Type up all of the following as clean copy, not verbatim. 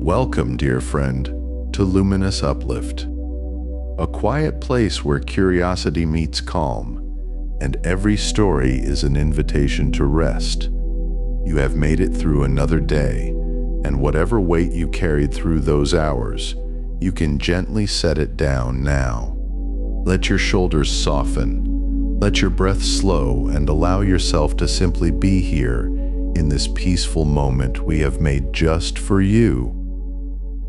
Welcome, dear friend, to Luminous Uplift, a quiet place where curiosity meets calm, and every story is an invitation to rest. You have made it through another day, and whatever weight you carried through those hours, you can gently set it down now. Let your shoulders soften, let your breath slow, and allow yourself to simply be here in this peaceful moment we have made just for you.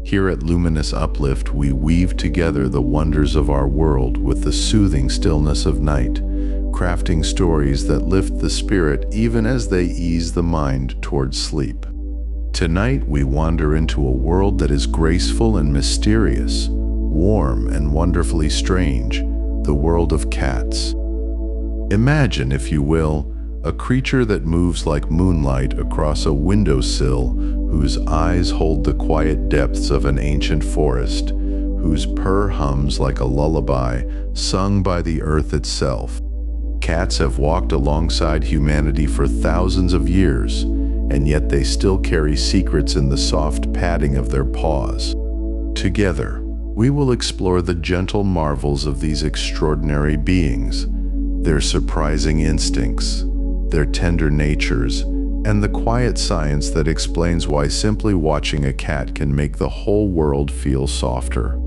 Here at Luminous Uplift, we weave together the wonders of our world with the soothing stillness of night, crafting stories that lift the spirit even as they ease the mind towards sleep. Tonight, we wander into a world that is graceful and mysterious, warm and wonderfully strange, the world of cats. Imagine, if you will, a creature that moves like moonlight across a windowsill, whose eyes hold the quiet depths of an ancient forest, whose purr hums like a lullaby sung by the earth itself. Cats have walked alongside humanity for thousands of years, and yet they still carry secrets in the soft padding of their paws. Together, we will explore the gentle marvels of these extraordinary beings, their surprising instincts, their tender natures, and the quiet science that explains why simply watching a cat can make the whole world feel softer.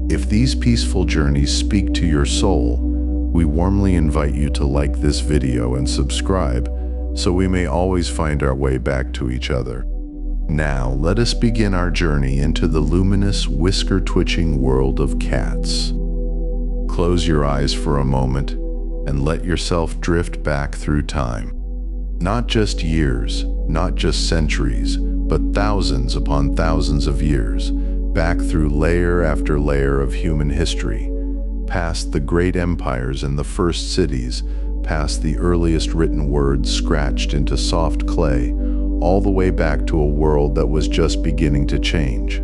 If these peaceful journeys speak to your soul, we warmly invite you to like this video and subscribe so we may always find our way back to each other. Now, let us begin our journey into the luminous, whisker-twitching world of cats. Close your eyes for a moment and let yourself drift back through time. Not just years, not just centuries, but thousands upon thousands of years, back through layer after layer of human history, past the great empires and the first cities, past the earliest written words scratched into soft clay, all the way back to a world that was just beginning to change.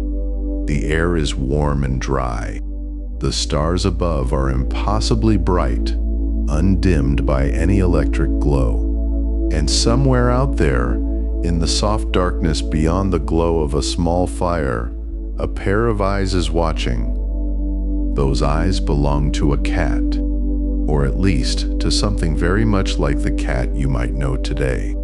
The air is warm and dry. The stars above are impossibly bright, undimmed by any electric glow. And somewhere out there, in the soft darkness beyond the glow of a small fire, a pair of eyes is watching. Those eyes belong to a cat, or at least to something very much like the cat you might know today.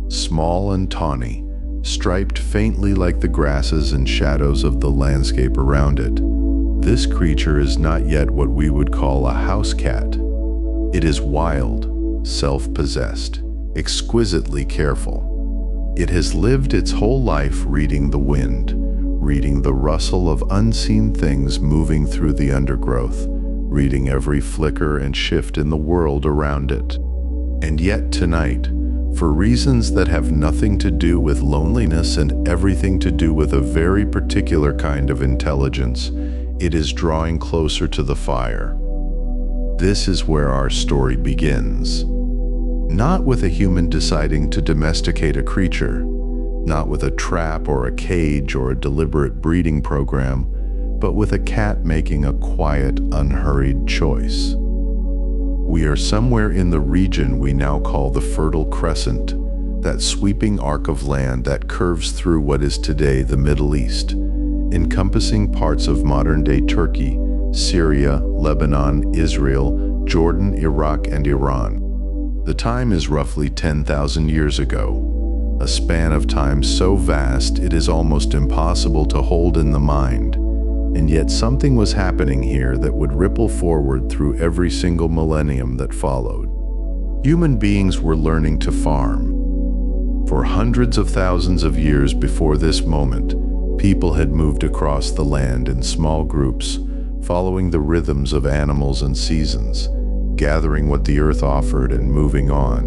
Small and tawny, striped faintly like the grasses and shadows of the landscape around it, this creature is not yet what we would call a house cat. It is wild, self-possessed, exquisitely careful. It has lived its whole life reading the wind, reading the rustle of unseen things moving through the undergrowth, reading every flicker and shift in the world around it. And yet tonight, for reasons that have nothing to do with loneliness and everything to do with a very particular kind of intelligence, it is drawing closer to the fire. This is where our story begins. Not with a human deciding to domesticate a creature, not with a trap or a cage or a deliberate breeding program, but with a cat making a quiet, unhurried choice. We are somewhere in the region we now call the Fertile Crescent, that sweeping arc of land that curves through what is today the Middle East, encompassing parts of modern-day Turkey, Syria, Lebanon, Israel, Jordan, Iraq, and Iran. The time is roughly 10,000 years ago, a span of time so vast it is almost impossible to hold in the mind, and yet something was happening here that would ripple forward through every single millennium that followed. Human beings were learning to farm. For hundreds of thousands of years before this moment, people had moved across the land in small groups, following the rhythms of animals and seasons, gathering what the earth offered and moving on.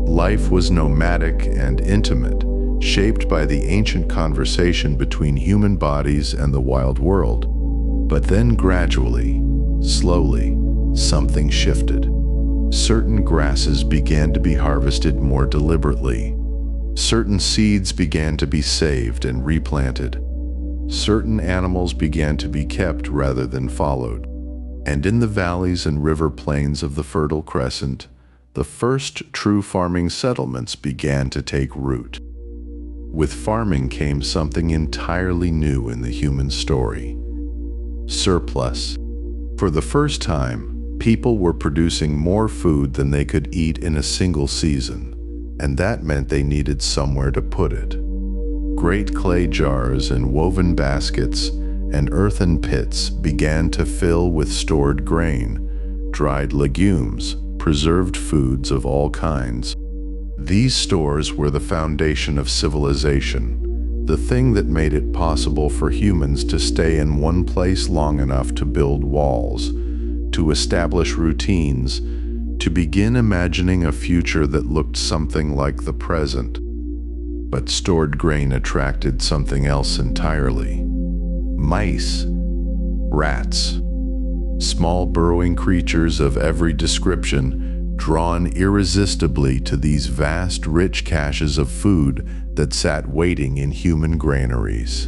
Life was nomadic and intimate, shaped by the ancient conversation between human bodies and the wild world. But then gradually, slowly, something shifted. Certain grasses began to be harvested more deliberately. Certain seeds began to be saved and replanted. Certain animals began to be kept rather than followed. And in the valleys and river plains of the Fertile Crescent, the first true farming settlements began to take root. With farming came something entirely new in the human story: surplus. For the first time, people were producing more food than they could eat in a single season, and that meant they needed somewhere to put it. Great clay jars and woven baskets and earthen pits began to fill with stored grain, dried legumes, preserved foods of all kinds. These stores were the foundation of civilization, the thing that made it possible for humans to stay in one place long enough to build walls, to establish routines, to begin imagining a future that looked something like the present. But stored grain attracted something else entirely: mice, rats, small burrowing creatures of every description, drawn irresistibly to these vast, rich caches of food that sat waiting in human granaries.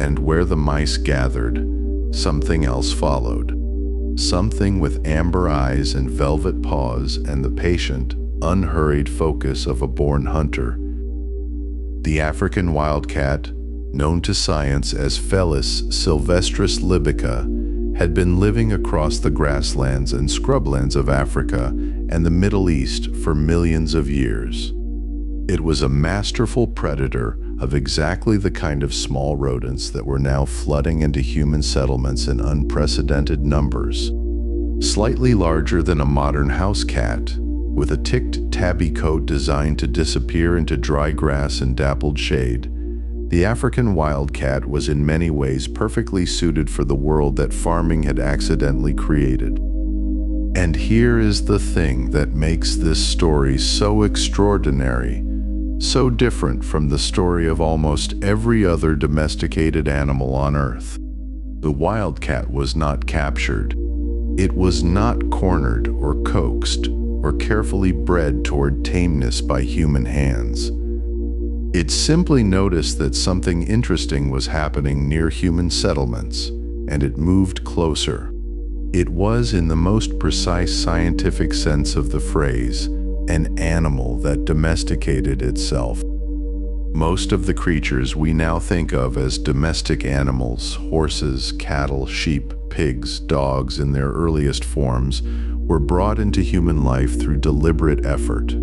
And where the mice gathered, something else followed. Something with amber eyes and velvet paws and the patient, unhurried focus of a born hunter. The African wildcat, known to science as Felis sylvestris libica, had been living across the grasslands and scrublands of Africa and the Middle East for millions of years. It was a masterful predator of exactly the kind of small rodents that were now flooding into human settlements in unprecedented numbers. Slightly larger than a modern house cat, with a ticked tabby coat designed to disappear into dry grass and dappled shade, the African wildcat was in many ways perfectly suited for the world that farming had accidentally created. And here is the thing that makes this story so extraordinary, so different from the story of almost every other domesticated animal on Earth. The wildcat was not captured. It was not cornered or coaxed or carefully bred toward tameness by human hands. It simply noticed that something interesting was happening near human settlements, and it moved closer. It was, in the most precise scientific sense of the phrase, an animal that domesticated itself. Most of the creatures we now think of as domestic animals, horses, cattle, sheep, pigs, dogs in their earliest forms, were brought into human life through deliberate effort.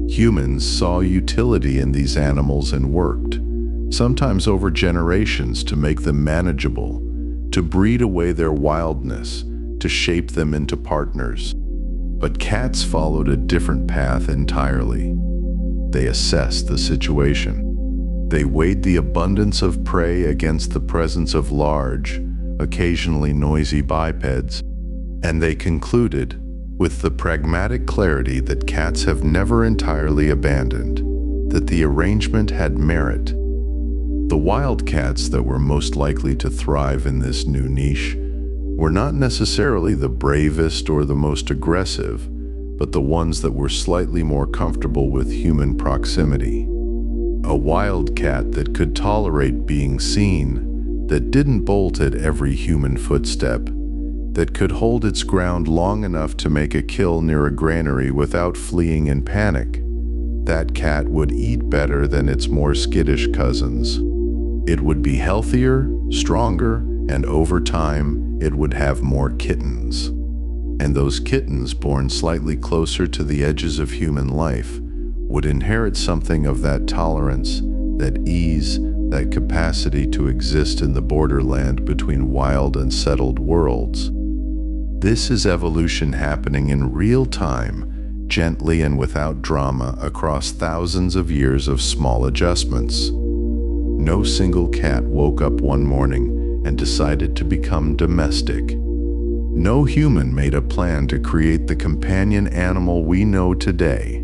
Humans saw utility in these animals and worked, sometimes over generations, to make them manageable, to breed away their wildness, to shape them into partners. But cats followed a different path entirely. They assessed the situation. They weighed the abundance of prey against the presence of large, occasionally noisy bipeds, and they concluded, with the pragmatic clarity that cats have never entirely abandoned, that the arrangement had merit. The wildcats that were most likely to thrive in this new niche were not necessarily the bravest or the most aggressive, but the ones that were slightly more comfortable with human proximity. A wildcat that could tolerate being seen, that didn't bolt at every human footstep, that could hold its ground long enough to make a kill near a granary without fleeing in panic. That cat would eat better than its more skittish cousins. It would be healthier, stronger, and over time, it would have more kittens. And those kittens, born slightly closer to the edges of human life, would inherit something of that tolerance, that ease, that capacity to exist in the borderland between wild and settled worlds. This is evolution happening in real time, gently and without drama, across thousands of years of small adjustments. No single cat woke up one morning and decided to become domestic. No human made a plan to create the companion animal we know today.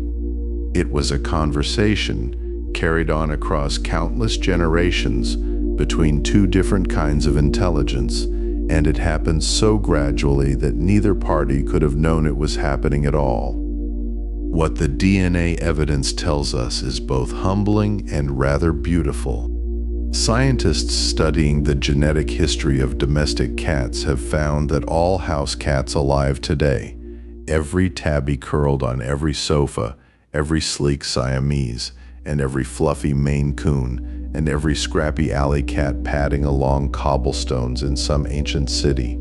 It was a conversation carried on across countless generations between two different kinds of intelligence, and it happened so gradually that neither party could have known it was happening at all. What the DNA evidence tells us is both humbling and rather beautiful. Scientists studying the genetic history of domestic cats have found that all house cats alive today, every tabby curled on every sofa, every sleek Siamese, and every fluffy Maine Coon, and every scrappy alley cat padding along cobblestones in some ancient city.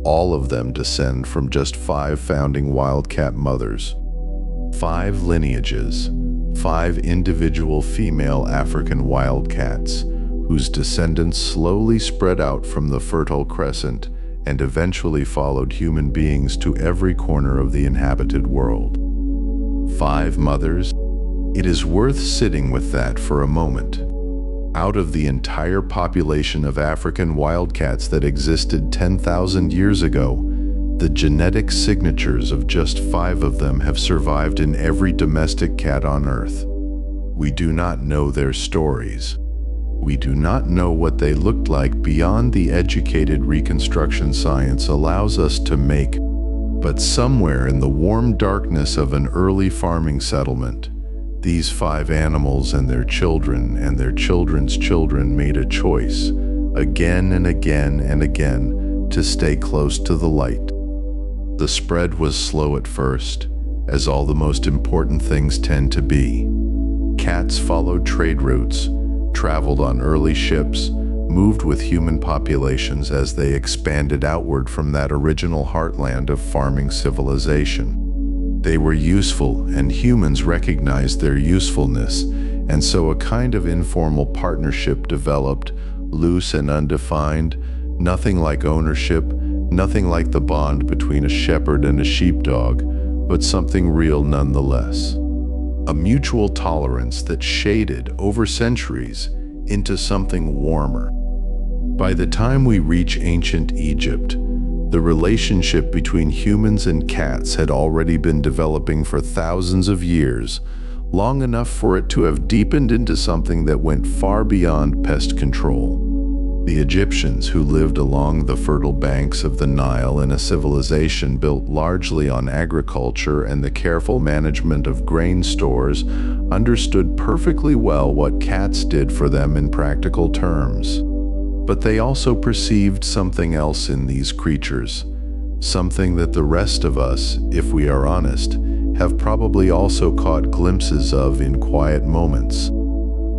All of them descend from just 5 founding wildcat mothers. 5 lineages, 5 individual female African wildcats, whose descendants slowly spread out from the Fertile Crescent and eventually followed human beings to every corner of the inhabited world. 5 mothers? It is worth sitting with that for a moment. Out of the entire population of African wildcats that existed 10,000 years ago, the genetic signatures of just 5 of them have survived in every domestic cat on Earth. We do not know their stories. We do not know what they looked like beyond the educated reconstruction science allows us to make, but somewhere in the warm darkness of an early farming settlement, these 5 animals and their children and their children's children made a choice, again and again and again, to stay close to the light. The spread was slow at first, as all the most important things tend to be. Cats followed trade routes, traveled on early ships, moved with human populations as they expanded outward from that original heartland of farming civilization. They were useful, and humans recognized their usefulness, and so a kind of informal partnership developed, loose and undefined, nothing like ownership, nothing like the bond between a shepherd and a sheepdog, but something real nonetheless. A mutual tolerance that shaded, over centuries, into something warmer. By the time we reach ancient Egypt, the relationship between humans and cats had already been developing for thousands of years, long enough for it to have deepened into something that went far beyond pest control. The Egyptians, who lived along the fertile banks of the Nile in a civilization built largely on agriculture and the careful management of grain stores, understood perfectly well what cats did for them in practical terms. But they also perceived something else in these creatures, something that the rest of us, if we are honest, have probably also caught glimpses of in quiet moments.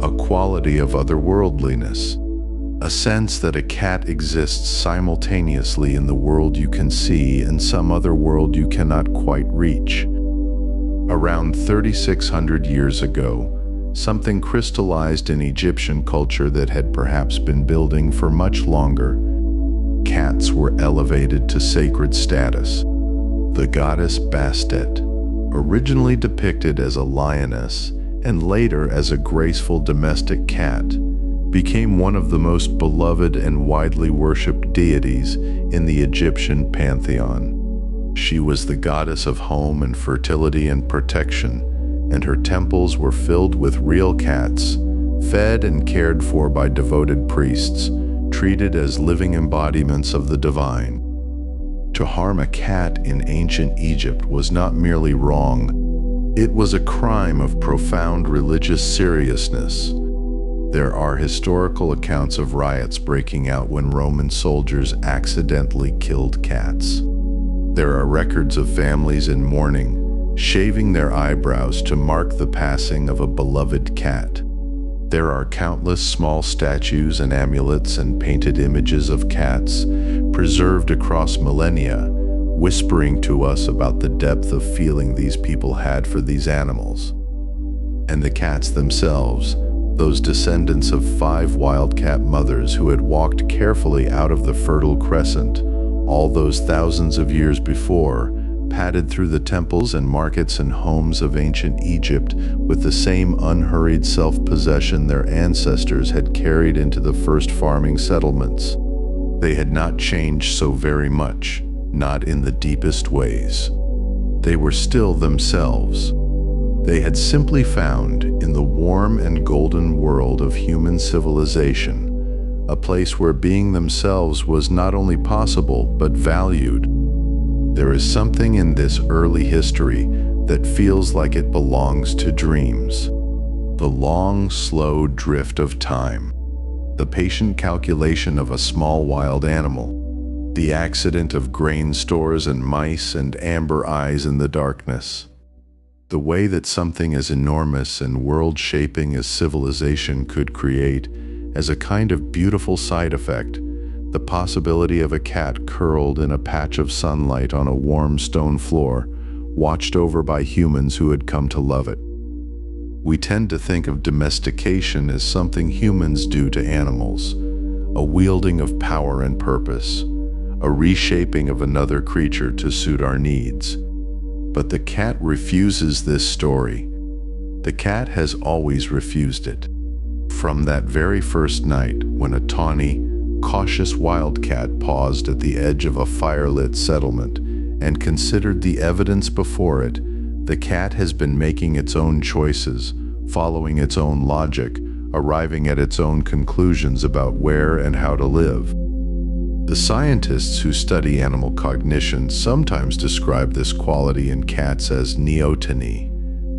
A quality of otherworldliness. A sense that a cat exists simultaneously in the world you can see and some other world you cannot quite reach. Around 3,600 years ago, something crystallized in Egyptian culture that had perhaps been building for much longer. Cats were elevated to sacred status. The goddess Bastet, originally depicted as a lioness and later as a graceful domestic cat, became one of the most beloved and widely worshipped deities in the Egyptian pantheon. She was the goddess of home and fertility and protection, and her temples were filled with real cats, fed and cared for by devoted priests, treated as living embodiments of the divine. To harm a cat in ancient Egypt was not merely wrong, it was a crime of profound religious seriousness. There are historical accounts of riots breaking out when Roman soldiers accidentally killed cats. There are records of families in mourning, shaving their eyebrows to mark the passing of a beloved cat. There are countless small statues and amulets and painted images of cats, preserved across millennia, whispering to us about the depth of feeling these people had for these animals. And the cats themselves, those descendants of 5 wildcat mothers who had walked carefully out of the Fertile Crescent, all those thousands of years before, padded through the temples and markets and homes of ancient Egypt with the same unhurried self-possession their ancestors had carried into the first farming settlements. They had not changed so very much, not in the deepest ways. They were still themselves. They had simply found, in the warm and golden world of human civilization, a place where being themselves was not only possible, but valued. There is something in this early history that feels like it belongs to dreams. The long, slow drift of time. The patient calculation of a small wild animal. The accident of grain stores and mice and amber eyes in the darkness. The way that something as enormous and world-shaping as civilization could create, as a kind of beautiful side effect, the possibility of a cat curled in a patch of sunlight on a warm stone floor, watched over by humans who had come to love it. We tend to think of domestication as something humans do to animals, a wielding of power and purpose, a reshaping of another creature to suit our needs. But the cat refuses this story. The cat has always refused it. From that very first night, when a tawny, cautious wildcat paused at the edge of a firelit settlement and considered the evidence before it, the cat has been making its own choices, following its own logic, arriving at its own conclusions about where and how to live. The scientists who study animal cognition sometimes describe this quality in cats as neoteny,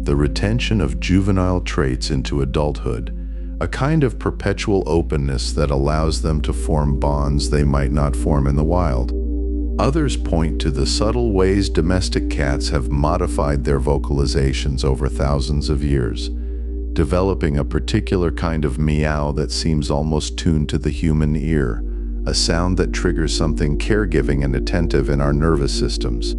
the retention of juvenile traits into adulthood, a kind of perpetual openness that allows them to form bonds they might not form in the wild. Others point to the subtle ways domestic cats have modified their vocalizations over thousands of years, developing a particular kind of meow that seems almost tuned to the human ear, a sound that triggers something caregiving and attentive in our nervous systems.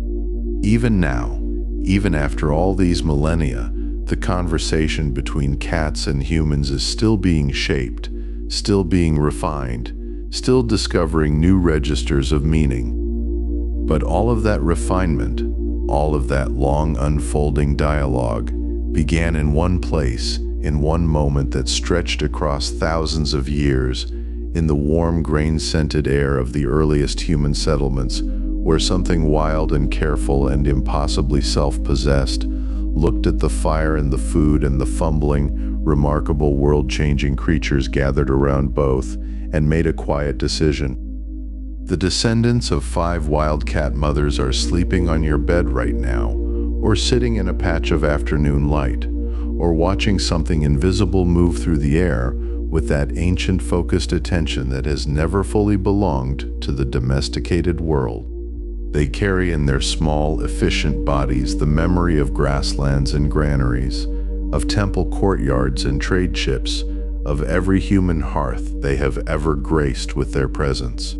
Even now, even after all these millennia, the conversation between cats and humans is still being shaped, still being refined, still discovering new registers of meaning. But all of that refinement, all of that long unfolding dialogue, began in one place, in one moment that stretched across thousands of years, in the warm grain-scented air of the earliest human settlements, where something wild and careful and impossibly self-possessed looked at the fire and the food and the fumbling, remarkable world-changing creatures gathered around both, and made a quiet decision. The descendants of 5 wildcat mothers are sleeping on your bed right now, or sitting in a patch of afternoon light, or watching something invisible move through the air with that ancient focused attention that has never fully belonged to the domesticated world. They carry in their small, efficient bodies the memory of grasslands and granaries, of temple courtyards and trade ships, of every human hearth they have ever graced with their presence.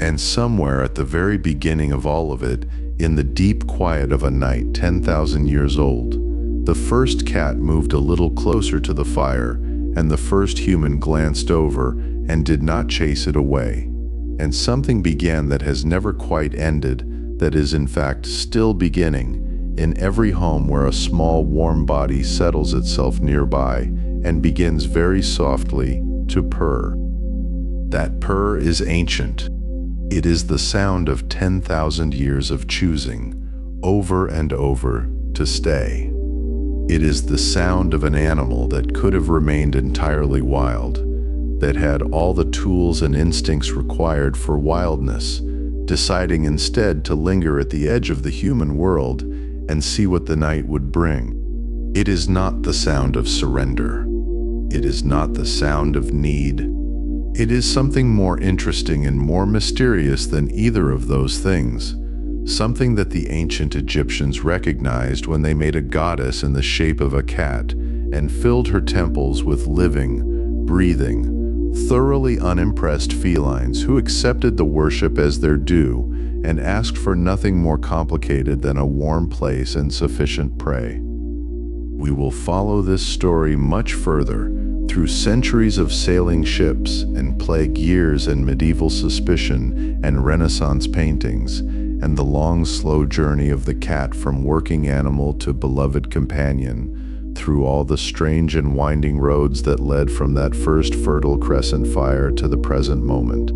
And somewhere at the very beginning of all of it, in the deep quiet of a night 10,000 years old, the first cat moved a little closer to the fire, and the first human glanced over and did not chase it away. And something began that has never quite ended, that is in fact still beginning, in every home where a small warm body settles itself nearby and begins very softly to purr. That purr is ancient. It is the sound of 10,000 years of choosing, over and over, to stay. It is the sound of an animal that could have remained entirely wild, that had all the tools and instincts required for wildness, deciding instead to linger at the edge of the human world and see what the night would bring. It is not the sound of surrender. It is not the sound of need. It is something more interesting and more mysterious than either of those things, something that the ancient Egyptians recognized when they made a goddess in the shape of a cat and filled her temples with living, breathing, thoroughly unimpressed felines who accepted the worship as their due and asked for nothing more complicated than a warm place and sufficient prey. We will follow this story much further through centuries of sailing ships and plague years and medieval suspicion and Renaissance paintings, and the long, slow journey of the cat from working animal to beloved companion, through all the strange and winding roads that led from that first fertile crescent fire to the present moment.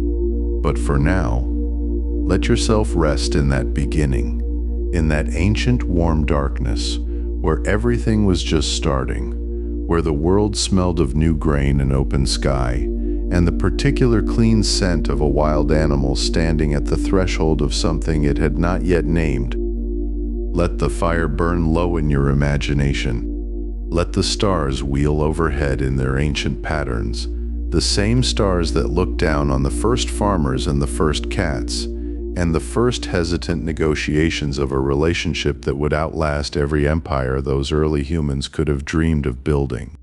But for now, let yourself rest in that beginning, in that ancient warm darkness, where everything was just starting, where the world smelled of new grain and open sky, and the particular clean scent of a wild animal standing at the threshold of something it had not yet named. Let the fire burn low in your imagination. Let the stars wheel overhead in their ancient patterns, the same stars that looked down on the first farmers and the first cats, and the first hesitant negotiations of a relationship that would outlast every empire those early humans could have dreamed of building.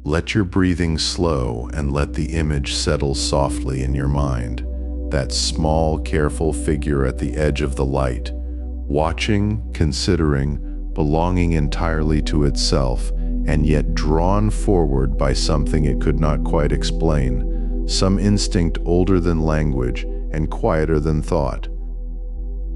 Let your breathing slow and let the image settle softly in your mind. That small, careful figure at the edge of the light, watching, considering, belonging entirely to itself, and yet drawn forward by something it could not quite explain, some instinct older than language and quieter than thought.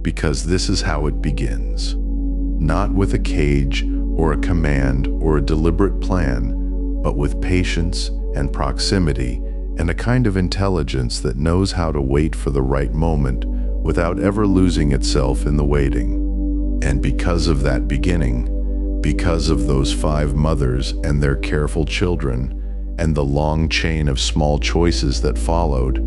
Because this is how it begins. Not with a cage or a command or a deliberate plan, but with patience and proximity and a kind of intelligence that knows how to wait for the right moment without ever losing itself in the waiting. And because of that beginning, because of those 5 mothers and their careful children, and the long chain of small choices that followed,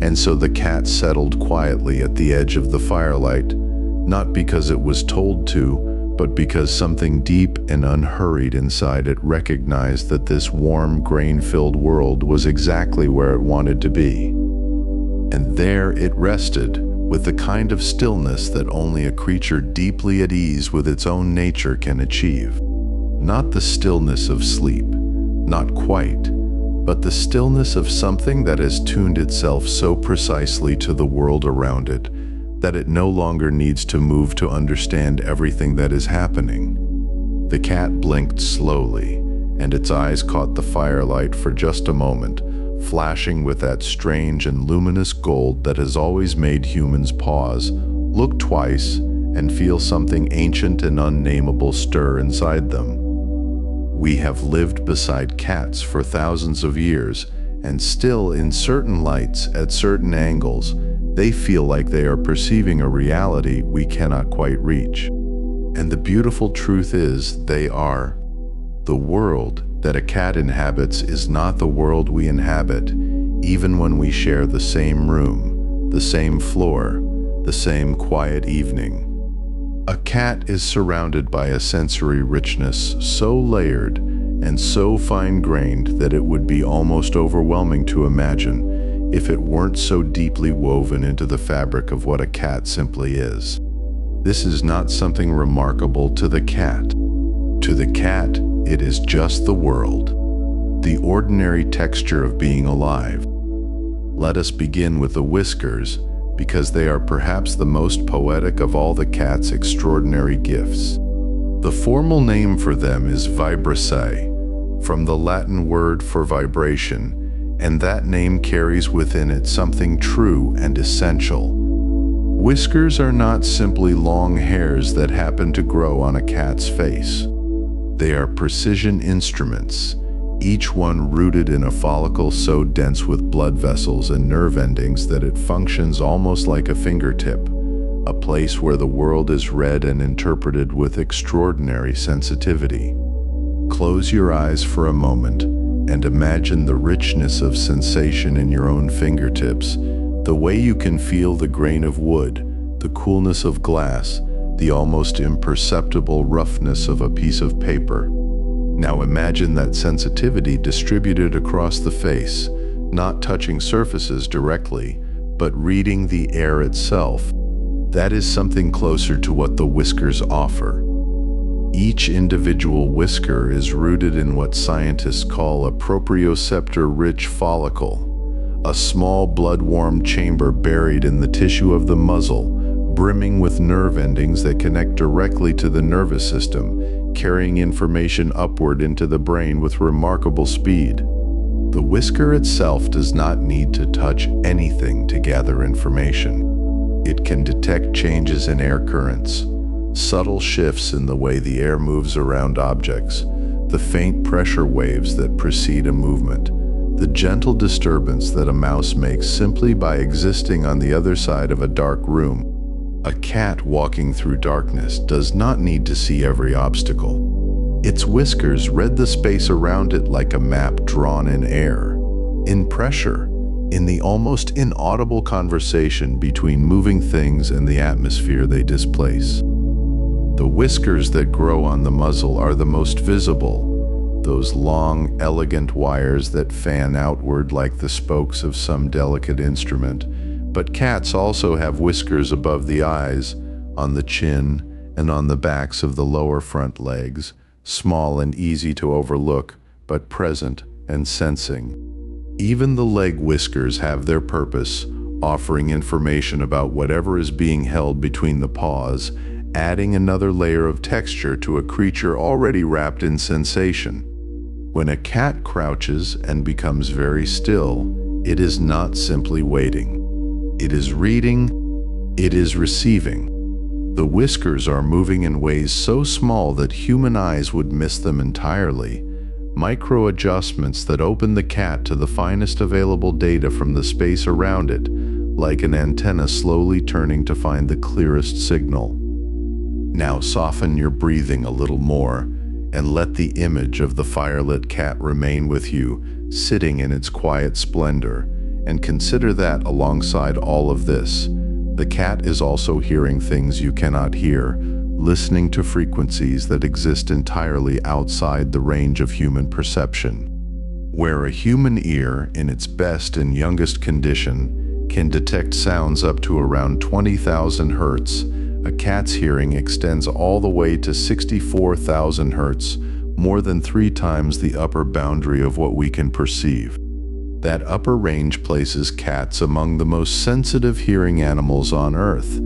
and so the cat settled quietly at the edge of the firelight, not because it was told to, but because something deep and unhurried inside it recognized that this warm, grain-filled world was exactly where it wanted to be. And there it rested, with the kind of stillness that only a creature deeply at ease with its own nature can achieve. Not the stillness of sleep, not quite, but the stillness of something that has tuned itself so precisely to the world around it that it no longer needs to move to understand everything that is happening. The cat blinked slowly, and its eyes caught the firelight for just a moment, flashing with that strange and luminous gold that has always made humans pause, look twice, and feel something ancient and unnameable stir inside them. We have lived beside cats for thousands of years, and still in certain lights, at certain angles, they feel like they are perceiving a reality we cannot quite reach. And the beautiful truth is, they are. The world that a cat inhabits is not the world we inhabit, even when we share the same room, the same floor, the same quiet evening. A cat is surrounded by a sensory richness so layered and so fine-grained that it would be almost overwhelming to imagine if it weren't so deeply woven into the fabric of what a cat simply is. This is not something remarkable to the cat. To the cat, it is just the world, the ordinary texture of being alive. Let us begin with the whiskers, because they are perhaps the most poetic of all the cat's extraordinary gifts. The formal name for them is vibraceae, from the Latin word for vibration, and that name carries within it something true and essential. Whiskers are not simply long hairs that happen to grow on a cat's face. They are precision instruments, each one rooted in a follicle so dense with blood vessels and nerve endings that it functions almost like a fingertip, a place where the world is read and interpreted with extraordinary sensitivity. Close your eyes for a moment and imagine the richness of sensation in your own fingertips, the way you can feel the grain of wood, the coolness of glass, the almost imperceptible roughness of a piece of paper. Now imagine that sensitivity distributed across the face, not touching surfaces directly, but reading the air itself. That is something closer to what the whiskers offer. Each individual whisker is rooted in what scientists call a proprioceptor-rich follicle, a small blood-warm chamber buried in the tissue of the muzzle, brimming with nerve endings that connect directly to the nervous system, carrying information upward into the brain with remarkable speed. The whisker itself does not need to touch anything to gather information. It can detect changes in air currents, subtle shifts in the way the air moves around objects, the faint pressure waves that precede a movement, the gentle disturbance that a mouse makes simply by existing on the other side of a dark room. A cat walking through darkness does not need to see every obstacle. Its whiskers read the space around it like a map drawn in air, in pressure, in the almost inaudible conversation between moving things and the atmosphere they displace. The whiskers that grow on the muzzle are the most visible, those long, elegant wires that fan outward like the spokes of some delicate instrument, But cats also have whiskers above the eyes, on the chin, and on the backs of the lower front legs, small and easy to overlook, but present and sensing. Even the leg whiskers have their purpose, offering information about whatever is being held between the paws, adding another layer of texture to a creature already wrapped in sensation. When a cat crouches and becomes very still, it is not simply waiting. It is reading, it is receiving. The whiskers are moving in ways so small that human eyes would miss them entirely. Micro adjustments that open the cat to the finest available data from the space around it, like an antenna slowly turning to find the clearest signal. Now soften your breathing a little more and let the image of the firelit cat remain with you, sitting in its quiet splendor, and consider that alongside all of this, the cat is also hearing things you cannot hear, listening to frequencies that exist entirely outside the range of human perception. Where a human ear, in its best and youngest condition, can detect sounds up to around 20,000 hertz, a cat's hearing extends all the way to 64,000 hertz, more than 3 times the upper boundary of what we can perceive. That upper range places cats among the most sensitive hearing animals on Earth,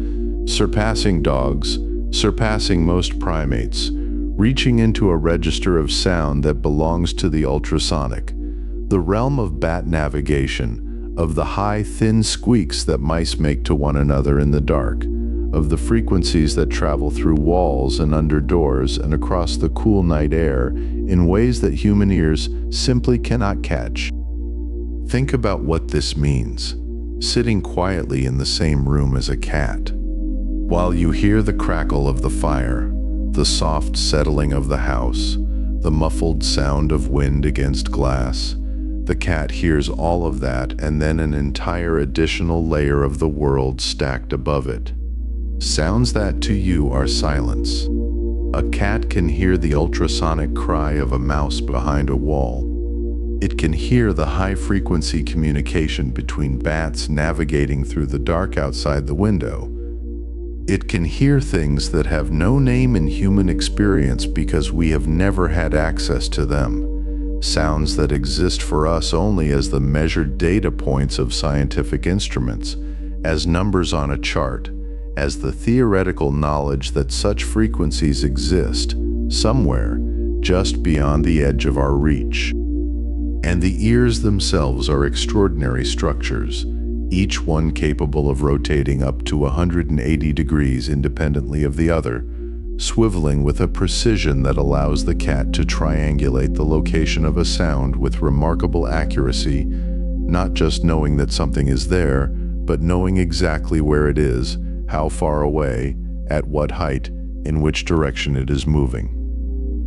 surpassing dogs, surpassing most primates, reaching into a register of sound that belongs to the ultrasonic, the realm of bat navigation, of the high, thin squeaks that mice make to one another in the dark, of the frequencies that travel through walls and under doors and across the cool night air in ways that human ears simply cannot catch. Think about what this means, sitting quietly in the same room as a cat. While you hear the crackle of the fire, the soft settling of the house, the muffled sound of wind against glass, the cat hears all of that and then an entire additional layer of the world stacked above it. Sounds that to you are silence. A cat can hear the ultrasonic cry of a mouse behind a wall. It can hear the high-frequency communication between bats navigating through the dark outside the window. It can hear things that have no name in human experience because we have never had access to them. Sounds that exist for us only as the measured data points of scientific instruments, as numbers on a chart, as the theoretical knowledge that such frequencies exist, somewhere, just beyond the edge of our reach. And the ears themselves are extraordinary structures, each one capable of rotating up to 180 degrees independently of the other, swiveling with a precision that allows the cat to triangulate the location of a sound with remarkable accuracy, not just knowing that something is there, but knowing exactly where it is, how far away, at what height, in which direction it is moving.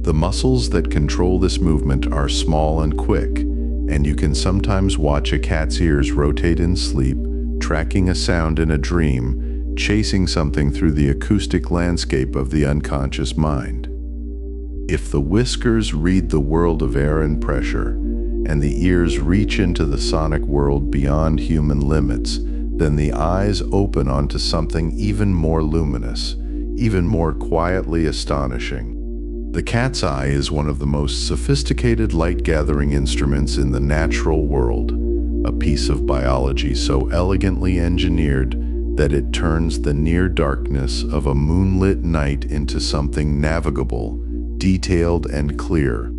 The muscles that control this movement are small and quick, and you can sometimes watch a cat's ears rotate in sleep, tracking a sound in a dream, chasing something through the acoustic landscape of the unconscious mind. If the whiskers read the world of air and pressure, and the ears reach into the sonic world beyond human limits, then the eyes open onto something even more luminous, even more quietly astonishing. The cat's eye is one of the most sophisticated light-gathering instruments in the natural world, a piece of biology so elegantly engineered that it turns the near darkness of a moonlit night into something navigable, detailed, and clear.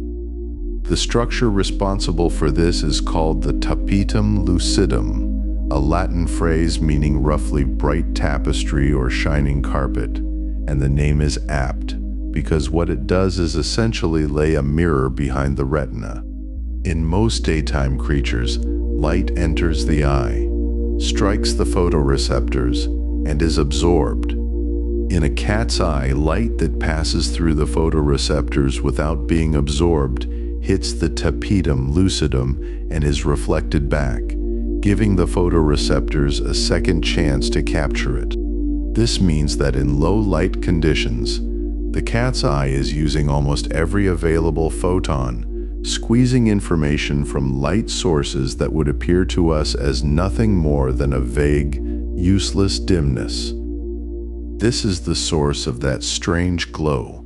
The structure responsible for this is called the tapetum lucidum, a Latin phrase meaning roughly bright tapestry or shining carpet, and the name is apt because what it does is essentially lay a mirror behind the retina. In most daytime creatures, light enters the eye, strikes the photoreceptors, and is absorbed. In a cat's eye, light that passes through the photoreceptors without being absorbed hits the tapetum lucidum and is reflected back, giving the photoreceptors a second chance to capture it. This means that in low light conditions, the cat's eye is using almost every available photon, squeezing information from light sources that would appear to us as nothing more than a vague, useless dimness. This is the source of that strange glow,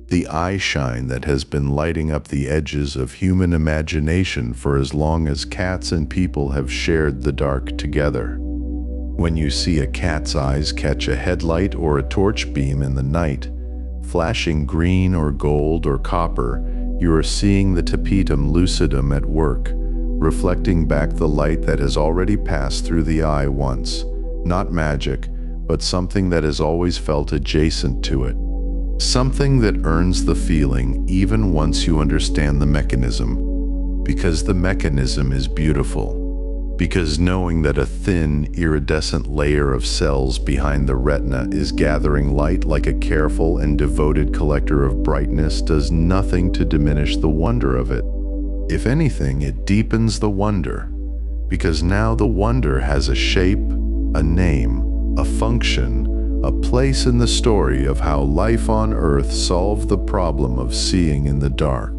the eye shine that has been lighting up the edges of human imagination for as long as cats and people have shared the dark together. When you see a cat's eyes catch a headlight or a torch beam in the night, flashing green or gold or copper, you are seeing the tapetum lucidum at work, reflecting back the light that has already passed through the eye once. Not magic, but something that has always felt adjacent to it. Something that earns the feeling even once you understand the mechanism. Because the mechanism is beautiful. Because knowing that a thin, iridescent layer of cells behind the retina is gathering light like a careful and devoted collector of brightness does nothing to diminish the wonder of it. If anything, it deepens the wonder. Because now the wonder has a shape, a name, a function, a place in the story of how life on Earth solved the problem of seeing in the dark.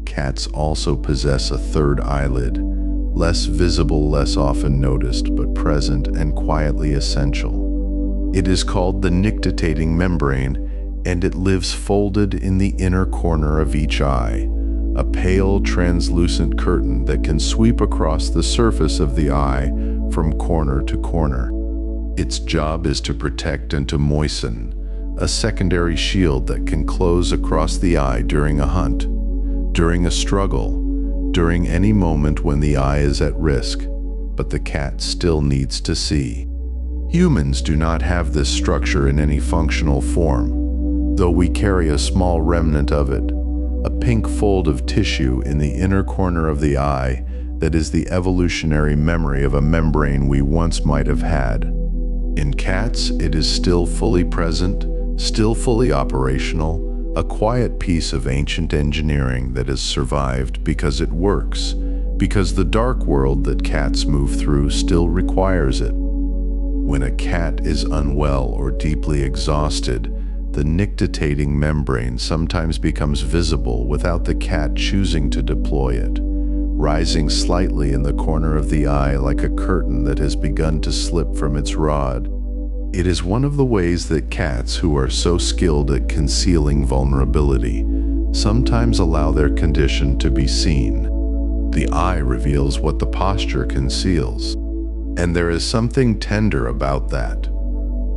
Cats also possess a third eyelid, less visible, less often noticed, but present and quietly essential. It is called the nictitating membrane, and it lives folded in the inner corner of each eye, a pale, translucent curtain that can sweep across the surface of the eye from corner to corner. Its job is to protect and to moisten, a secondary shield that can close across the eye during a hunt, during a struggle, during any moment when the eye is at risk, but the cat still needs to see. Humans do not have this structure in any functional form, though we carry a small remnant of it, a pink fold of tissue in the inner corner of the eye that is the evolutionary memory of a membrane we once might have had. In cats, it is still fully present, still fully operational, a quiet piece of ancient engineering that has survived because it works, because the dark world that cats move through still requires it. When a cat is unwell or deeply exhausted, the nictitating membrane sometimes becomes visible without the cat choosing to deploy it, rising slightly in the corner of the eye like a curtain that has begun to slip from its rod. It is one of the ways that cats, who are so skilled at concealing vulnerability, sometimes allow their condition to be seen. The eye reveals what the posture conceals, and there is something tender about that.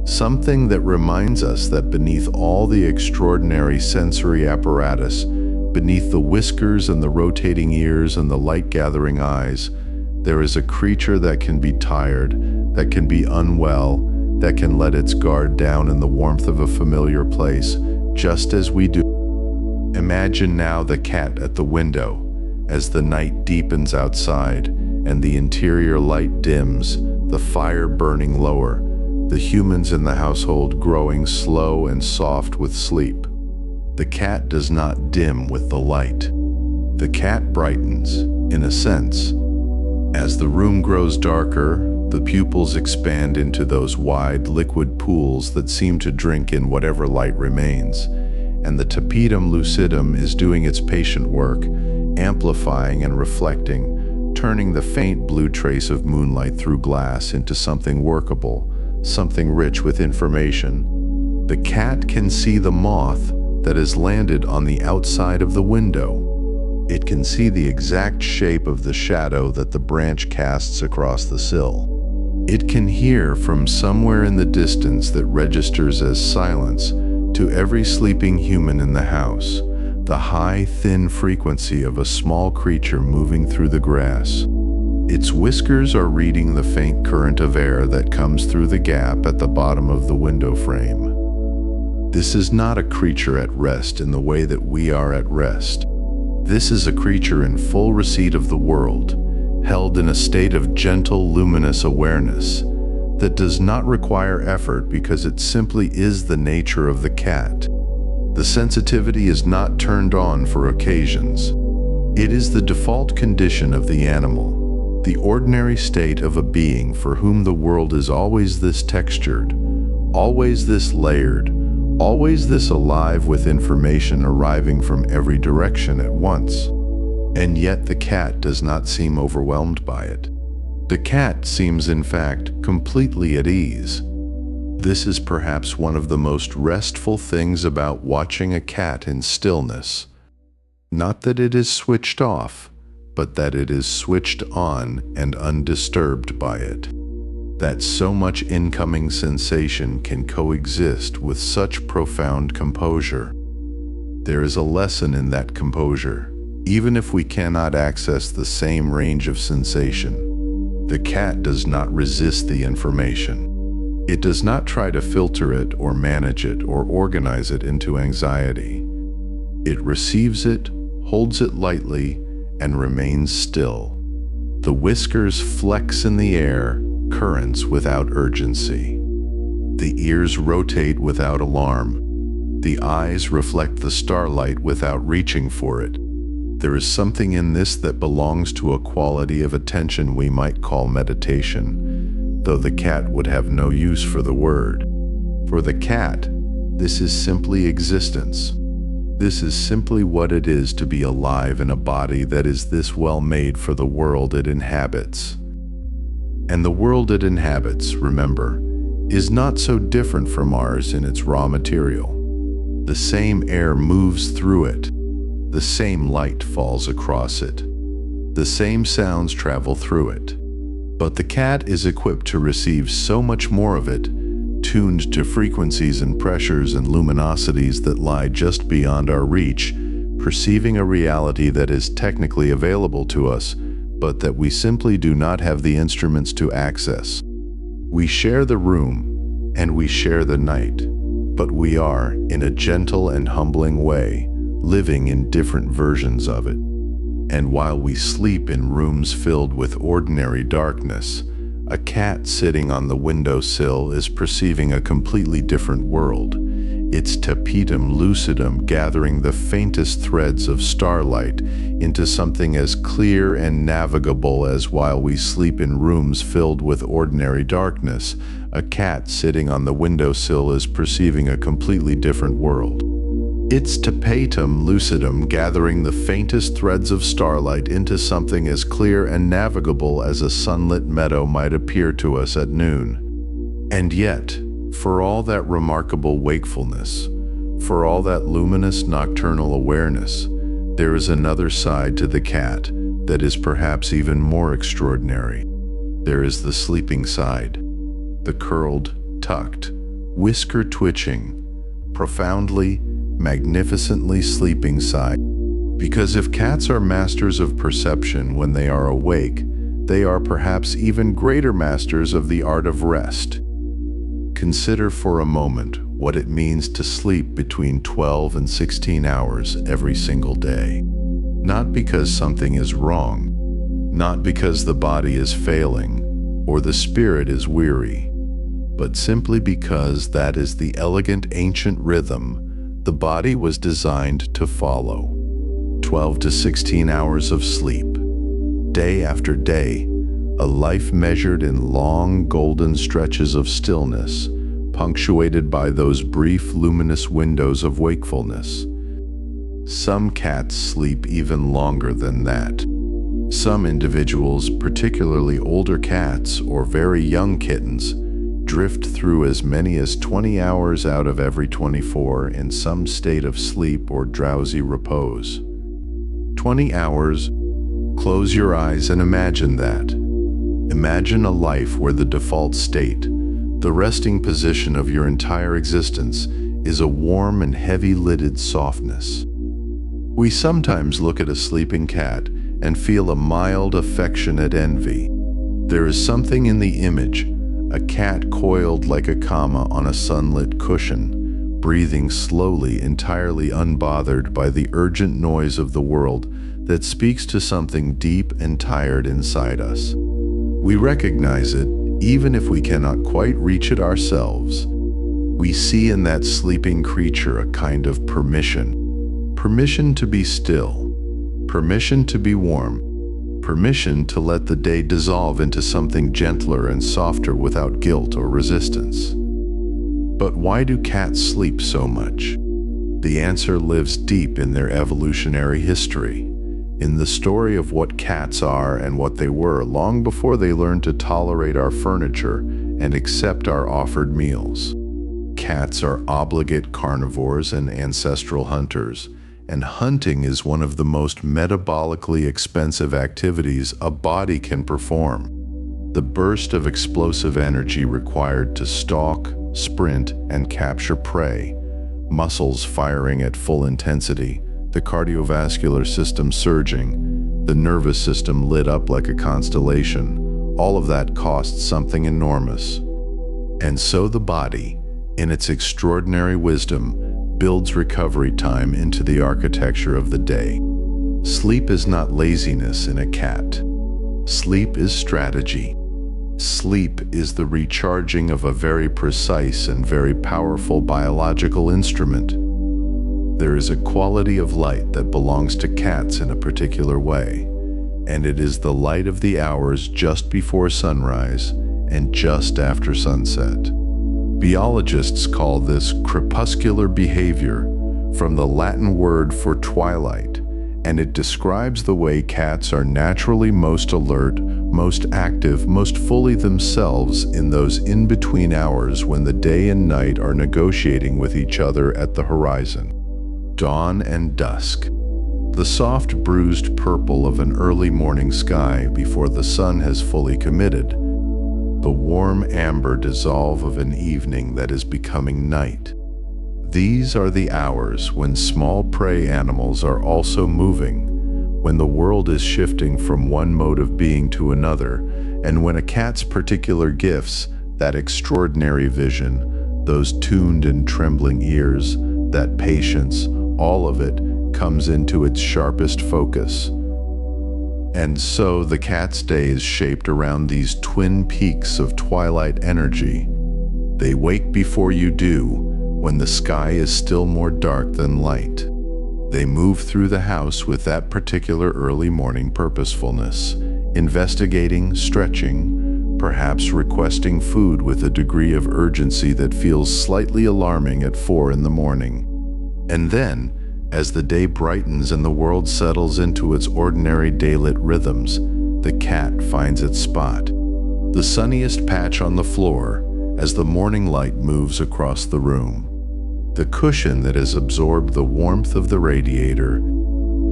Something that reminds us that beneath all the extraordinary sensory apparatus, beneath the whiskers and the rotating ears and the light-gathering eyes, there is a creature that can be tired, that can be unwell, that can let its guard down in the warmth of a familiar place, just as we do. Imagine now the cat at the window, as the night deepens outside and the interior light dims, the fire burning lower, the humans in the household growing slow and soft with sleep. The cat does not dim with the light. The cat brightens, in a sense. As the room grows darker, the pupils expand into those wide, liquid pools that seem to drink in whatever light remains, and the tapetum lucidum is doing its patient work, amplifying and reflecting, turning the faint blue trace of moonlight through glass into something workable, something rich with information. The cat can see the moth that has landed on the outside of the window. It can see the exact shape of the shadow that the branch casts across the sill. It can hear from somewhere in the distance that registers as silence to every sleeping human in the house, the high, thin frequency of a small creature moving through the grass. Its whiskers are reading the faint current of air that comes through the gap at the bottom of the window frame. This is not a creature at rest in the way that we are at rest. This is a creature in full receipt of the world, held in a state of gentle, luminous awareness that does not require effort because it simply is the nature of the cat. The sensitivity is not turned on for occasions. It is the default condition of the animal, the ordinary state of a being for whom the world is always this textured, always this layered, always this alive with information arriving from every direction at once. And yet the cat does not seem overwhelmed by it. The cat seems in fact completely at ease. This is perhaps one of the most restful things about watching a cat in stillness. Not that it is switched off, but that it is switched on and undisturbed by it. That so much incoming sensation can coexist with such profound composure. There is a lesson in that composure, even if we cannot access the same range of sensation. The cat does not resist the information. It does not try to filter it or manage it or organize it into anxiety. It receives it, holds it lightly, and remains still. The whiskers flex in the air, currents without urgency. The ears rotate without alarm. The eyes reflect the starlight without reaching for it. There is something in this that belongs to a quality of attention we might call meditation, though the cat would have no use for the word. For the cat, this is simply existence. This is simply what it is to be alive in a body that is this well made for the world it inhabits. And the world it inhabits, remember, is not so different from ours in its raw material. The same air moves through it. The same light falls across it. The same sounds travel through it. But the cat is equipped to receive so much more of it, tuned to frequencies and pressures and luminosities that lie just beyond our reach, perceiving a reality that is technically available to us, but that we simply do not have the instruments to access. We share the room, and we share the night, but we are, in a gentle and humbling way, living in different versions of it. And while we sleep in rooms filled with ordinary darkness, a cat sitting on the windowsill is perceiving a completely different world, its tapetum lucidum gathering the faintest threads of starlight into something as clear and navigable as while we sleep in rooms filled with ordinary darkness, a cat sitting on the windowsill is perceiving a completely different world. Its tapetum lucidum gathering the faintest threads of starlight into something as clear and navigable as a sunlit meadow might appear to us at noon. And yet, for all that remarkable wakefulness, for all that luminous nocturnal awareness, there is another side to the cat that is perhaps even more extraordinary. There is the sleeping side, the curled, tucked, whisker-twitching, profoundly, magnificently sleeping side. Because if cats are masters of perception when they are awake, they are perhaps even greater masters of the art of rest. Consider for a moment what it means to sleep between 12 and 16 hours every single day. Not because something is wrong, not because the body is failing or the spirit is weary, but simply because that is the elegant ancient rhythm the body was designed to follow. 12 to 16 hours of sleep, day after day, a life measured in long golden stretches of stillness, punctuated by those brief luminous windows of wakefulness. Some cats sleep even longer than that. Some individuals, particularly older cats or very young kittens, drift through as many as 20 hours out of every 24 in some state of sleep or drowsy repose. 20 hours, close your eyes and imagine that. Imagine a life where the default state, the resting position of your entire existence, is a warm and heavy-lidded softness. We sometimes look at a sleeping cat and feel a mild, affectionate envy. There is something in the image, a cat coiled like a comma on a sunlit cushion, breathing slowly, entirely unbothered by the urgent noise of the world, that speaks to something deep and tired inside us. We recognize it, even if we cannot quite reach it ourselves. We see in that sleeping creature a kind of permission. Permission to be still. Permission to be warm. Permission to let the day dissolve into something gentler and softer without guilt or resistance. But why do cats sleep so much? The answer lives deep in their evolutionary history. in the story of what cats are and what they were long before they learned to tolerate our furniture and accept our offered meals. Cats are obligate carnivores and ancestral hunters, and hunting is one of the most metabolically expensive activities a body can perform. The burst of explosive energy required to stalk, sprint, and capture prey, muscles firing at full intensity, the cardiovascular system surging, the nervous system lit up like a constellation, all of that costs something enormous. And so the body, in its extraordinary wisdom, builds recovery time into the architecture of the day. Sleep is not laziness in a cat. Sleep is strategy. Sleep is the recharging of a very precise and very powerful biological instrument. There is a quality of light that belongs to cats in a particular way, and it is the light of the hours just before sunrise and just after sunset. Biologists call this crepuscular behavior, from the Latin word for twilight, and it describes the way cats are naturally most alert, most active, most fully themselves in those in-between hours when the day and night are negotiating with each other at the horizon. Dawn and dusk. The soft bruised purple of an early morning sky before the sun has fully committed. The warm amber dissolve of an evening that is becoming night. These are the hours when small prey animals are also moving, when the world is shifting from one mode of being to another, and when a cat's particular gifts, that extraordinary vision, those tuned and trembling ears, that patience, all of it comes into its sharpest focus. And so the cat's day is shaped around these twin peaks of twilight energy. They wake before you do, when the sky is still more dark than light. They move through the house with that particular early morning purposefulness, investigating, stretching, perhaps requesting food with a degree of urgency that feels slightly alarming at 4 in the morning. And then, as the day brightens and the world settles into its ordinary daylit rhythms, the cat finds its spot. The sunniest patch on the floor as the morning light moves across the room. The cushion that has absorbed the warmth of the radiator,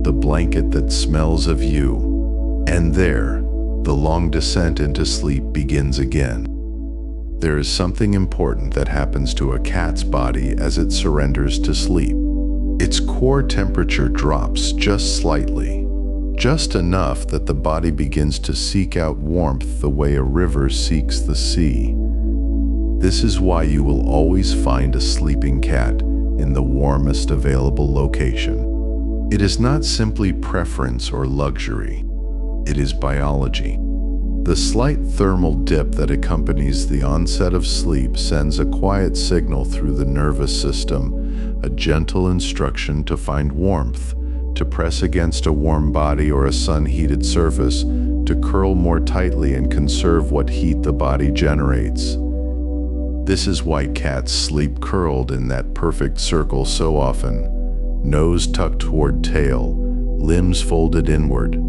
the blanket that smells of you. And there, the long descent into sleep begins again. There is something important that happens to a cat's body as it surrenders to sleep. Its core temperature drops just slightly, just enough that the body begins to seek out warmth the way a river seeks the sea. This is why you will always find a sleeping cat in the warmest available location. It is not simply preference or luxury. It is biology. The slight thermal dip that accompanies the onset of sleep sends a quiet signal through the nervous system, a gentle instruction to find warmth, to press against a warm body or a sun-heated surface, to curl more tightly and conserve what heat the body generates. This is why cats sleep curled in that perfect circle so often, nose tucked toward tail, limbs folded inward,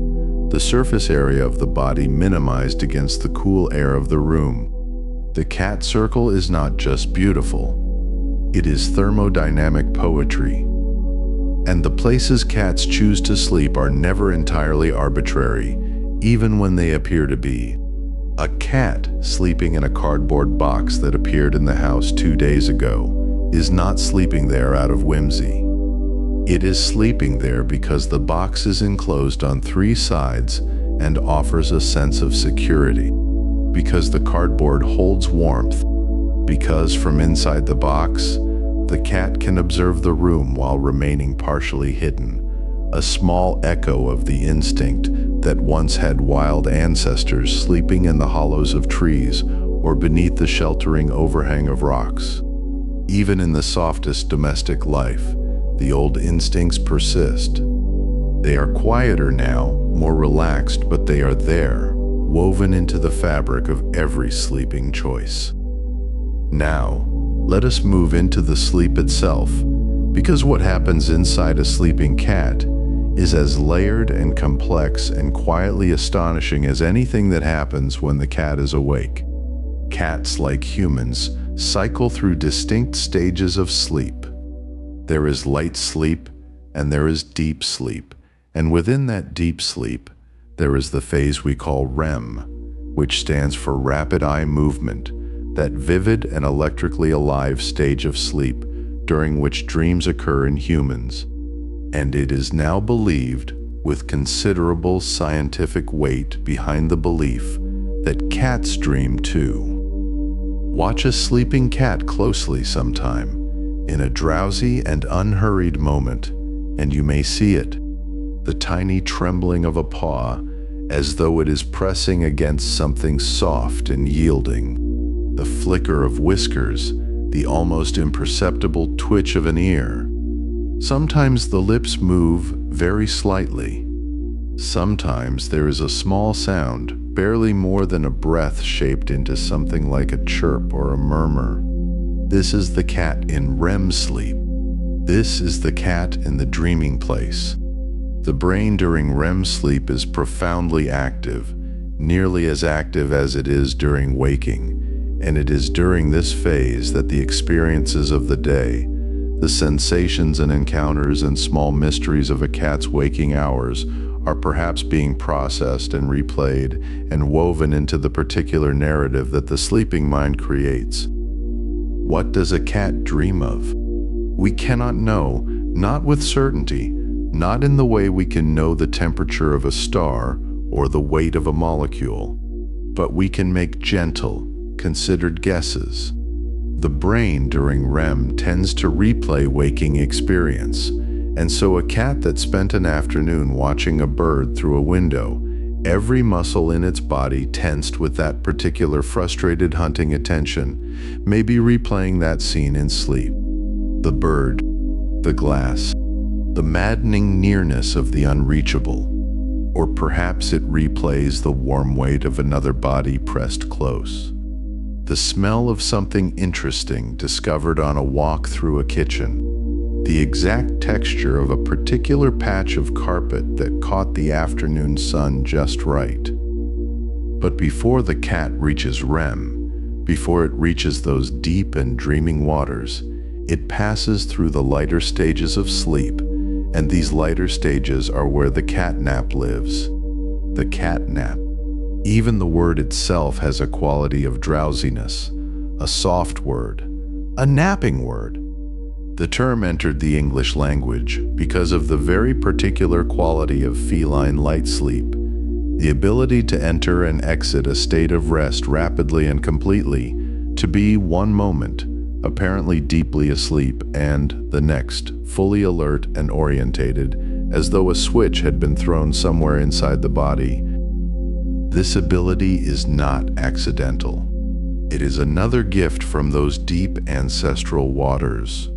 the surface area of the body minimized against the cool air of the room. The cat circle is not just beautiful. It is thermodynamic poetry. And the places cats choose to sleep are never entirely arbitrary, even when they appear to be. A cat sleeping in a cardboard box that appeared in the house 2 days ago is not sleeping there out of whimsy. It is sleeping there because the box is enclosed on 3 sides and offers a sense of security. Because the cardboard holds warmth. Because from inside the box, the cat can observe the room while remaining partially hidden, a small echo of the instinct that once had wild ancestors sleeping in the hollows of trees or beneath the sheltering overhang of rocks. Even in the softest domestic life, the old instincts persist. They are quieter now, more relaxed, but they are there, woven into the fabric of every sleeping choice. Now, let us move into the sleep itself, because what happens inside a sleeping cat is as layered and complex and quietly astonishing as anything that happens when the cat is awake. Cats, like humans, cycle through distinct stages of sleep. There is light sleep and there is deep sleep, and within that deep sleep, there is the phase we call REM, which stands for rapid eye movement, that vivid and electrically alive stage of sleep during which dreams occur in humans. And it is now believed, with considerable scientific weight behind the belief, that cats dream too. Watch a sleeping cat closely sometime, in a drowsy and unhurried moment, and you may see it, the tiny trembling of a paw, as though it is pressing against something soft and yielding, the flicker of whiskers, the almost imperceptible twitch of an ear. Sometimes the lips move very slightly. Sometimes there is a small sound, barely more than a breath shaped into something like a chirp or a murmur. This is the cat in REM sleep. This is the cat in the dreaming place. The brain during REM sleep is profoundly active, nearly as active as it is during waking, and it is during this phase that the experiences of the day, the sensations and encounters and small mysteries of a cat's waking hours are perhaps being processed and replayed and woven into the particular narrative that the sleeping mind creates. What does a cat dream of? We cannot know, not with certainty, not in the way we can know the temperature of a star or the weight of a molecule, but we can make gentle, considered guesses. The brain during REM tends to replay waking experience, and so a cat that spent an afternoon watching a bird through a window, every muscle in its body tensed with that particular frustrated hunting attention, may be replaying that scene in sleep. The bird, the glass, the maddening nearness of the unreachable, or perhaps it replays the warm weight of another body pressed close. The smell of something interesting discovered on a walk through a kitchen. The exact texture of a particular patch of carpet that caught the afternoon sun just right. But before the cat reaches REM, before it reaches those deep and dreaming waters, it passes through the lighter stages of sleep, and these lighter stages are where the catnap lives. The catnap. Even the word itself has a quality of drowsiness, a soft word, a napping word. The term entered the English language because of the very particular quality of feline light sleep, the ability to enter and exit a state of rest rapidly and completely, to be one moment apparently deeply asleep and the next fully alert and orientated, as though a switch had been thrown somewhere inside the body. This ability is not accidental. It is another gift from those deep ancestral waters.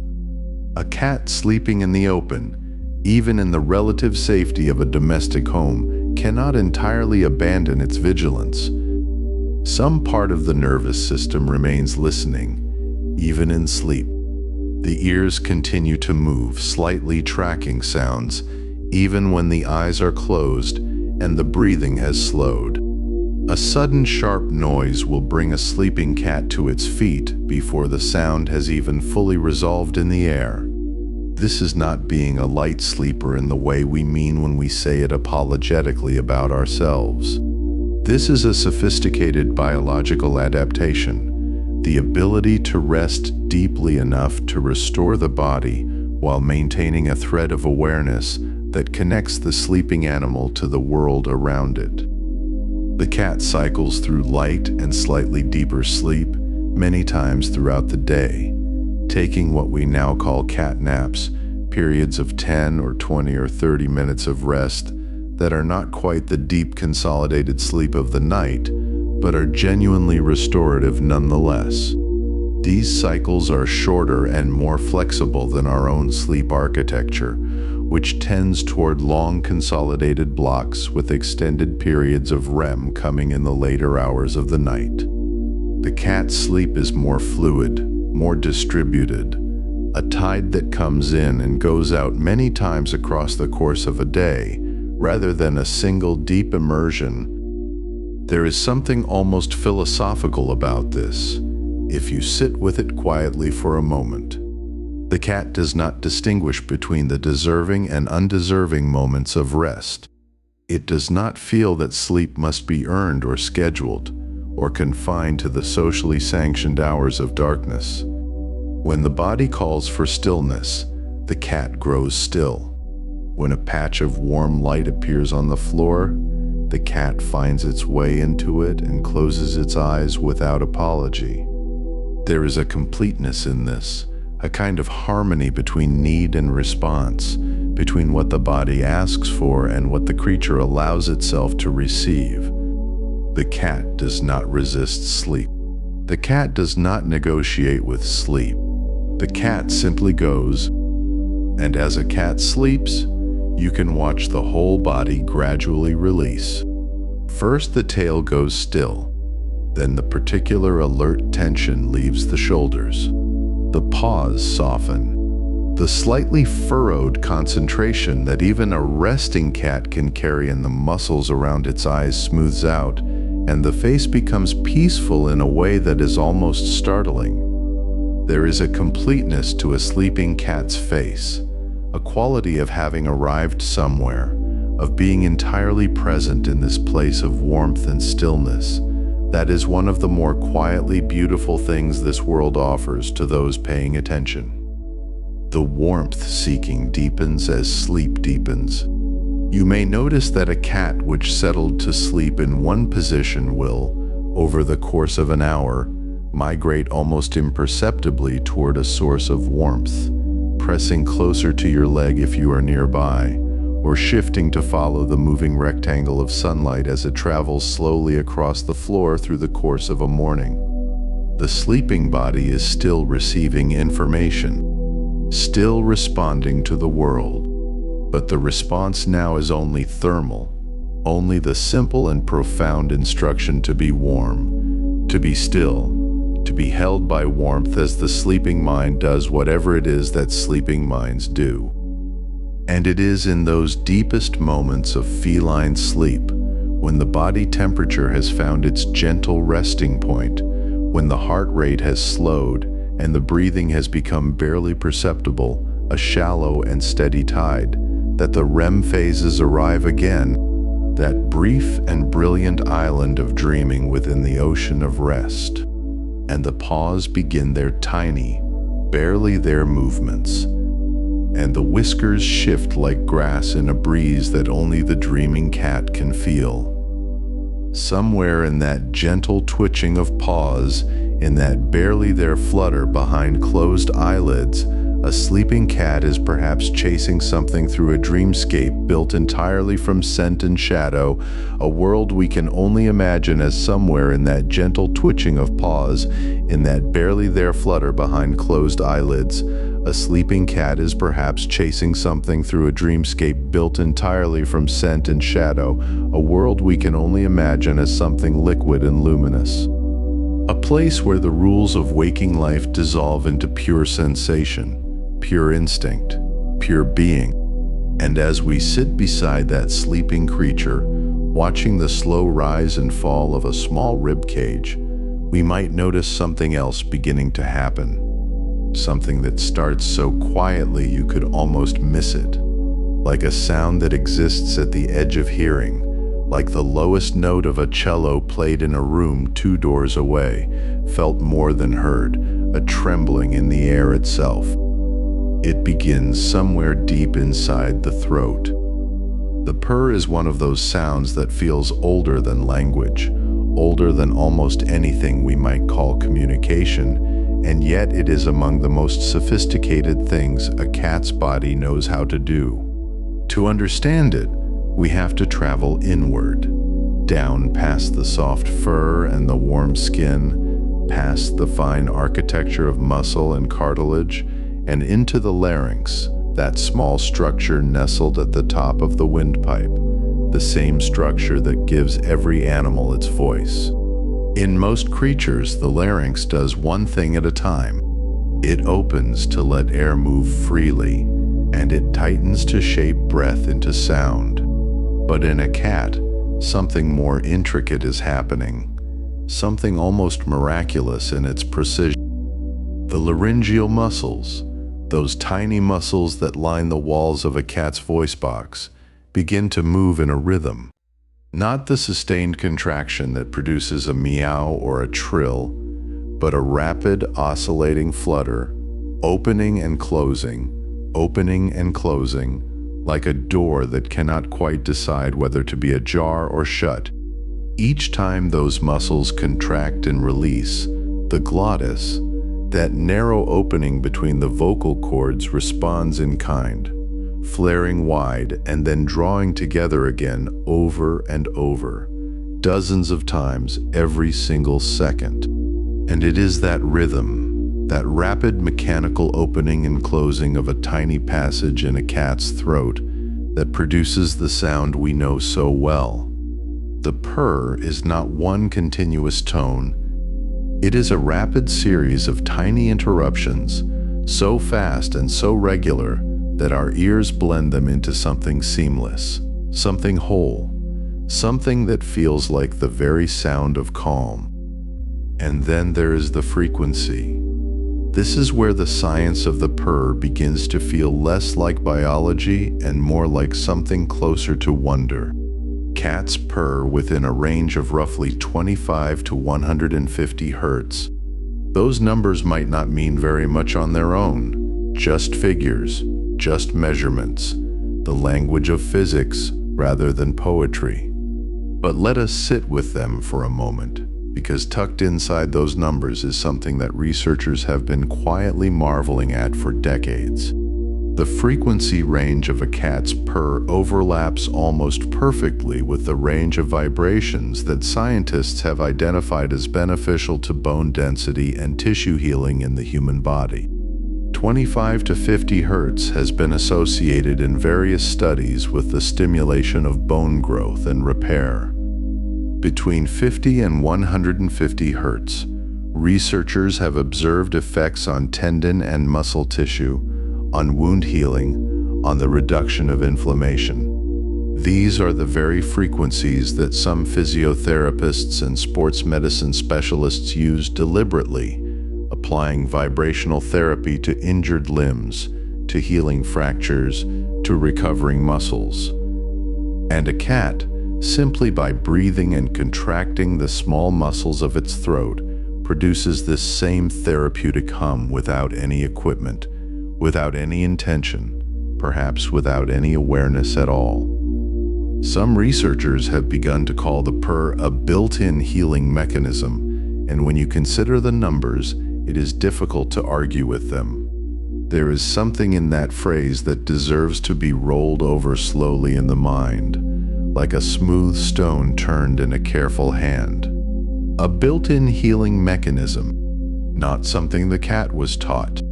A cat sleeping in the open, even in the relative safety of a domestic home, cannot entirely abandon its vigilance. Some part of the nervous system remains listening, even in sleep. The ears continue to move, slightly tracking sounds, even when the eyes are closed and the breathing has slowed. A sudden sharp noise will bring a sleeping cat to its feet before the sound has even fully resolved in the air. This is not being a light sleeper in the way we mean when we say it apologetically about ourselves. This is a sophisticated biological adaptation, the ability to rest deeply enough to restore the body while maintaining a thread of awareness that connects the sleeping animal to the world around it. The cat cycles through light and slightly deeper sleep many times throughout the day, taking what we now call cat naps, periods of 10 or 20 or 30 minutes of rest that are not quite the deep consolidated sleep of the night, but are genuinely restorative nonetheless. These cycles are shorter and more flexible than our own sleep architecture, which tends toward long consolidated blocks with extended periods of REM coming in the later hours of the night. The cat's sleep is more fluid, more distributed, a tide that comes in and goes out many times across the course of a day, rather than a single deep immersion. There is something almost philosophical about this, if you sit with it quietly for a moment. The cat does not distinguish between the deserving and undeserving moments of rest. It does not feel that sleep must be earned or scheduled, or confined to the socially sanctioned hours of darkness. When the body calls for stillness, the cat grows still. When a patch of warm light appears on the floor, the cat finds its way into it and closes its eyes without apology. There is a completeness in this, a kind of harmony between need and response, between what the body asks for and what the creature allows itself to receive. The cat does not resist sleep. The cat does not negotiate with sleep. The cat simply goes, and as a cat sleeps, you can watch the whole body gradually release. First, the tail goes still. Then the particular alert tension leaves the shoulders. The paws soften. The slightly furrowed concentration that even a resting cat can carry in the muscles around its eyes smooths out, and the face becomes peaceful in a way that is almost startling. There is a completeness to a sleeping cat's face, a quality of having arrived somewhere, of being entirely present in this place of warmth and stillness. That is one of the more quietly beautiful things this world offers to those paying attention. The warmth seeking deepens as sleep deepens. You may notice that a cat which settled to sleep in one position will, over the course of an hour, migrate almost imperceptibly toward a source of warmth, pressing closer to your leg if you are nearby, or shifting to follow the moving rectangle of sunlight as it travels slowly across the floor through the course of a morning. The sleeping body is still receiving information, still responding to the world, but the response now is only thermal, only the simple and profound instruction to be warm, to be still, to be held by warmth as the sleeping mind does whatever it is that sleeping minds do. And it is in those deepest moments of feline sleep, when the body temperature has found its gentle resting point, when the heart rate has slowed and the breathing has become barely perceptible, a shallow and steady tide, that the REM phases arrive again, that brief and brilliant island of dreaming within the ocean of rest. And the paws begin their tiny, barely there movements, and the whiskers shift like grass in a breeze that only the dreaming cat can feel. Somewhere in that gentle twitching of paws, in that barely there flutter behind closed eyelids, a sleeping cat is perhaps chasing something through a dreamscape built entirely from scent and shadow, a world we can only imagine as somewhere in that gentle twitching of paws, in that barely there flutter behind closed eyelids. A sleeping cat is perhaps chasing something through a dreamscape built entirely from scent and shadow, a world we can only imagine as something liquid and luminous. A place where the rules of waking life dissolve into pure sensation, pure instinct, pure being. And as we sit beside that sleeping creature, watching the slow rise and fall of a small rib cage, we might notice something else beginning to happen. Something that starts so quietly you could almost miss it, like a sound that exists at the edge of hearing, like the lowest note of a cello played in a room 2 doors away, felt more than heard, a trembling in the air itself. It begins somewhere deep inside the throat. The purr is one of those sounds that feels older than language, older than almost anything we might call communication, and yet it is among the most sophisticated things a cat's body knows how to do. To understand it, we have to travel inward, down past the soft fur and the warm skin, past the fine architecture of muscle and cartilage, and into the larynx, that small structure nestled at the top of the windpipe, the same structure that gives every animal its voice. In most creatures, the larynx does one thing at a time. It opens to let air move freely, and it tightens to shape breath into sound. But in a cat, something more intricate is happening, something almost miraculous in its precision. The laryngeal muscles, those tiny muscles that line the walls of a cat's voice box, begin to move in a rhythm. Not the sustained contraction that produces a meow or a trill, but a rapid, oscillating flutter, opening and closing, like a door that cannot quite decide whether to be ajar or shut. Each time those muscles contract and release, the glottis, that narrow opening between the vocal cords, responds in kind, flaring wide and then drawing together again over and over, dozens of times every single second. And it is that rhythm, that rapid mechanical opening and closing of a tiny passage in a cat's throat, that produces the sound we know so well. The purr is not one continuous tone. It is a rapid series of tiny interruptions, so fast and so regular that our ears blend them into something seamless, something whole, something that feels like the very sound of calm. And then there is the frequency. This is where the science of the purr begins to feel less like biology and more like something closer to wonder. Cats purr within a range of roughly 25 to 150 hertz. Those numbers might not mean very much on their own, just figures, just measurements, the language of physics rather than poetry. But let us sit with them for a moment, because tucked inside those numbers is something that researchers have been quietly marveling at for decades. The frequency range of a cat's purr overlaps almost perfectly with the range of vibrations that scientists have identified as beneficial to bone density and tissue healing in the human body. 25 to 50 hertz has been associated in various studies with the stimulation of bone growth and repair. Between 50 and 150 hertz, researchers have observed effects on tendon and muscle tissue, on wound healing, on the reduction of inflammation. These are the very frequencies that some physiotherapists and sports medicine specialists use deliberately, applying vibrational therapy to injured limbs, to healing fractures, to recovering muscles. And a cat, simply by breathing and contracting the small muscles of its throat, produces this same therapeutic hum without any equipment, without any intention, perhaps without any awareness at all. Some researchers have begun to call the purr a built-in healing mechanism, and when you consider the numbers, it is difficult to argue with them. There is something in that phrase that deserves to be rolled over slowly in the mind, like a smooth stone turned in a careful hand. A built-in healing mechanism, not something the cat was taught,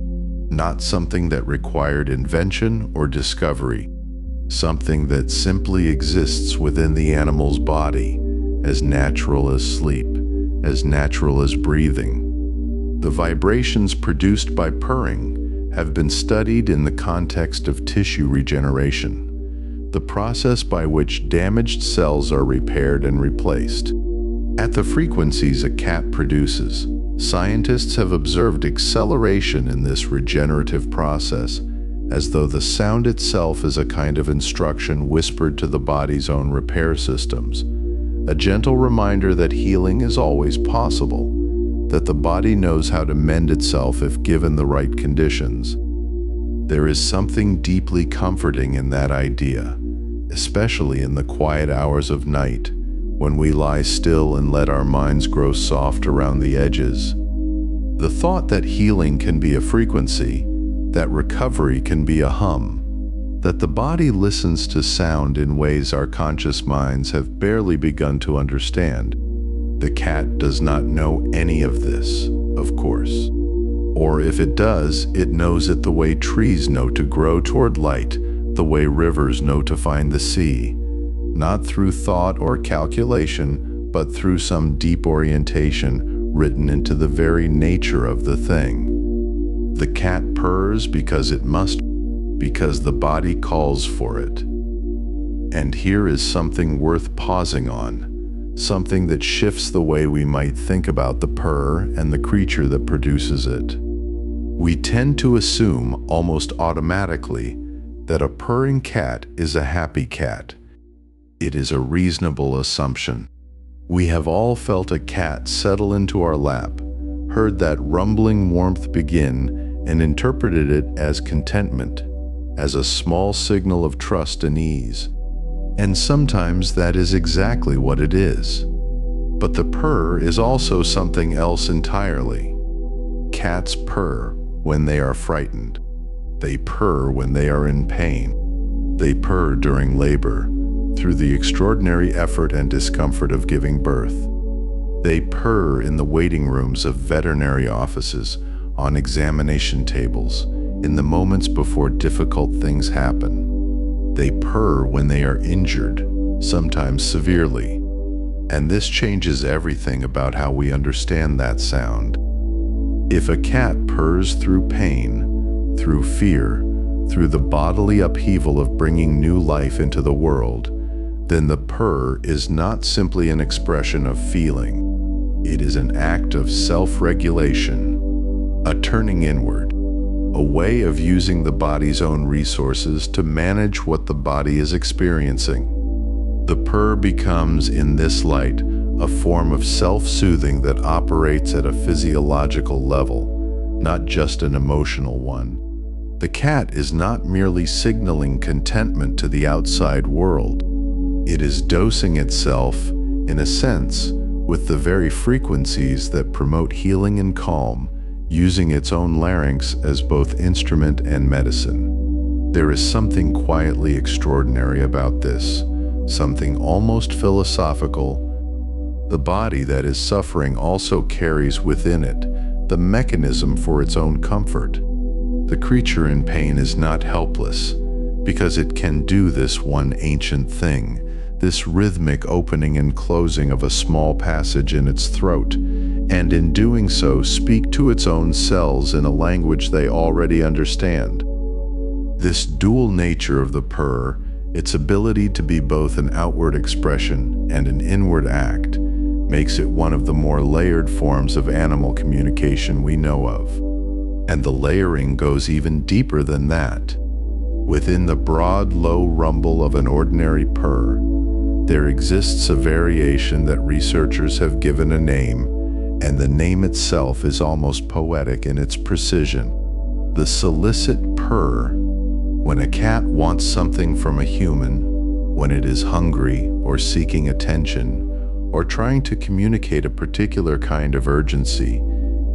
not something that required invention or discovery, something that simply exists within the animal's body, as natural as sleep, as natural as breathing. The vibrations produced by purring have been studied in the context of tissue regeneration, the process by which damaged cells are repaired and replaced. At the frequencies a cat produces, scientists have observed acceleration in this regenerative process, as though the sound itself is a kind of instruction whispered to the body's own repair systems, a gentle reminder that healing is always possible, that the body knows how to mend itself if given the right conditions. There is something deeply comforting in that idea, especially in the quiet hours of night, when we lie still and let our minds grow soft around the edges. The thought that healing can be a frequency, that recovery can be a hum, that the body listens to sound in ways our conscious minds have barely begun to understand. The cat does not know any of this, of course. Or if it does, it knows it the way trees know to grow toward light, the way rivers know to find the sea, not through thought or calculation, but through some deep orientation written into the very nature of the thing. The cat purrs because it must, because the body calls for it. And here is something worth pausing on, something that shifts the way we might think about the purr and the creature that produces it. We tend to assume almost automatically that a purring cat is a happy cat. It is a reasonable assumption. We have all felt a cat settle into our lap, heard that rumbling warmth begin, and interpreted it as contentment, as a small signal of trust and ease. And sometimes that is exactly what it is. But the purr is also something else entirely. Cats purr when they are frightened. They purr when they are in pain. They purr during labor, through the extraordinary effort and discomfort of giving birth. They purr in the waiting rooms of veterinary offices, on examination tables, in the moments before difficult things happen. They purr when they are injured, sometimes severely. And this changes everything about how we understand that sound. If a cat purrs through pain, through fear, through the bodily upheaval of bringing new life into the world, then the purr is not simply an expression of feeling. It is an act of self-regulation, a turning inward, a way of using the body's own resources to manage what the body is experiencing. The purr becomes, in this light, a form of self-soothing that operates at a physiological level, not just an emotional one. The cat is not merely signaling contentment to the outside world. It is dosing itself, in a sense, with the very frequencies that promote healing and calm, using its own larynx as both instrument and medicine. There is something quietly extraordinary about this, something almost philosophical. The body that is suffering also carries within it the mechanism for its own comfort. The creature in pain is not helpless, because it can do this one ancient thing, this rhythmic opening and closing of a small passage in its throat, and in doing so speak to its own cells in a language they already understand. This dual nature of the purr, its ability to be both an outward expression and an inward act, makes it one of the more layered forms of animal communication we know of. And the layering goes even deeper than that. Within the broad, low rumble of an ordinary purr, there exists a variation that researchers have given a name, and the name itself is almost poetic in its precision. The solicit purr. When a cat wants something from a human, when it is hungry or seeking attention, or trying to communicate a particular kind of urgency,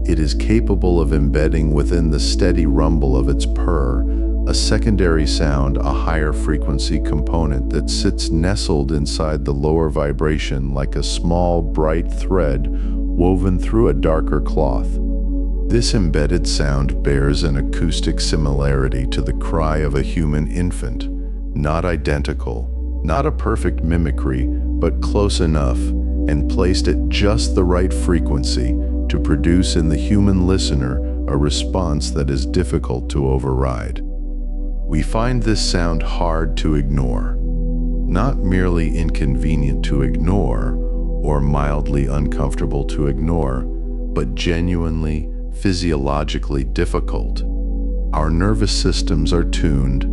it is capable of embedding within the steady rumble of its purr a secondary sound, a higher frequency component that sits nestled inside the lower vibration like a small, bright thread woven through a darker cloth. This embedded sound bears an acoustic similarity to the cry of a human infant, not identical, not a perfect mimicry, but close enough and placed at just the right frequency to produce in the human listener a response that is difficult to override. We find this sound hard to ignore, not merely inconvenient to ignore or mildly uncomfortable to ignore, but genuinely, physiologically difficult. Our nervous systems are tuned,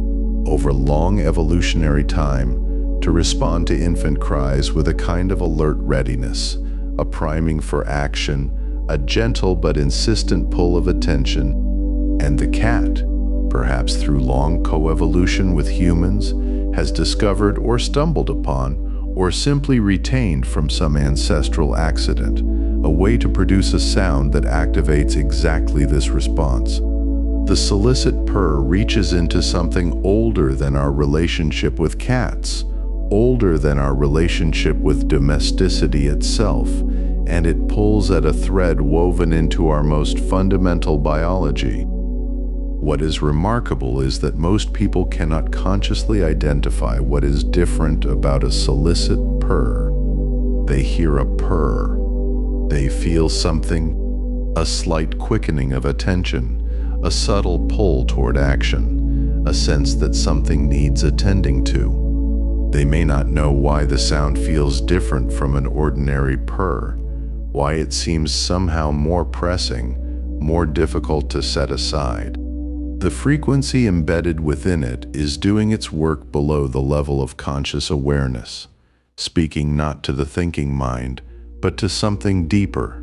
over long evolutionary time, to respond to infant cries with a kind of alert readiness, a priming for action, a gentle but insistent pull of attention. And the cat, perhaps through long coevolution with humans, has discovered or stumbled upon, or simply retained from some ancestral accident, a way to produce a sound that activates exactly this response. The solicit purr reaches into something older than our relationship with cats, older than our relationship with domesticity itself, and it pulls at a thread woven into our most fundamental biology. What is remarkable is that most people cannot consciously identify what is different about a solicit purr. They hear a purr. They feel something, a slight quickening of attention, a subtle pull toward action, a sense that something needs attending to. They may not know why the sound feels different from an ordinary purr, why it seems somehow more pressing, more difficult to set aside. The frequency embedded within it is doing its work below the level of conscious awareness, speaking not to the thinking mind, but to something deeper,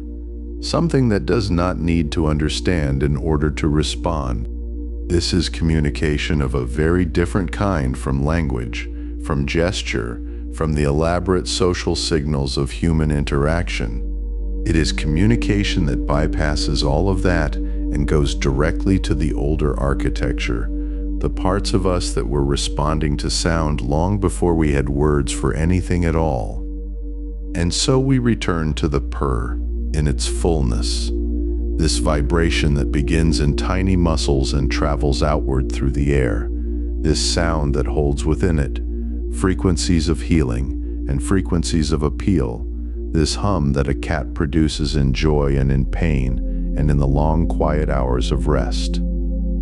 something that does not need to understand in order to respond. This is communication of a very different kind from language, from gesture, from the elaborate social signals of human interaction. It is communication that bypasses all of that and goes directly to the older architecture, the parts of us that were responding to sound long before we had words for anything at all. And so we return to the purr in its fullness, this vibration that begins in tiny muscles and travels outward through the air, this sound that holds within it frequencies of healing and frequencies of appeal, this hum that a cat produces in joy and in pain and in the long quiet hours of rest.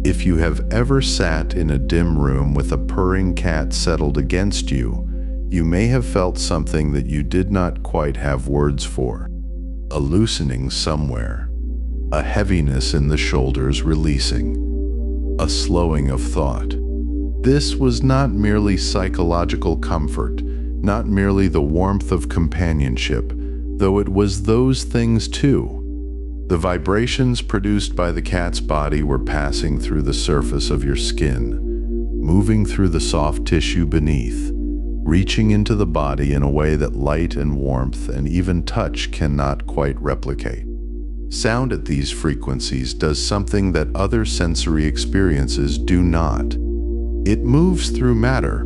If you have ever sat in a dim room with a purring cat settled against you, you may have felt something that you did not quite have words for. A loosening somewhere, a heaviness in the shoulders releasing, a slowing of thought. This was not merely psychological comfort, not merely the warmth of companionship, though it was those things too. The vibrations produced by the cat's body were passing through the surface of your skin, moving through the soft tissue beneath, reaching into the body in a way that light and warmth and even touch cannot quite replicate. Sound at these frequencies does something that other sensory experiences do not. It moves through matter.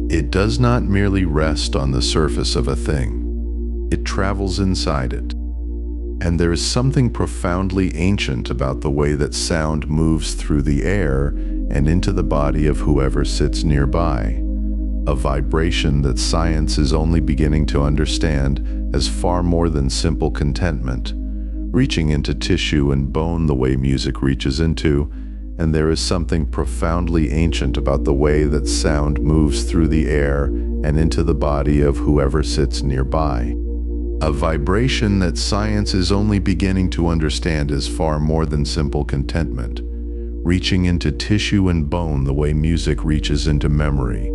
It does not merely rest on the surface of a thing. It travels inside it. And there is something profoundly ancient about the way that sound moves through the air and into the body of whoever sits nearby. A vibration that science is only beginning to understand as far more than simple contentment, reaching into tissue and bone the way music reaches into, and there is something profoundly ancient about the way that sound moves through the air and into the body of whoever sits nearby. A vibration that science is only beginning to understand as far more than simple contentment, reaching into tissue and bone the way music reaches into memory,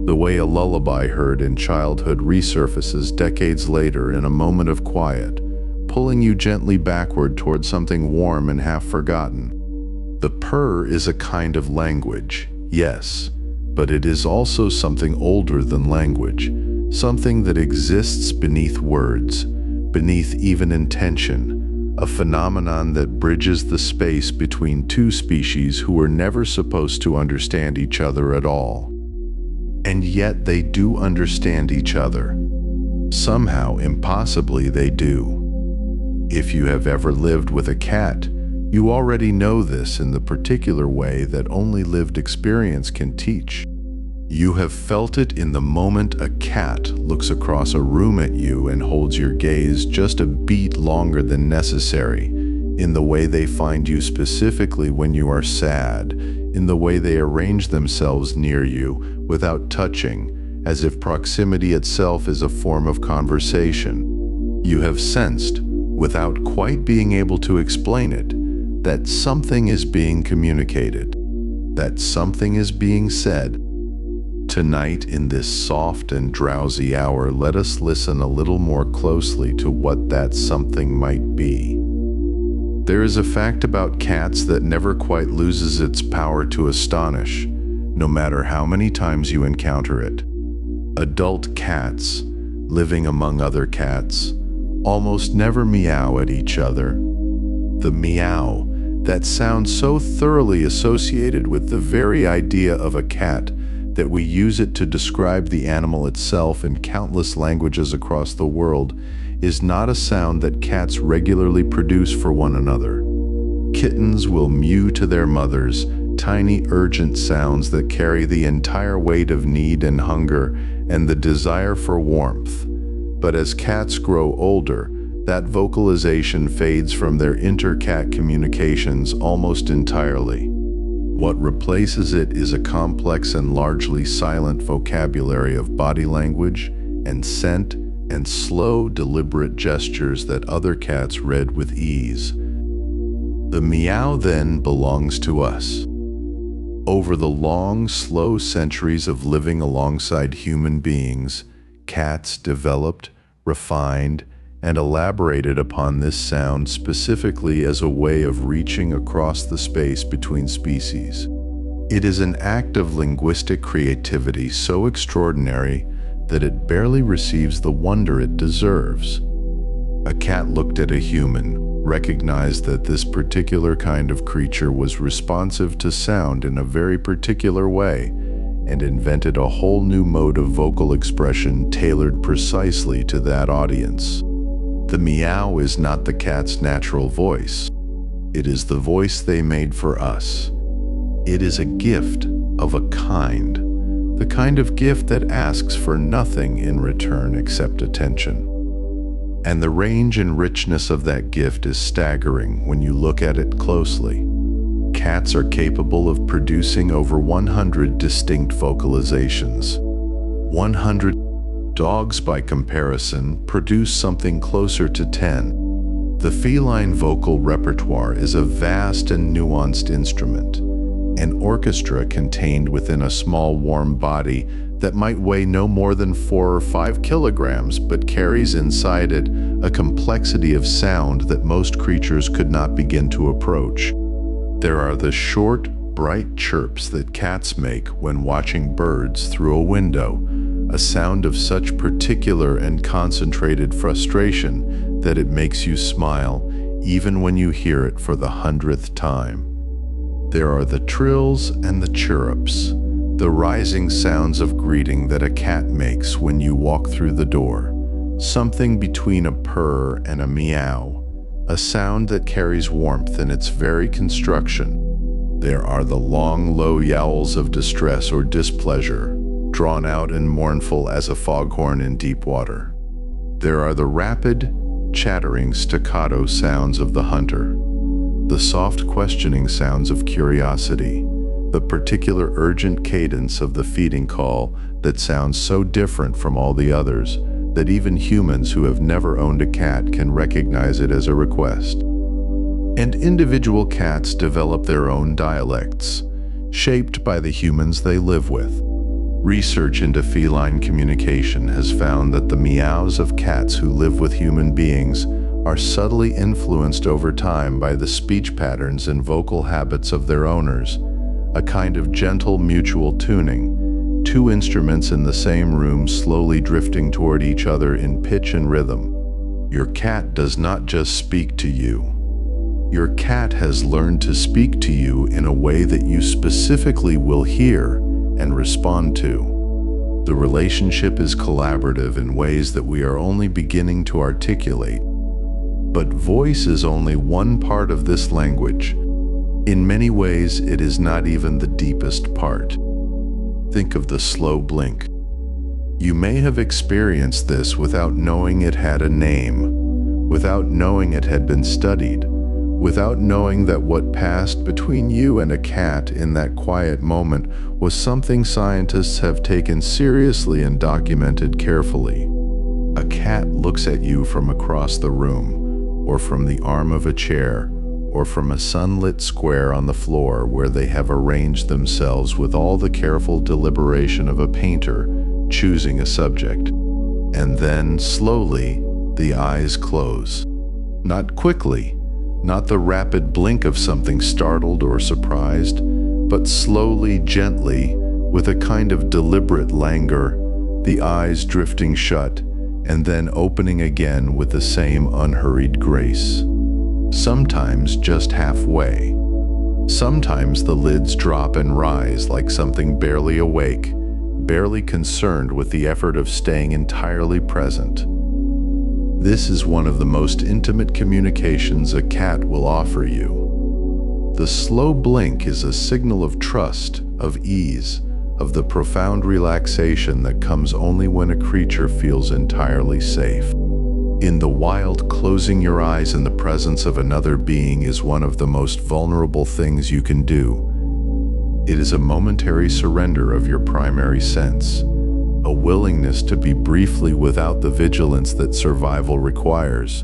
the way a lullaby heard in childhood resurfaces decades later in a moment of quiet, pulling you gently backward toward something warm and half-forgotten. The purr is a kind of language, yes, but it is also something older than language, something that exists beneath words, beneath even intention, a phenomenon that bridges the space between two species who were never supposed to understand each other at all. And yet they do understand each other. Somehow, impossibly, they do. If you have ever lived with a cat, you already know this in the particular way that only lived experience can teach. You have felt it in the moment a cat looks across a room at you and holds your gaze just a beat longer than necessary, in the way they find you specifically when you are sad, in the way they arrange themselves near you without touching, as if proximity itself is a form of conversation. You have sensed, without quite being able to explain it, that something is being communicated, that something is being said. Tonight, in this soft and drowsy hour, let us listen a little more closely to what that something might be. There is a fact about cats that never quite loses its power to astonish, no matter how many times you encounter it. Adult cats, living among other cats, almost never meow at each other. The meow, that sounds so thoroughly associated with the very idea of a cat that we use it to describe the animal itself in countless languages across the world, is not a sound that cats regularly produce for one another. Kittens will mew to their mothers, tiny urgent sounds that carry the entire weight of need and hunger and the desire for warmth. But as cats grow older, that vocalization fades from their inter-cat communications almost entirely. What replaces it is a complex and largely silent vocabulary of body language and scent and slow, deliberate gestures that other cats read with ease. The meow then belongs to us. Over the long, slow centuries of living alongside human beings, cats developed, refined, and elaborated upon this sound specifically as a way of reaching across the space between species. It is an act of linguistic creativity so extraordinary that it barely receives the wonder it deserves. A cat looked at a human, recognized that this particular kind of creature was responsive to sound in a very particular way, and invented a whole new mode of vocal expression tailored precisely to that audience. The meow is not the cat's natural voice. It is the voice they made for us. It is a gift of a kind, the kind of gift that asks for nothing in return except attention. And the range and richness of that gift is staggering when you look at it closely. Cats are capable of producing over 100 distinct vocalizations. 100. Dogs, by comparison, produce something closer to 10. The feline vocal repertoire is a vast and nuanced instrument, an orchestra contained within a small warm body that might weigh no more than 4 or 5 kilograms, but carries inside it a complexity of sound that most creatures could not begin to approach. There are the short, bright chirps that cats make when watching birds through a window, a sound of such particular and concentrated frustration that it makes you smile even when you hear it for the 100th time. There are the trills and the chirrups, the rising sounds of greeting that a cat makes when you walk through the door, something between a purr and a meow, a sound that carries warmth in its very construction. There are the long, low yowls of distress or displeasure, drawn out and mournful as a foghorn in deep water. There are the rapid, chattering staccato sounds of the hunter, the soft questioning sounds of curiosity, the particular urgent cadence of the feeding call that sounds so different from all the others that even humans who have never owned a cat can recognize it as a request. And individual cats develop their own dialects, shaped by the humans they live with. Research into feline communication has found that the meows of cats who live with human beings are subtly influenced over time by the speech patterns and vocal habits of their owners, a kind of gentle mutual tuning, two instruments in the same room slowly drifting toward each other in pitch and rhythm. Your cat does not just speak to you. Your cat has learned to speak to you in a way that you specifically will hear and respond to. The relationship is collaborative in ways that we are only beginning to articulate. But voice is only one part of this language. In many ways, it is not even the deepest part. Think of the slow blink. You may have experienced this without knowing it had a name, without knowing it had been studied, without knowing that what passed between you and a cat in that quiet moment was something scientists have taken seriously and documented carefully. A cat looks at you from across the room, or from the arm of a chair, or from a sunlit square on the floor where they have arranged themselves with all the careful deliberation of a painter choosing a subject. And then, slowly, the eyes close. Not quickly, not the rapid blink of something startled or surprised, but slowly, gently, with a kind of deliberate languor, the eyes drifting shut and then opening again with the same unhurried grace. Sometimes just halfway. Sometimes the lids drop and rise like something barely awake, barely concerned with the effort of staying entirely present. This is one of the most intimate communications a cat will offer you. The slow blink is a signal of trust, of ease, of the profound relaxation that comes only when a creature feels entirely safe. In the wild, closing your eyes in the presence of another being is one of the most vulnerable things you can do. It is a momentary surrender of your primary sense, a willingness to be briefly without the vigilance that survival requires.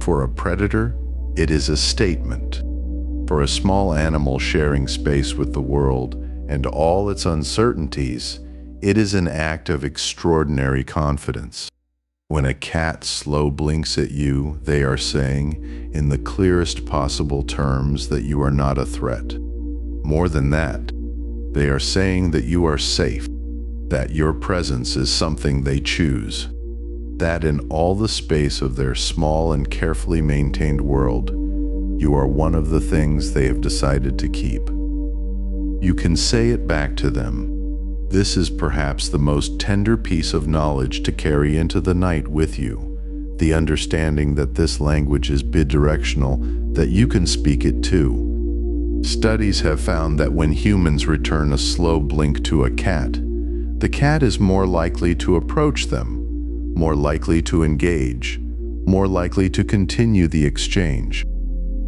For a predator, it is a statement. For a small animal sharing space with the world and all its uncertainties, it is an act of extraordinary confidence. When a cat slow blinks at you, they are saying, in the clearest possible terms, that you are not a threat. More than that, they are saying that you are safe, that your presence is something they choose, that in all the space of their small and carefully maintained world, you are one of the things they have decided to keep. You can say it back to them. This is perhaps the most tender piece of knowledge to carry into the night with you, the understanding that this language is bidirectional, that you can speak it too. Studies have found that when humans return a slow blink to a cat, the cat is more likely to approach them, more likely to engage, more likely to continue the exchange.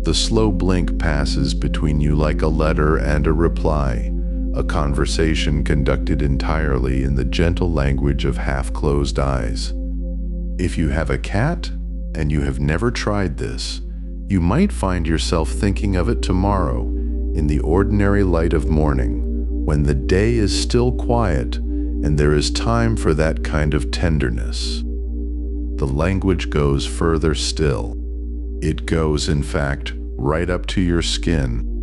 The slow blink passes between you like a letter and a reply, a conversation conducted entirely in the gentle language of half-closed eyes. If you have a cat and you have never tried this, you might find yourself thinking of it tomorrow in the ordinary light of morning, when the day is still quiet and there is time for that kind of tenderness. The language goes further still. It goes, in fact, right up to your skin.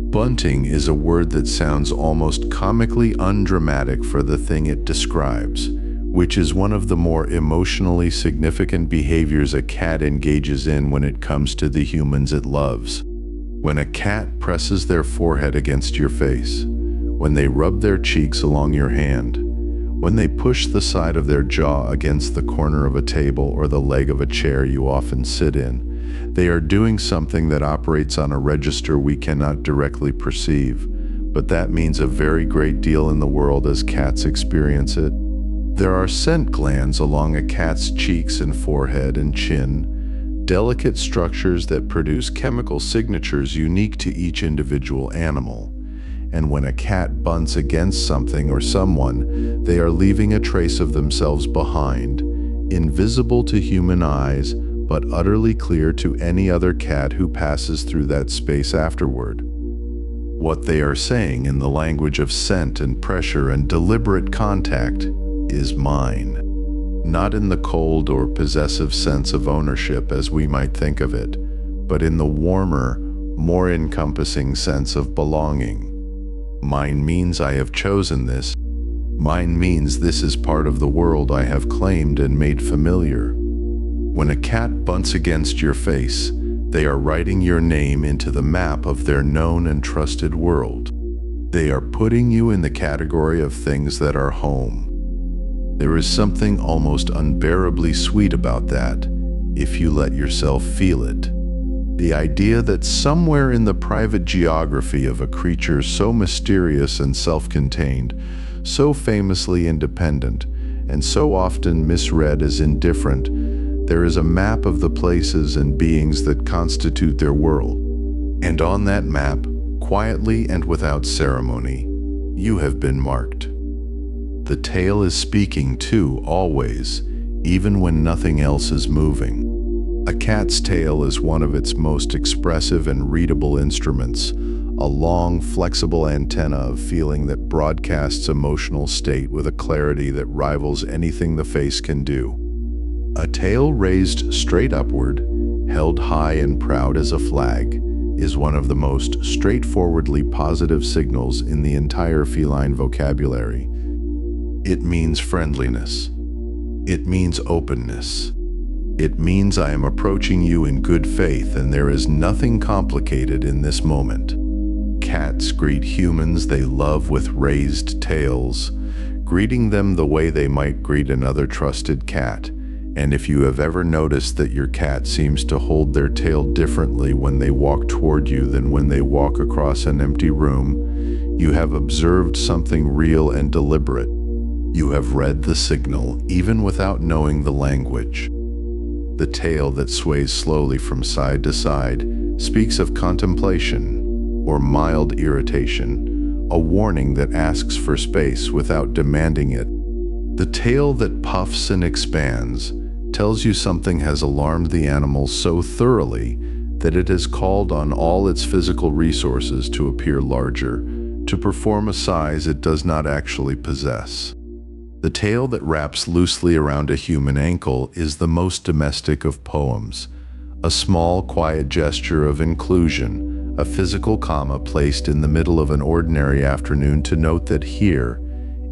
Bunting is a word that sounds almost comically undramatic for the thing it describes, which is one of the more emotionally significant behaviors a cat engages in when it comes to the humans it loves. When a cat presses their forehead against your face, when they rub their cheeks along your hand, when they push the side of their jaw against the corner of a table or the leg of a chair you often sit in, they are doing something that operates on a register we cannot directly perceive, but that means a very great deal in the world as cats experience it. There are scent glands along a cat's cheeks and forehead and chin, delicate structures that produce chemical signatures unique to each individual animal. And when a cat bunts against something or someone, they are leaving a trace of themselves behind, invisible to human eyes, but utterly clear to any other cat who passes through that space afterward. What they are saying in the language of scent and pressure and deliberate contact is mine. Not in the cold or possessive sense of ownership as we might think of it, but in the warmer, more encompassing sense of belonging. Mine means I have chosen this. Mine means this is part of the world I have claimed and made familiar. When a cat bunts against your face, they are writing your name into the map of their known and trusted world. They are putting you in the category of things that are home. There is something almost unbearably sweet about that, if you let yourself feel it. The idea that somewhere in the private geography of a creature so mysterious and self-contained, so famously independent, and so often misread as indifferent, there is a map of the places and beings that constitute their world. And on that map, quietly and without ceremony, you have been marked. The tail is speaking too, always, even when nothing else is moving. A cat's tail is one of its most expressive and readable instruments, a long, flexible antenna of feeling that broadcasts emotional state with a clarity that rivals anything the face can do. A tail raised straight upward, held high and proud as a flag, is one of the most straightforwardly positive signals in the entire feline vocabulary. It means friendliness. It means openness. It means I am approaching you in good faith and there is nothing complicated in this moment. Cats greet humans they love with raised tails, greeting them the way they might greet another trusted cat. And if you have ever noticed that your cat seems to hold their tail differently when they walk toward you than when they walk across an empty room, you have observed something real and deliberate. You have read the signal, even without knowing the language. The tail that sways slowly from side to side speaks of contemplation or mild irritation, a warning that asks for space without demanding it. The tail that puffs and expands tells you something has alarmed the animal so thoroughly that it has called on all its physical resources to appear larger, to perform a size it does not actually possess. The tail that wraps loosely around a human ankle is the most domestic of poems, a small, quiet gesture of inclusion, a physical comma placed in the middle of an ordinary afternoon to note that here,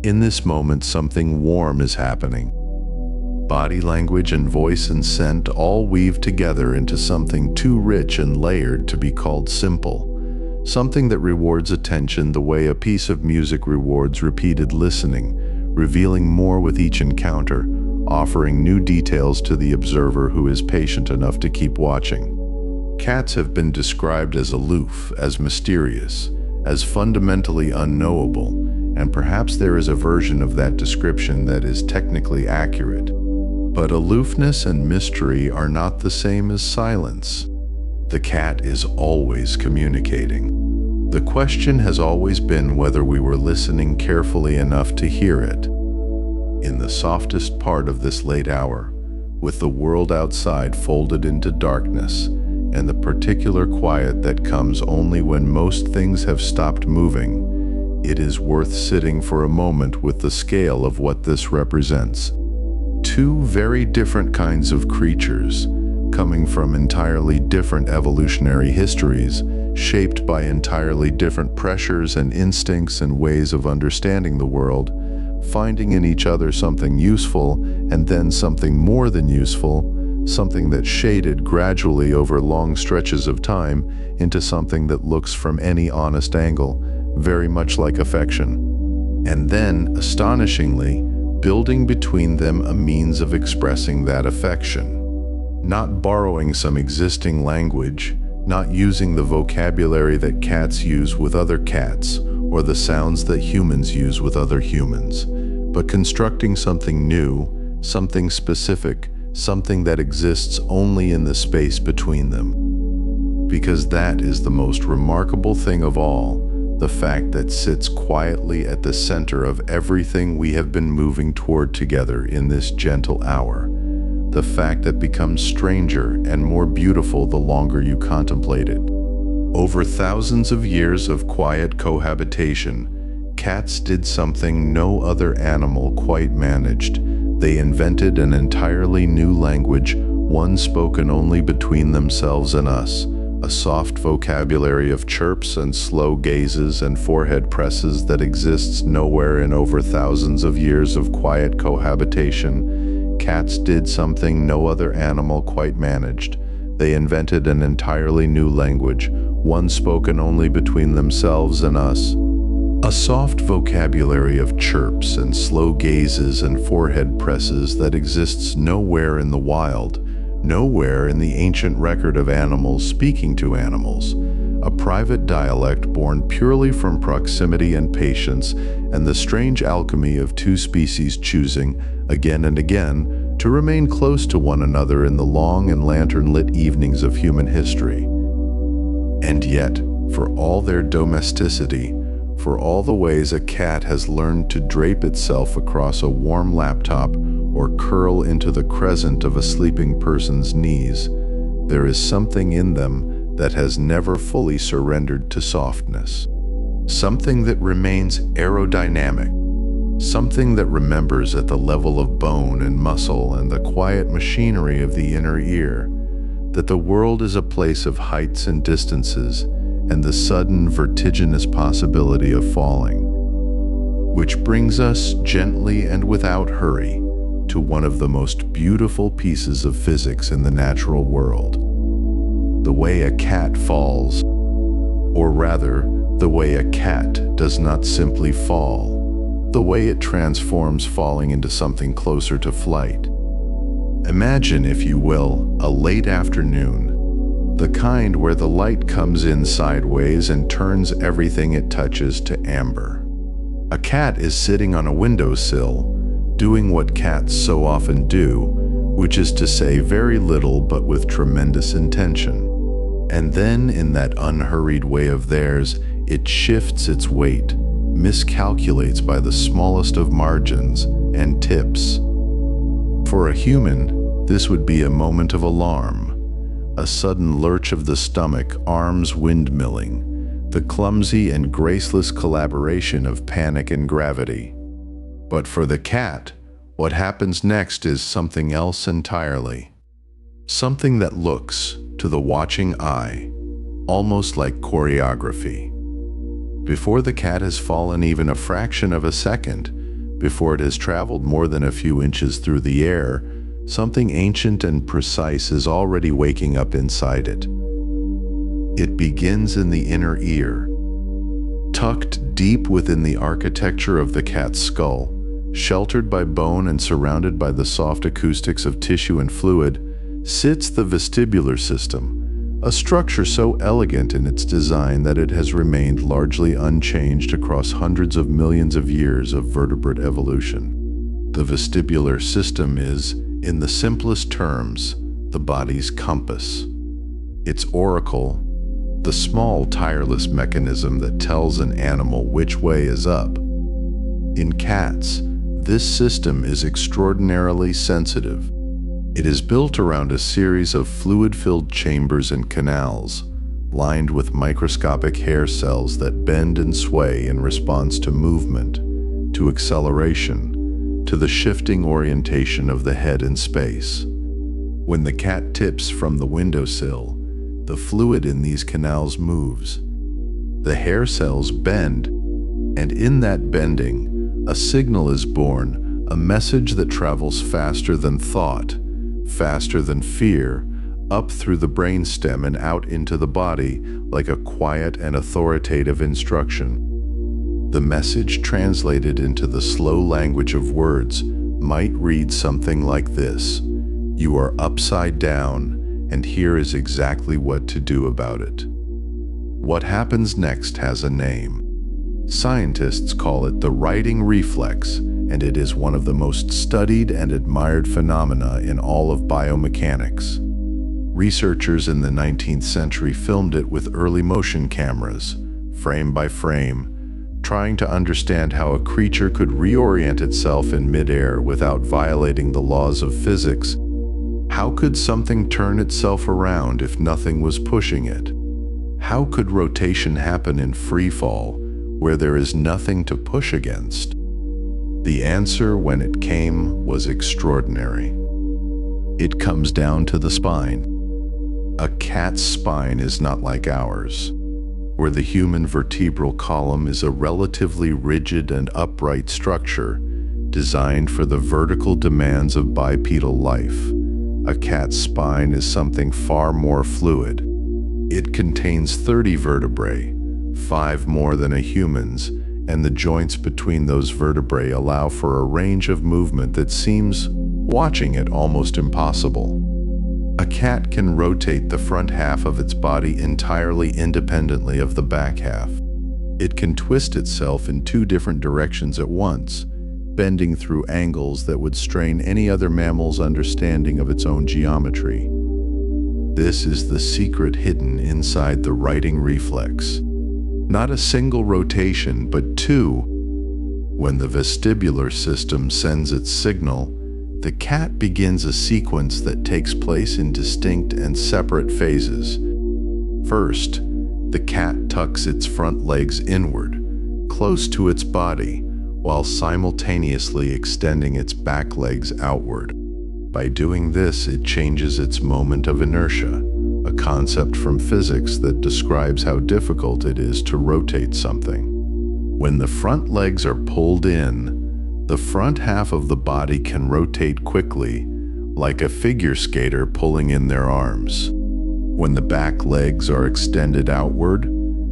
in this moment, something warm is happening. Body language and voice and scent all weave together into something too rich and layered to be called simple, something that rewards attention the way a piece of music rewards repeated listening, revealing more with each encounter, offering new details to the observer who is patient enough to keep watching. Cats have been described as aloof, as mysterious, as fundamentally unknowable, and perhaps there is a version of that description that is technically accurate. But aloofness and mystery are not the same as silence. The cat is always communicating. The question has always been whether we were listening carefully enough to hear it. In the softest part of this late hour, with the world outside folded into darkness, and the particular quiet that comes only when most things have stopped moving, it is worth sitting for a moment with the scale of what this represents. Two very different kinds of creatures, coming from entirely different evolutionary histories, shaped by entirely different pressures and instincts and ways of understanding the world, finding in each other something useful and then something more than useful, something that shaded gradually over long stretches of time into something that looks from any honest angle, very much like affection. And then, astonishingly, building between them a means of expressing that affection. Not borrowing some existing language, not using the vocabulary that cats use with other cats, or the sounds that humans use with other humans, but constructing something new, something specific, something that exists only in the space between them. Because that is the most remarkable thing of all, the fact that sits quietly at the center of everything we have been moving toward together in this gentle hour, the fact that becomes stranger and more beautiful the longer you contemplate it. Over thousands of years of quiet cohabitation, cats did something no other animal quite managed. They invented an entirely new language, one spoken only between themselves and us. A soft vocabulary of chirps and slow gazes and forehead presses that exists nowhere in over thousands of years of quiet cohabitation. Cats did something no other animal quite managed. They invented an entirely new language, one spoken only between themselves and us. A soft vocabulary of chirps and slow gazes and forehead presses that exists nowhere in the wild, nowhere in the ancient record of animals speaking to animals, a private dialect born purely from proximity and patience and the strange alchemy of two species choosing, again and again, to remain close to one another in the long and lantern-lit evenings of human history. And yet, for all their domesticity, for all the ways a cat has learned to drape itself across a warm laptop or curl into the crescent of a sleeping person's knees, there is something in them that has never fully surrendered to softness. Something that remains aerodynamic, something that remembers at the level of bone and muscle and the quiet machinery of the inner ear, that the world is a place of heights and distances and the sudden vertiginous possibility of falling. Which brings us gently and without hurry to one of the most beautiful pieces of physics in the natural world. The way a cat falls, or rather, the way a cat does not simply fall, the way it transforms falling into something closer to flight. Imagine, if you will, a late afternoon, the kind where the light comes in sideways and turns everything it touches to amber. A cat is sitting on a windowsill, doing what cats so often do, which is to say very little but with tremendous intention. And then, in that unhurried way of theirs, it shifts its weight, miscalculates by the smallest of margins, and tips. For a human, this would be a moment of alarm, a sudden lurch of the stomach, arms windmilling, the clumsy and graceless collaboration of panic and gravity. But for the cat, what happens next is something else entirely. Something that looks, to the watching eye, almost like choreography. Before the cat has fallen even a fraction of a second, before it has traveled more than a few inches through the air, something ancient and precise is already waking up inside it. It begins in the inner ear. Tucked deep within the architecture of the cat's skull, sheltered by bone and surrounded by the soft acoustics of tissue and fluid, sits the vestibular system, a structure so elegant in its design that it has remained largely unchanged across hundreds of millions of years of vertebrate evolution. The vestibular system is, in the simplest terms, the body's compass. Its oracle, the small tireless mechanism that tells an animal which way is up. In cats, this system is extraordinarily sensitive. It is built around a series of fluid-filled chambers and canals, lined with microscopic hair cells that bend and sway in response to movement, to acceleration, to the shifting orientation of the head in space. When the cat tips from the windowsill, the fluid in these canals moves. The hair cells bend, and in that bending, a signal is born, a message that travels faster than thought, faster than fear, up through the brainstem and out into the body like a quiet and authoritative instruction. The message, translated into the slow language of words, might read something like this: "You are upside down, and here is exactly what to do about it." What happens next has a name. Scientists call it the righting reflex, and it is one of the most studied and admired phenomena in all of biomechanics. Researchers in the 19th century filmed it with early motion cameras, frame by frame, trying to understand how a creature could reorient itself in midair without violating the laws of physics. How could something turn itself around if nothing was pushing it? How could rotation happen in free fall, where there is nothing to push against? The answer, when it came, was extraordinary. It comes down to the spine. A cat's spine is not like ours, where the human vertebral column is a relatively rigid and upright structure designed for the vertical demands of bipedal life. A cat's spine is something far more fluid. It contains 30 vertebrae, 5 more than a human's, and the joints between those vertebrae allow for a range of movement that seems, watching it, almost impossible. A cat can rotate the front half of its body entirely independently of the back half. It can twist itself in 2 different directions at once, bending through angles that would strain any other mammal's understanding of its own geometry. This is the secret hidden inside the righting reflex. Not a single rotation, but 2. When the vestibular system sends its signal, the cat begins a sequence that takes place in distinct and separate phases. First, the cat tucks its front legs inward, close to its body, while simultaneously extending its back legs outward. By doing this, it changes its moment of inertia, a concept from physics that describes how difficult it is to rotate something. When the front legs are pulled in, the front half of the body can rotate quickly, like a figure skater pulling in their arms. When the back legs are extended outward,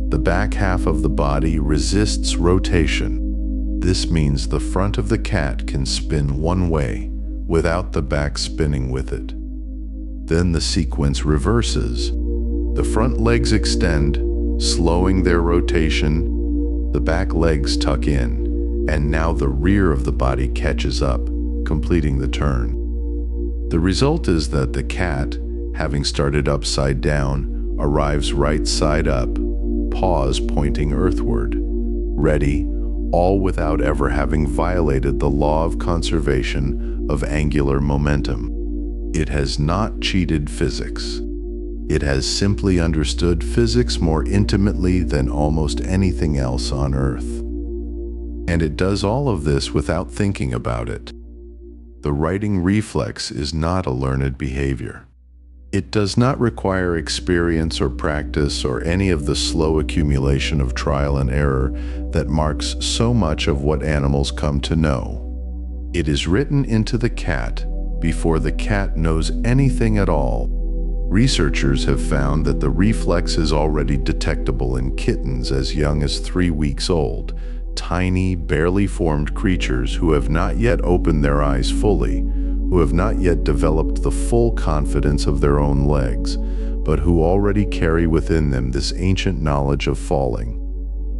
the back half of the body resists rotation. This means the front of the cat can spin one way, without the back spinning with it. Then the sequence reverses. The front legs extend, slowing their rotation. The back legs tuck in, and now the rear of the body catches up, completing the turn. The result is that the cat, having started upside down, arrives right side up, paws pointing earthward, ready, all without ever having violated the law of conservation of angular momentum. It has not cheated physics. It has simply understood physics more intimately than almost anything else on Earth. And it does all of this without thinking about it. The righting reflex is not a learned behavior. It does not require experience or practice or any of the slow accumulation of trial and error that marks so much of what animals come to know. It is written into the cat before the cat knows anything at all. Researchers have found that the reflex is already detectable in kittens as young as 3 weeks old, tiny, barely formed creatures who have not yet opened their eyes fully, who have not yet developed the full confidence of their own legs, but who already carry within them this ancient knowledge of falling.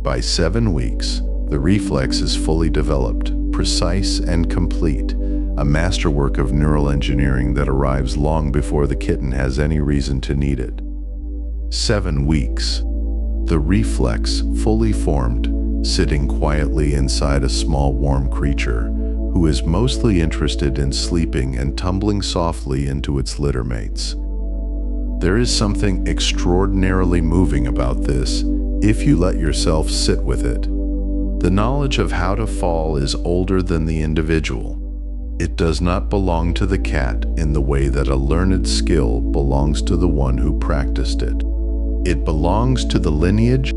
By 7 weeks, the reflex is fully developed, precise and complete, a masterwork of neural engineering that arrives long before the kitten has any reason to need it. 7 weeks. The reflex, fully formed, sitting quietly inside a small warm creature, who is mostly interested in sleeping and tumbling softly into its littermates. There is something extraordinarily moving about this, if you let yourself sit with it. The knowledge of how to fall is older than the individual. It does not belong to the cat in the way that a learned skill belongs to the one who practiced it. It belongs to the lineage.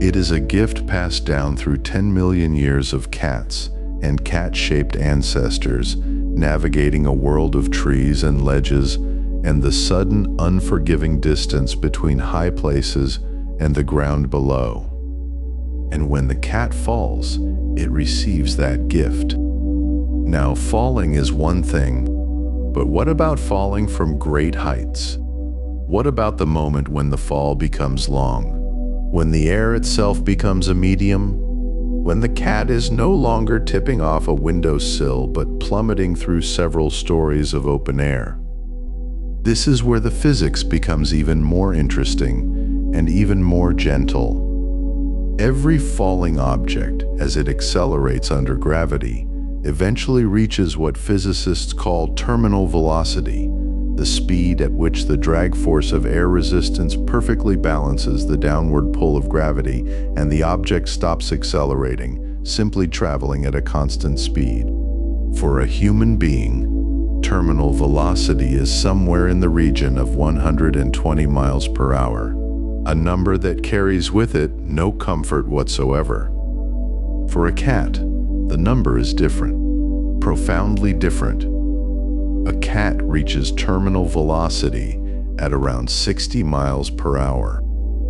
It is a gift passed down through 10 million years of cats and cat-shaped ancestors navigating a world of trees and ledges and the sudden, unforgiving distance between high places and the ground below. And when the cat falls, it receives that gift. Now, falling is one thing, but what about falling from great heights? What about the moment when the fall becomes long? When the air itself becomes a medium? When the cat is no longer tipping off a windowsill but plummeting through several stories of open air? This is where the physics becomes even more interesting and even more gentle. Every falling object, as it accelerates under gravity, eventually reaches what physicists call terminal velocity, the speed at which the drag force of air resistance perfectly balances the downward pull of gravity and the object stops accelerating, simply traveling at a constant speed. For a human being, terminal velocity is somewhere in the region of 120 miles per hour, a number that carries with it no comfort whatsoever. For a cat, the number is different, profoundly different. A cat reaches terminal velocity at around 60 miles per hour.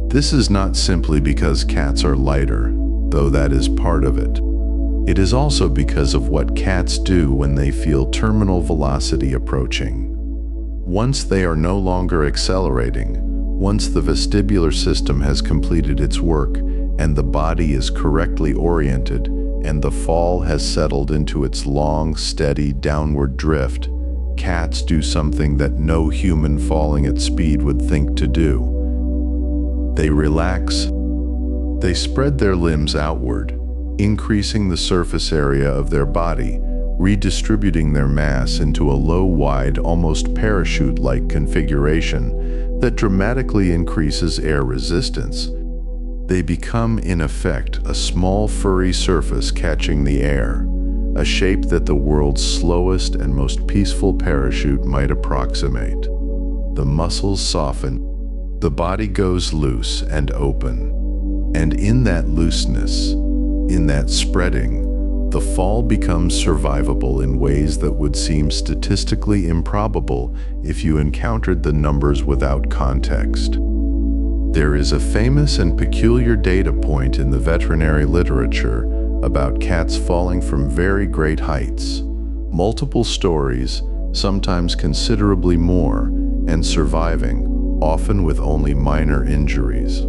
This is not simply because cats are lighter, though that is part of it. It is also because of what cats do when they feel terminal velocity approaching. Once they are no longer accelerating, once the vestibular system has completed its work and the body is correctly oriented and the fall has settled into its long, steady downward drift, cats do something that no human falling at speed would think to do. They relax. They spread their limbs outward, increasing the surface area of their body, redistributing their mass into a low, wide, almost parachute-like configuration that dramatically increases air resistance. They become, in effect, a small furry surface catching the air, a shape that the world's slowest and most peaceful parachute might approximate. The muscles soften, the body goes loose and open. And in that looseness, in that spreading, the fall becomes survivable in ways that would seem statistically improbable if you encountered the numbers without context. There is a famous and peculiar data point in the veterinary literature about cats falling from very great heights, multiple stories, sometimes considerably more, and surviving, often with only minor injuries.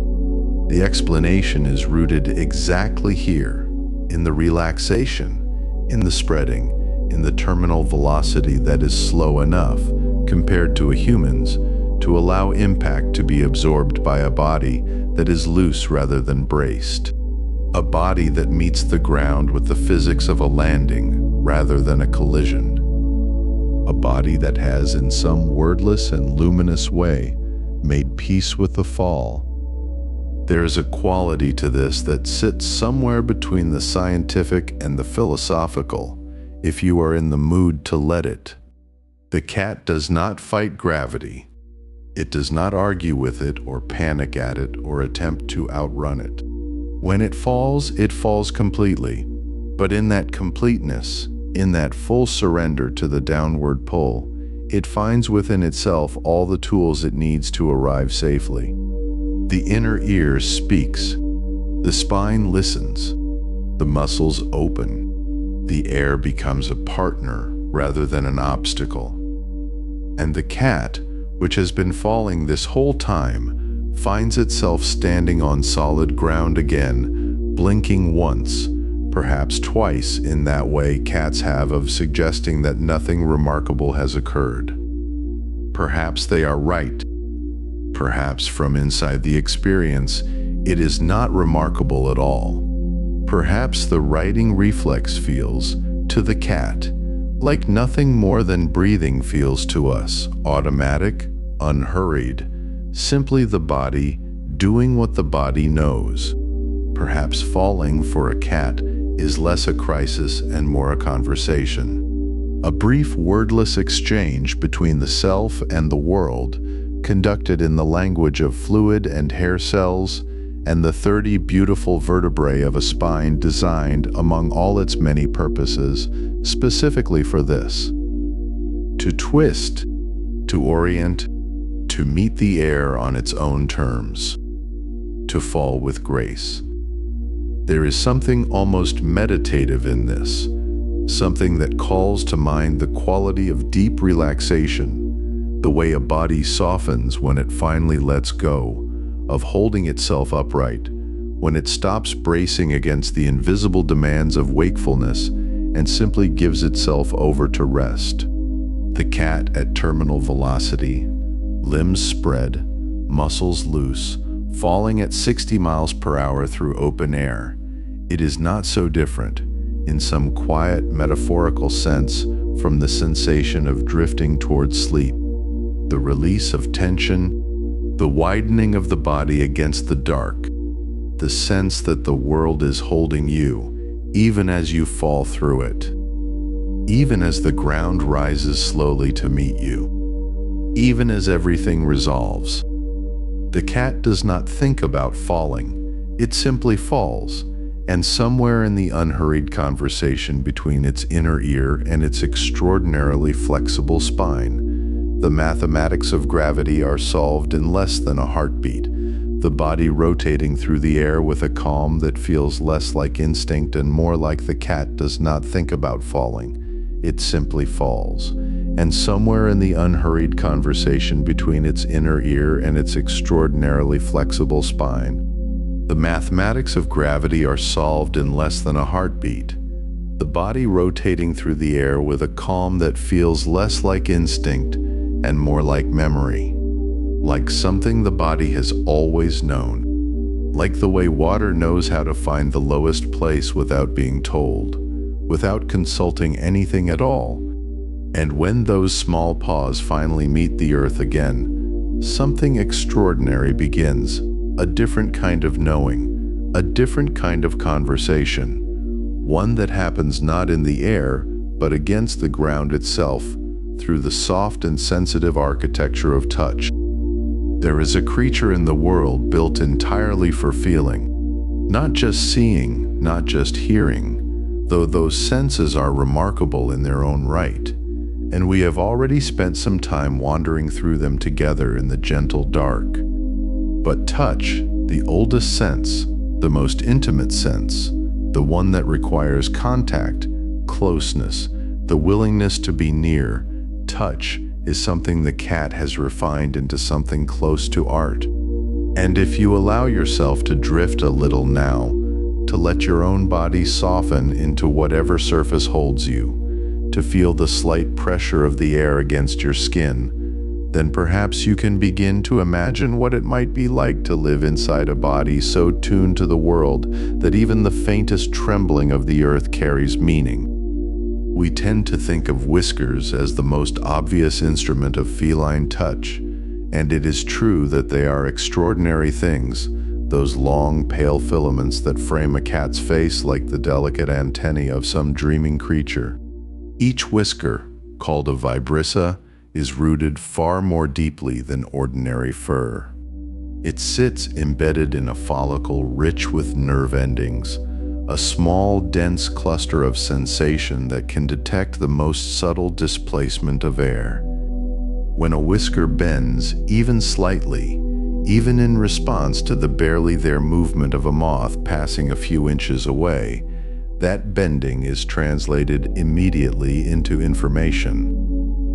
The explanation is rooted exactly here, in the relaxation, in the spreading, in the terminal velocity that is slow enough, compared to a human's, to allow impact to be absorbed by a body that is loose rather than braced. A body that meets the ground with the physics of a landing rather than a collision. A body that has, in some wordless and luminous way, made peace with the fall. There is a quality to this that sits somewhere between the scientific and the philosophical, if you are in the mood to let it. The cat does not fight gravity. It does not argue with it or panic at it or attempt to outrun it. When it falls completely. But in that completeness, in that full surrender to the downward pull, it finds within itself all the tools it needs to arrive safely. The inner ear speaks. The spine listens. The muscles open. The air becomes a partner rather than an obstacle. And the cat, which has been falling this whole time, finds itself standing on solid ground again, blinking once, perhaps twice in that way cats have of suggesting that nothing remarkable has occurred. Perhaps they are right. Perhaps from inside the experience, it is not remarkable at all. Perhaps the righting reflex feels, to the cat, like nothing more than breathing feels to us, automatic, unhurried, simply the body doing what the body knows. Perhaps falling for a cat is less a crisis and more a conversation. A brief wordless exchange between the self and the world, conducted in the language of fluid and hair cells, and the 30 beautiful vertebrae of a spine designed, among all its many purposes, specifically for this. To twist, to orient, to meet the air on its own terms, to fall with grace. There is something almost meditative in this, something that calls to mind the quality of deep relaxation, the way a body softens when it finally lets go, of holding itself upright, when it stops bracing against the invisible demands of wakefulness and simply gives itself over to rest. The cat at terminal velocity, limbs spread, muscles loose, falling at 60 miles per hour through open air. It is not so different, in some quiet, metaphorical sense, from the sensation of drifting towards sleep, the release of tension, the widening of the body against the dark, the sense that the world is holding you, even as you fall through it, even as the ground rises slowly to meet you, even as everything resolves. The cat does not think about falling, it simply falls, and somewhere in the unhurried conversation between its inner ear and its extraordinarily flexible spine, the mathematics of gravity are solved in less than a heartbeat, the body rotating through the air with a calm that feels less like instinct and more like the cat does not think about falling, it simply falls. And somewhere in the unhurried conversation between its inner ear and its extraordinarily flexible spine, the mathematics of gravity are solved in less than a heartbeat, the body rotating through the air with a calm that feels less like instinct and more like memory, like something the body has always known, like the way water knows how to find the lowest place without being told, without consulting anything at all. And when those small paws finally meet the earth again, something extraordinary begins, a different kind of knowing, a different kind of conversation, one that happens not in the air, but against the ground itself, through the soft and sensitive architecture of touch. There is a creature in the world built entirely for feeling, not just seeing, not just hearing, though those senses are remarkable in their own right, and we have already spent some time wandering through them together in the gentle dark. But touch, the oldest sense, the most intimate sense, the one that requires contact, closeness, the willingness to be near, touch is something the cat has refined into something close to art. And if you allow yourself to drift a little now, to let your own body soften into whatever surface holds you, to to feel the slight pressure of the air against your skin, then perhaps you can begin to imagine what it might be like to live inside a body so tuned to the world that even the faintest trembling of the earth carries meaning. We tend to think of whiskers as the most obvious instrument of feline touch, and it is true that they are extraordinary things, those long, pale filaments that frame a cat's face like the delicate antennae of some dreaming creature. Each whisker, called a vibrissa, is rooted far more deeply than ordinary fur. It sits embedded in a follicle rich with nerve endings, a small, dense cluster of sensation that can detect the most subtle displacement of air. When a whisker bends, even slightly, even in response to the barely there movement of a moth passing a few inches away, that bending is translated immediately into information.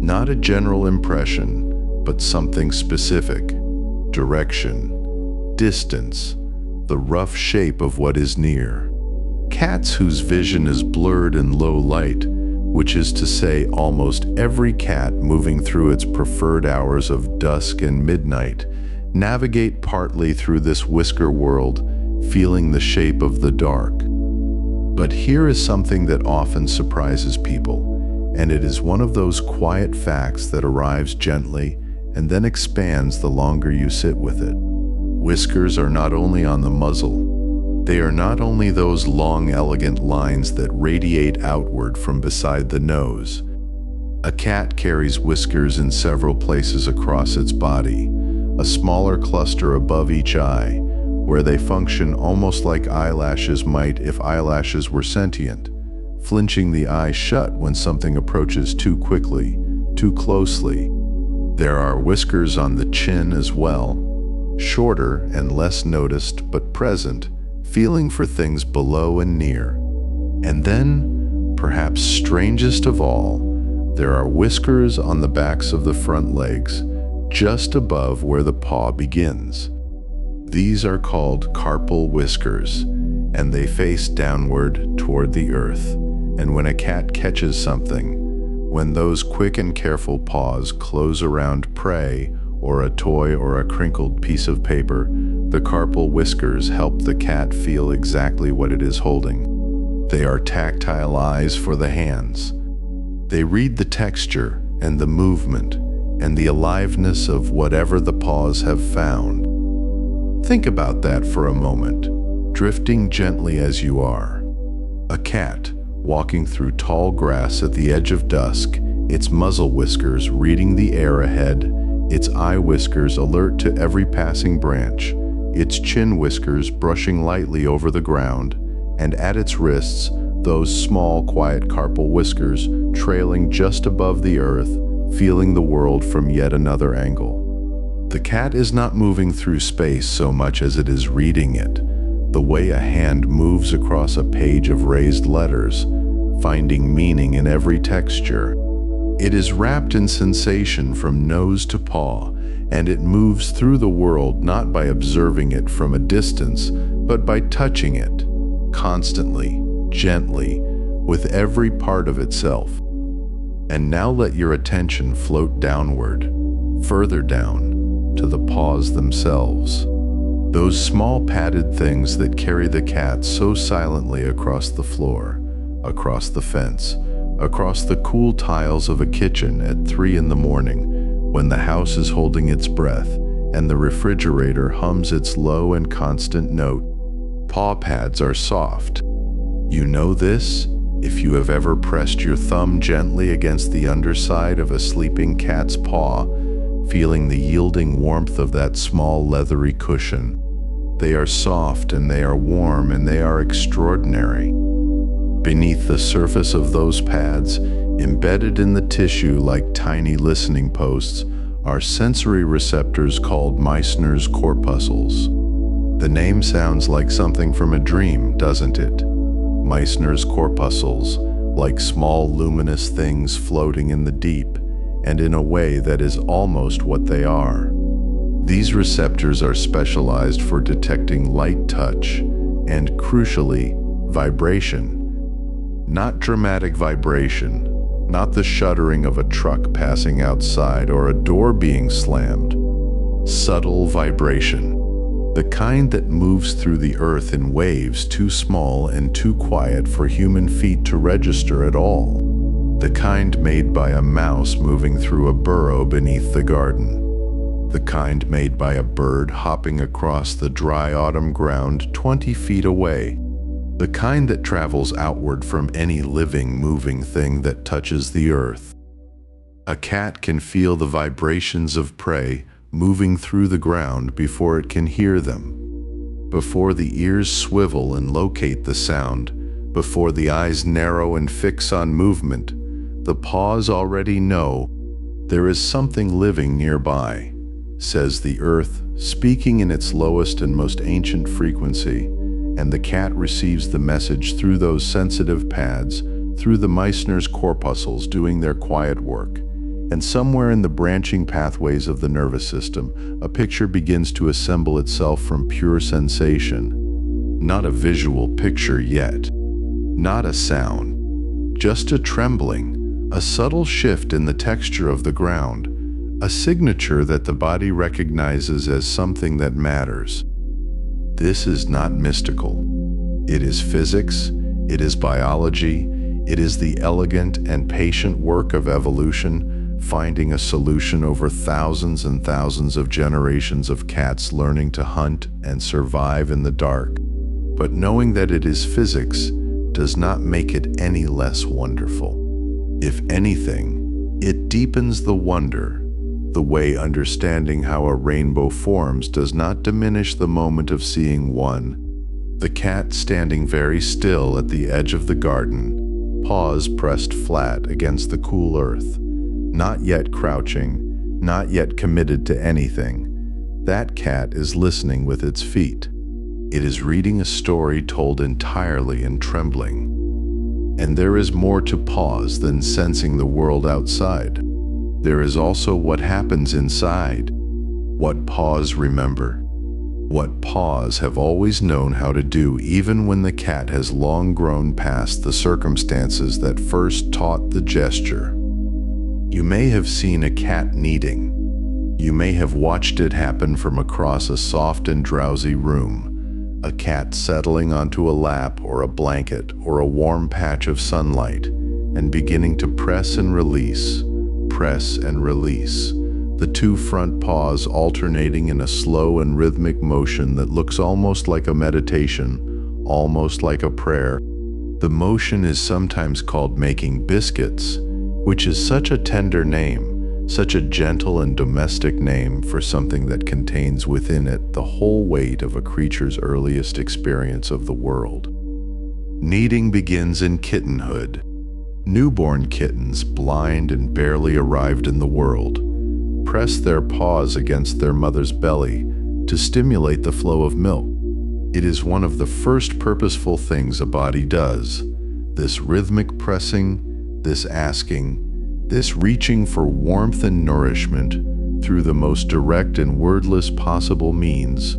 Not a general impression, but something specific: direction, distance, the rough shape of what is near. Cats whose vision is blurred in low light, which is to say almost every cat moving through its preferred hours of dusk and midnight, navigate partly through this whisker world, feeling the shape of the dark. But here is something that often surprises people, and it is one of those quiet facts that arrives gently and then expands the longer you sit with it. Whiskers are not only on the muzzle. They are not only those long, elegant lines that radiate outward from beside the nose. A cat carries whiskers in several places across its body, a smaller cluster above each eye, where they function almost like eyelashes might if eyelashes were sentient, flinching the eye shut when something approaches too quickly, too closely. There are whiskers on the chin as well, shorter and less noticed but present, feeling for things below and near. And then, perhaps strangest of all, there are whiskers on the backs of the front legs, just above where the paw begins. These are called carpal whiskers, and they face downward toward the earth. And when a cat catches something, when those quick and careful paws close around prey or a toy or a crinkled piece of paper, the carpal whiskers help the cat feel exactly what it is holding. They are tactile eyes for the hands. They read the texture and the movement and the aliveness of whatever the paws have found. Think about that for a moment, drifting gently as you are. A cat walking through tall grass at the edge of dusk, its muzzle whiskers reading the air ahead, its eye whiskers alert to every passing branch, its chin whiskers brushing lightly over the ground, and at its wrists, those small, quiet carpal whiskers trailing just above the earth, feeling the world from yet another angle. The cat is not moving through space so much as it is reading it, the way a hand moves across a page of raised letters, finding meaning in every texture. It is wrapped in sensation from nose to paw, and it moves through the world not by observing it from a distance, but by touching it, constantly, gently, with every part of itself. And now let your attention float downward, further down, to the paws themselves. Those small padded things that carry the cat so silently across the floor, across the fence, across the cool tiles of a kitchen at 3 in the morning, when the house is holding its breath and the refrigerator hums its low and constant note. Paw pads are soft. You know this if you have ever pressed your thumb gently against the underside of a sleeping cat's paw, feeling the yielding warmth of that small leathery cushion. They are soft and they are warm and they are extraordinary. Beneath the surface of those pads, embedded in the tissue like tiny listening posts, are sensory receptors called Meissner's corpuscles. The name sounds like something from a dream, doesn't it? Meissner's corpuscles, like small luminous things floating in the deep, and in a way that is almost what they are. These receptors are specialized for detecting light touch and, crucially, vibration. Not dramatic vibration, not the shuddering of a truck passing outside or a door being slammed. Subtle vibration. The kind that moves through the earth in waves too small and too quiet for human feet to register at all. The kind made by a mouse moving through a burrow beneath the garden. The kind made by a bird hopping across the dry autumn ground 20 feet away. The kind that travels outward from any living, moving thing that touches the earth. A cat can feel the vibrations of prey moving through the ground before it can hear them. Before the ears swivel and locate the sound, before the eyes narrow and fix on movement, the paws already know there is something living nearby, says the earth, speaking in its lowest and most ancient frequency, and the cat receives the message through those sensitive pads, through the Meissner's corpuscles doing their quiet work. And somewhere in the branching pathways of the nervous system, a picture begins to assemble itself from pure sensation. Not a visual picture yet, not a sound, just a trembling, a subtle shift in the texture of the ground, a signature that the body recognizes as something that matters. This is not mystical. It is physics, it is biology, it is the elegant and patient work of evolution, finding a solution over thousands and thousands of generations of cats learning to hunt and survive in the dark. But knowing that it is physics does not make it any less wonderful. If anything, it deepens the wonder. The way understanding how a rainbow forms does not diminish the moment of seeing one. The cat standing very still at the edge of the garden, paws pressed flat against the cool earth. Not yet crouching, not yet committed to anything. That cat is listening with its feet. It is reading a story told entirely in trembling. And there is more to pause than sensing the world outside. There is also what happens inside. What paws remember. What paws have always known how to do even when the cat has long grown past the circumstances that first taught the gesture. You may have seen a cat kneading. You may have watched it happen from across a soft and drowsy room. A cat settling onto a lap or a blanket or a warm patch of sunlight and beginning to press and release, the two front paws alternating in a slow and rhythmic motion that looks almost like a meditation, almost like a prayer. The motion is sometimes called making biscuits, which is such a tender name, such a gentle and domestic name for something that contains within it the whole weight of a creature's earliest experience of the world. Kneading begins in kittenhood. Newborn kittens, blind and barely arrived in the world, press their paws against their mother's belly to stimulate the flow of milk. It is one of the first purposeful things a body does. This rhythmic pressing, this asking, this reaching for warmth and nourishment through the most direct and wordless possible means.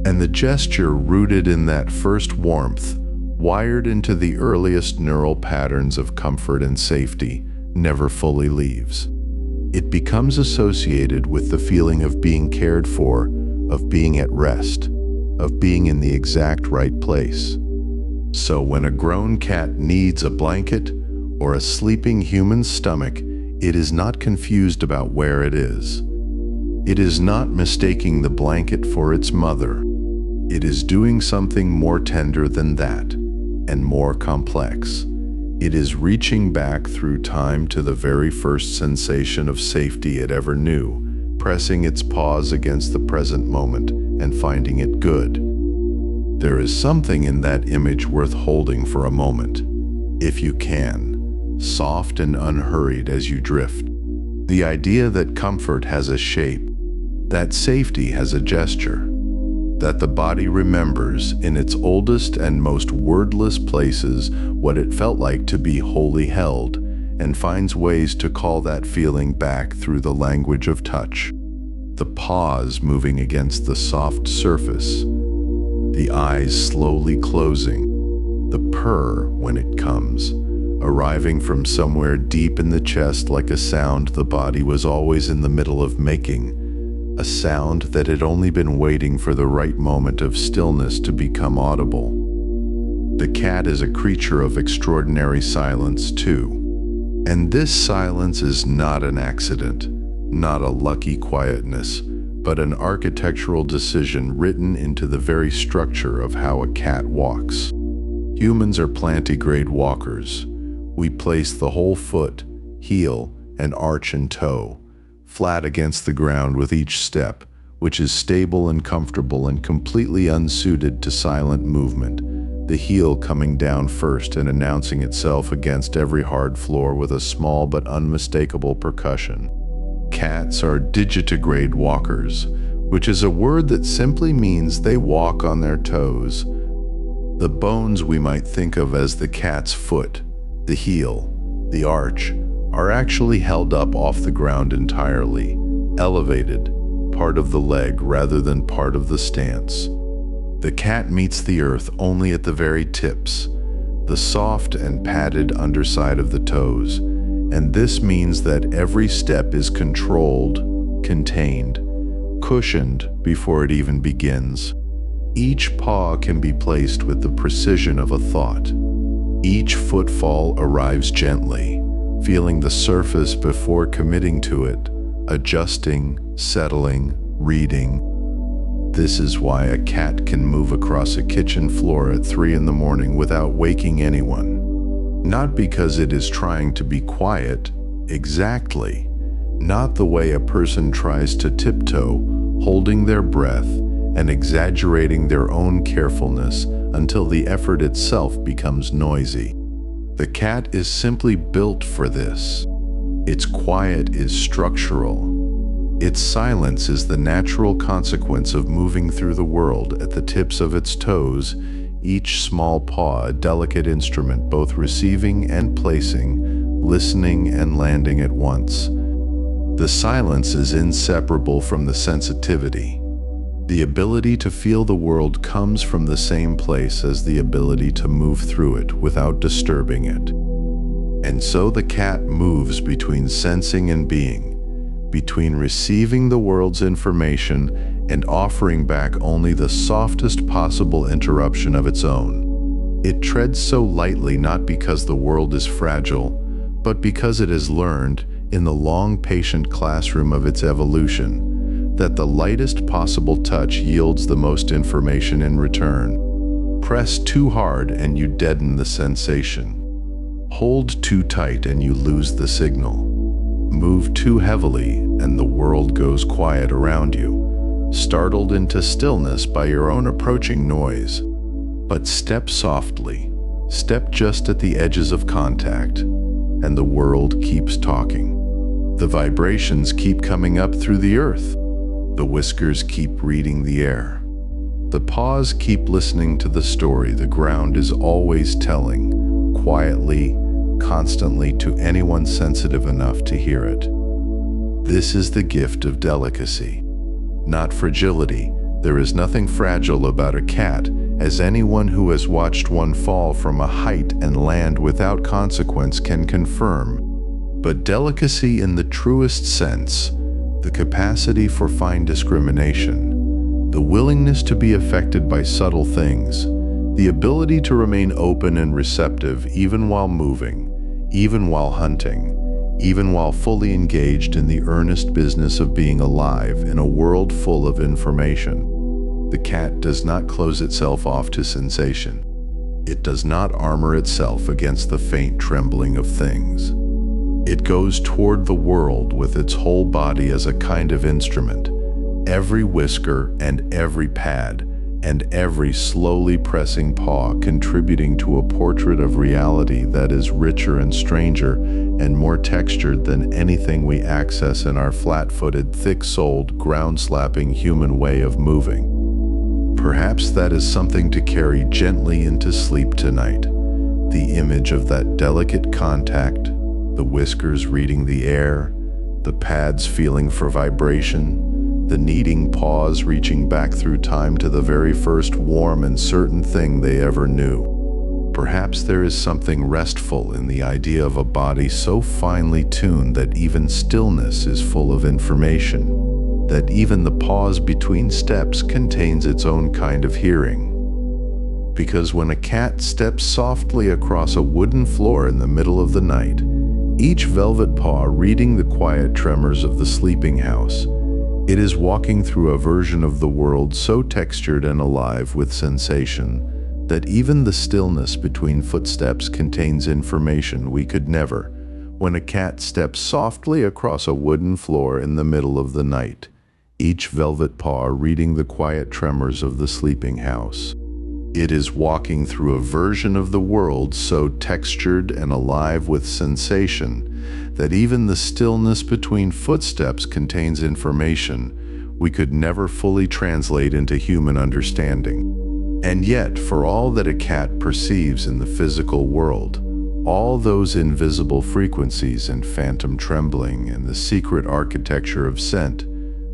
And the gesture rooted in that first warmth, wired into the earliest neural patterns of comfort and safety, never fully leaves. It becomes associated with the feeling of being cared for, of being at rest, of being in the exact right place. So when a grown cat needs a blanket or a sleeping human stomach, it is not confused about where it is. It is not mistaking the blanket for its mother. It is doing something more tender than that, and more complex. It is reaching back through time to the very first sensation of safety it ever knew, pressing its paws against the present moment and finding it good. There is something in that image worth holding for a moment, if you can, soft and unhurried as you drift. The idea that comfort has a shape, that safety has a gesture, that the body remembers in its oldest and most wordless places what it felt like to be wholly held, and finds ways to call that feeling back through the language of touch. The paws moving against the soft surface, the eyes slowly closing, the purr when it comes, arriving from somewhere deep in the chest like a sound the body was always in the middle of making, a sound that had only been waiting for the right moment of stillness to become audible. The cat is a creature of extraordinary silence, too. And this silence is not an accident, not a lucky quietness, but an architectural decision written into the very structure of how a cat walks. Humans are plantigrade walkers. We place the whole foot, heel, and arch and toe flat against the ground with each step, which is stable and comfortable and completely unsuited to silent movement, the heel coming down first and announcing itself against every hard floor with a small but unmistakable percussion. Cats are digitigrade walkers, which is a word that simply means they walk on their toes. The bones we might think of as the cat's foot, the heel, the arch, are actually held up off the ground entirely, elevated, part of the leg rather than part of the stance. The cat meets the earth only at the very tips, the soft and padded underside of the toes, and this means that every step is controlled, contained, cushioned before it even begins. Each paw can be placed with the precision of a thought. Each footfall arrives gently, feeling the surface before committing to it, adjusting, settling, reading. This is why a cat can move across a kitchen floor at 3 in the morning without waking anyone. Not because it is trying to be quiet, exactly. Not the way a person tries to tiptoe, holding their breath and exaggerating their own carefulness until the effort itself becomes noisy. The cat is simply built for this. Its quiet is structural. Its silence is the natural consequence of moving through the world at the tips of its toes, each small paw a delicate instrument both receiving and placing, listening and landing at once. The silence is inseparable from the sensitivity. The ability to feel the world comes from the same place as the ability to move through it without disturbing it. And so the cat moves between sensing and being, between receiving the world's information and offering back only the softest possible interruption of its own. It treads so lightly not because the world is fragile, but because it has learned, in the long, patient classroom of its evolution, that the lightest possible touch yields the most information in return. Press too hard and you deaden the sensation. Hold too tight and you lose the signal. Move too heavily and the world goes quiet around you, startled into stillness by your own approaching noise. But step softly, step just at the edges of contact, and the world keeps talking. The vibrations keep coming up through the earth. The whiskers keep reading the air. The paws keep listening to the story the ground is always telling, quietly, constantly to anyone sensitive enough to hear it. This is the gift of delicacy, not fragility. There is nothing fragile about a cat, as anyone who has watched one fall from a height and land without consequence can confirm. But delicacy in the truest sense, the capacity for fine discrimination, the willingness to be affected by subtle things, the ability to remain open and receptive even while moving, even while hunting, even while fully engaged in the earnest business of being alive in a world full of information. The cat does not close itself off to sensation. It does not armor itself against the faint trembling of things. It goes toward the world with its whole body as a kind of instrument, every whisker and every pad, and every slowly pressing paw contributing to a portrait of reality that is richer and stranger and more textured than anything we access in our flat-footed, thick-soled, ground-slapping human way of moving. Perhaps that is something to carry gently into sleep tonight, the image of that delicate contact, the whiskers reading the air, the pads feeling for vibration, the kneading paws reaching back through time to the very first warm and certain thing they ever knew. Perhaps there is something restful in the idea of a body so finely tuned that even stillness is full of information, that even the pause between steps contains its own kind of hearing. Because when a cat steps softly across a wooden floor in the middle of the night, each velvet paw reading the quiet tremors of the sleeping house, it is walking through a version of the world so textured and alive with sensation that even the stillness between footsteps contains information we could never. When a cat steps softly across a wooden floor in the middle of the night, each velvet paw reading the quiet tremors of the sleeping house, it is walking through a version of the world so textured and alive with sensation that even the stillness between footsteps contains information we could never fully translate into human understanding. And yet, for all that a cat perceives in the physical world, all those invisible frequencies and phantom trembling and the secret architecture of scent,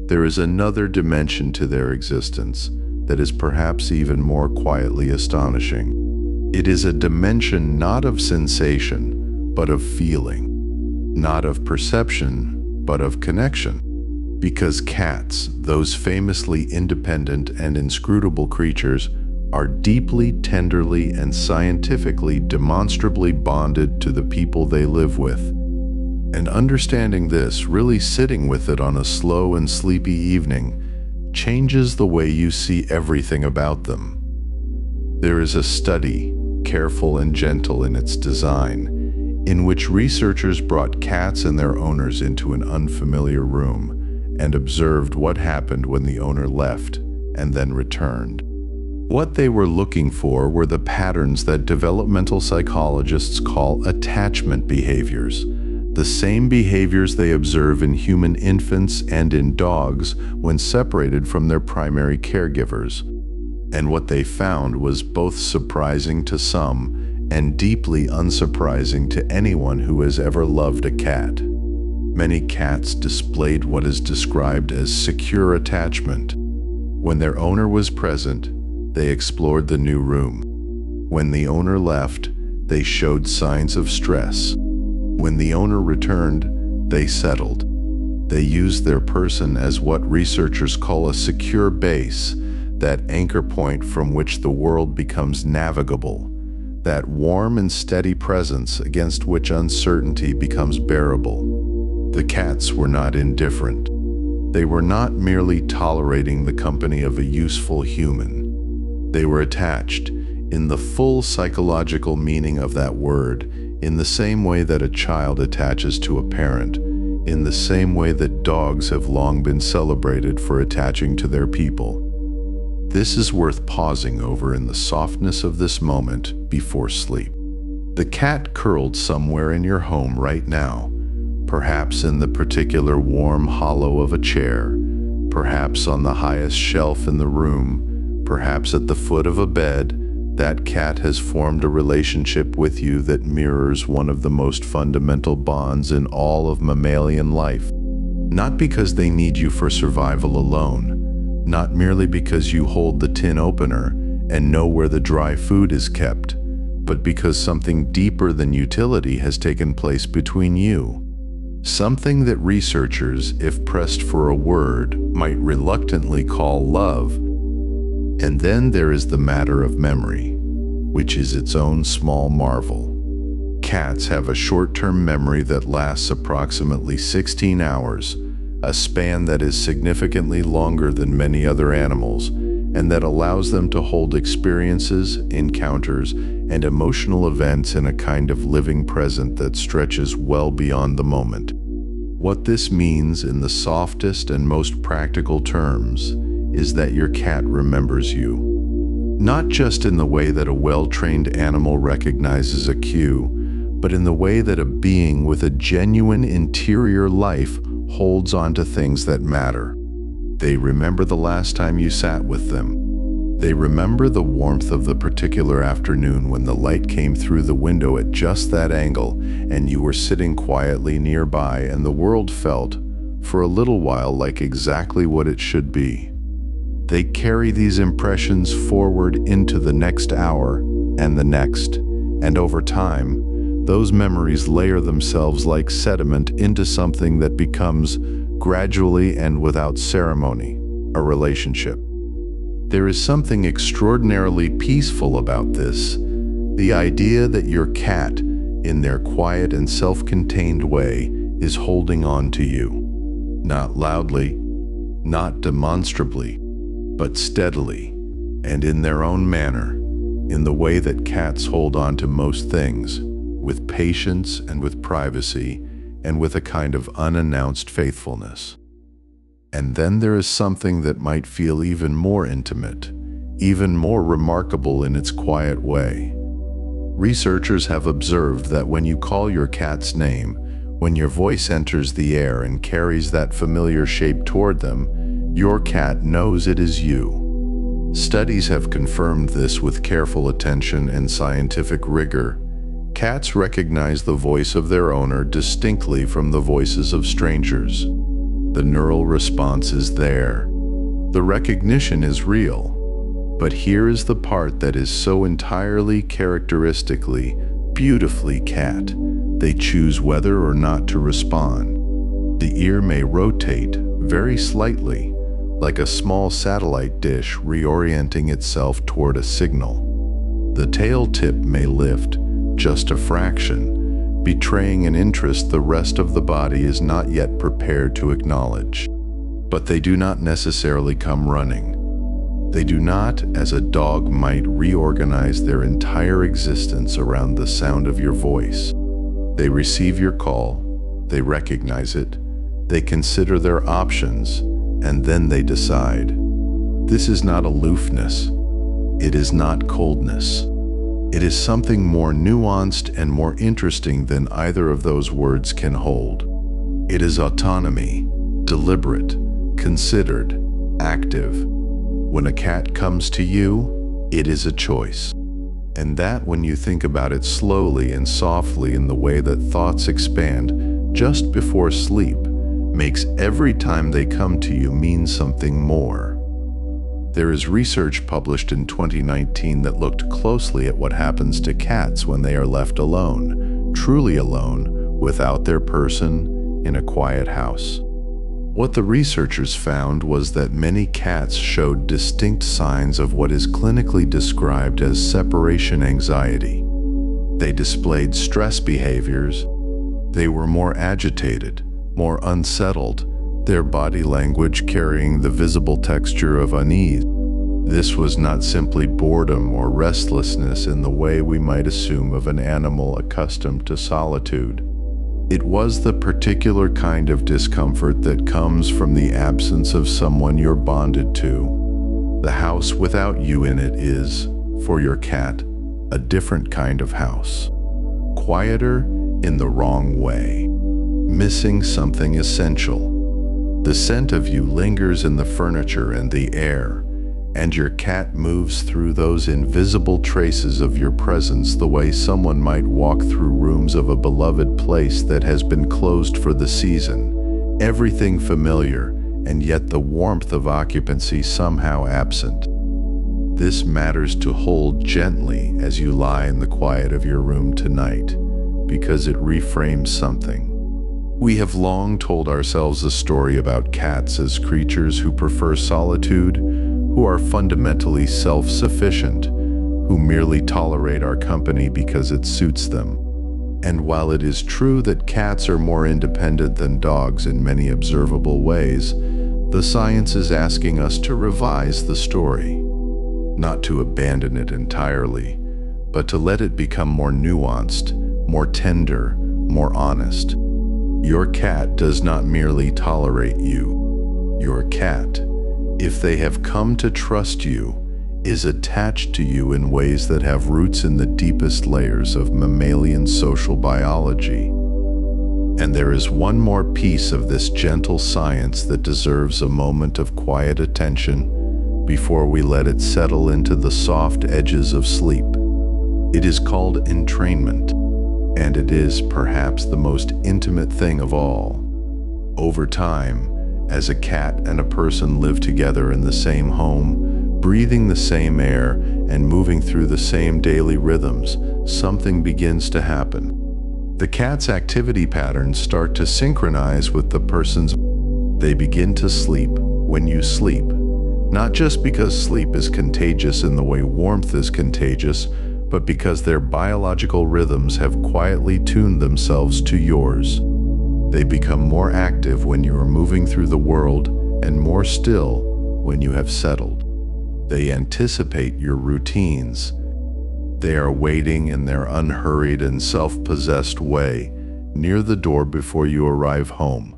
there is another dimension to their existence that is perhaps even more quietly astonishing. It is a dimension not of sensation, but of feeling, not of perception, but of connection. Because cats, those famously independent and inscrutable creatures, are deeply, tenderly, and scientifically demonstrably bonded to the people they live with. And understanding this, really sitting with it on a slow and sleepy evening, changes the way you see everything about them. There is a study, careful and gentle in its design, in which researchers brought cats and their owners into an unfamiliar room and observed what happened when the owner left and then returned. What they were looking for were the patterns that developmental psychologists call attachment behaviors, the same behaviors they observe in human infants and in dogs when separated from their primary caregivers. And what they found was both surprising to some and deeply unsurprising to anyone who has ever loved a cat. Many cats displayed what is described as secure attachment. When their owner was present, they explored the new room. When the owner left, they showed signs of stress. When the owner returned, they settled. They used their person as what researchers call a secure base, that anchor point from which the world becomes navigable, that warm and steady presence against which uncertainty becomes bearable. The cats were not indifferent. They were not merely tolerating the company of a useful human. They were attached, in the full psychological meaning of that word, in the same way that a child attaches to a parent, in the same way that dogs have long been celebrated for attaching to their people. This is worth pausing over in the softness of this moment before sleep. The cat curled somewhere in your home right now, perhaps in the particular warm hollow of a chair, perhaps on the highest shelf in the room, perhaps at the foot of a bed. That cat has formed a relationship with you that mirrors one of the most fundamental bonds in all of mammalian life. Not because they need you for survival alone, not merely because you hold the tin opener and know where the dry food is kept, but because something deeper than utility has taken place between you. Something that researchers, if pressed for a word, might reluctantly call love. And then there is the matter of memory, which is its own small marvel. Cats have a short-term memory that lasts approximately 16 hours, a span that is significantly longer than many other animals, and that allows them to hold experiences, encounters, and emotional events in a kind of living present that stretches well beyond the moment. What this means in the softest and most practical terms is that your cat remembers you. Not just in the way that a well-trained animal recognizes a cue, but in the way that a being with a genuine interior life holds on to things that matter. They remember the last time you sat with them. They remember the warmth of the particular afternoon when the light came through the window at just that angle and you were sitting quietly nearby and the world felt, for a little while, like exactly what it should be. They carry these impressions forward into the next hour and the next, And over time, those memories layer themselves like sediment into something that becomes, gradually and without ceremony, a relationship. There is something extraordinarily peaceful about this, the idea that your cat, in their quiet and self-contained way, is holding on to you. Not loudly, not demonstrably, but steadily, and in their own manner, in the way that cats hold on to most things, with patience and with privacy, and with a kind of unannounced faithfulness. And then there is something that might feel even more intimate, even more remarkable in its quiet way. Researchers have observed that when you call your cat's name, when your voice enters the air and carries that familiar shape toward them, your cat knows it is you. Studies have confirmed this with careful attention and scientific rigor. Cats recognize the voice of their owner distinctly from the voices of strangers. The neural response is there. The recognition is real. But here is the part that is so entirely characteristically, beautifully cat. They choose whether or not to respond. The ear may rotate very slightly, like a small satellite dish reorienting itself toward a signal. The tail tip may lift, just a fraction, betraying an interest the rest of the body is not yet prepared to acknowledge. But they do not necessarily come running. They do not, as a dog might, reorganize their entire existence around the sound of your voice. They receive your call, they recognize it, they consider their options, and then they decide. This is not aloofness. It is not coldness. It is something more nuanced and more interesting than either of those words can hold. It is autonomy, deliberate, considered, active. When a cat comes to you, it is a choice. And that, when you think about it slowly and softly in the way that thoughts expand just before sleep, makes every time they come to you mean something more. There is research published in 2019 that looked closely at what happens to cats when they are left alone, truly alone, without their person, in a quiet house. What the researchers found was that many cats showed distinct signs of what is clinically described as separation anxiety. They displayed stress behaviors. They were more agitated, more unsettled, their body language carrying the visible texture of unease. This was not simply boredom or restlessness in the way we might assume of an animal accustomed to solitude. It was the particular kind of discomfort that comes from the absence of someone you're bonded to. The house without you in it is, for your cat, a different kind of house. Quieter in the wrong way. Missing something essential. The scent of you lingers in the furniture and the air, and your cat moves through those invisible traces of your presence the way someone might walk through rooms of a beloved place that has been closed for the season. Everything familiar, and yet the warmth of occupancy somehow absent. This matters to hold gently as you lie in the quiet of your room tonight, because it reframes something. We have long told ourselves a story about cats as creatures who prefer solitude, who are fundamentally self-sufficient, who merely tolerate our company because it suits them. And while it is true that cats are more independent than dogs in many observable ways, the science is asking us to revise the story. Not to abandon it entirely, but to let it become more nuanced, more tender, more honest. Your cat does not merely tolerate you. Your cat, if they have come to trust you, is attached to you in ways that have roots in the deepest layers of mammalian social biology. And there is one more piece of this gentle science that deserves a moment of quiet attention before we let it settle into the soft edges of sleep. It is called entrainment, and it is perhaps the most intimate thing of all. Over time, as a cat and a person live together in the same home, breathing the same air and moving through the same daily rhythms, something begins to happen. The cat's activity patterns start to synchronize with the person's. They begin to sleep when you sleep. Not just because sleep is contagious in the way warmth is contagious, but because their biological rhythms have quietly tuned themselves to yours. They become more active when you are moving through the world and more still when you have settled. They anticipate your routines. They are waiting in their unhurried and self-possessed way near the door before you arrive home.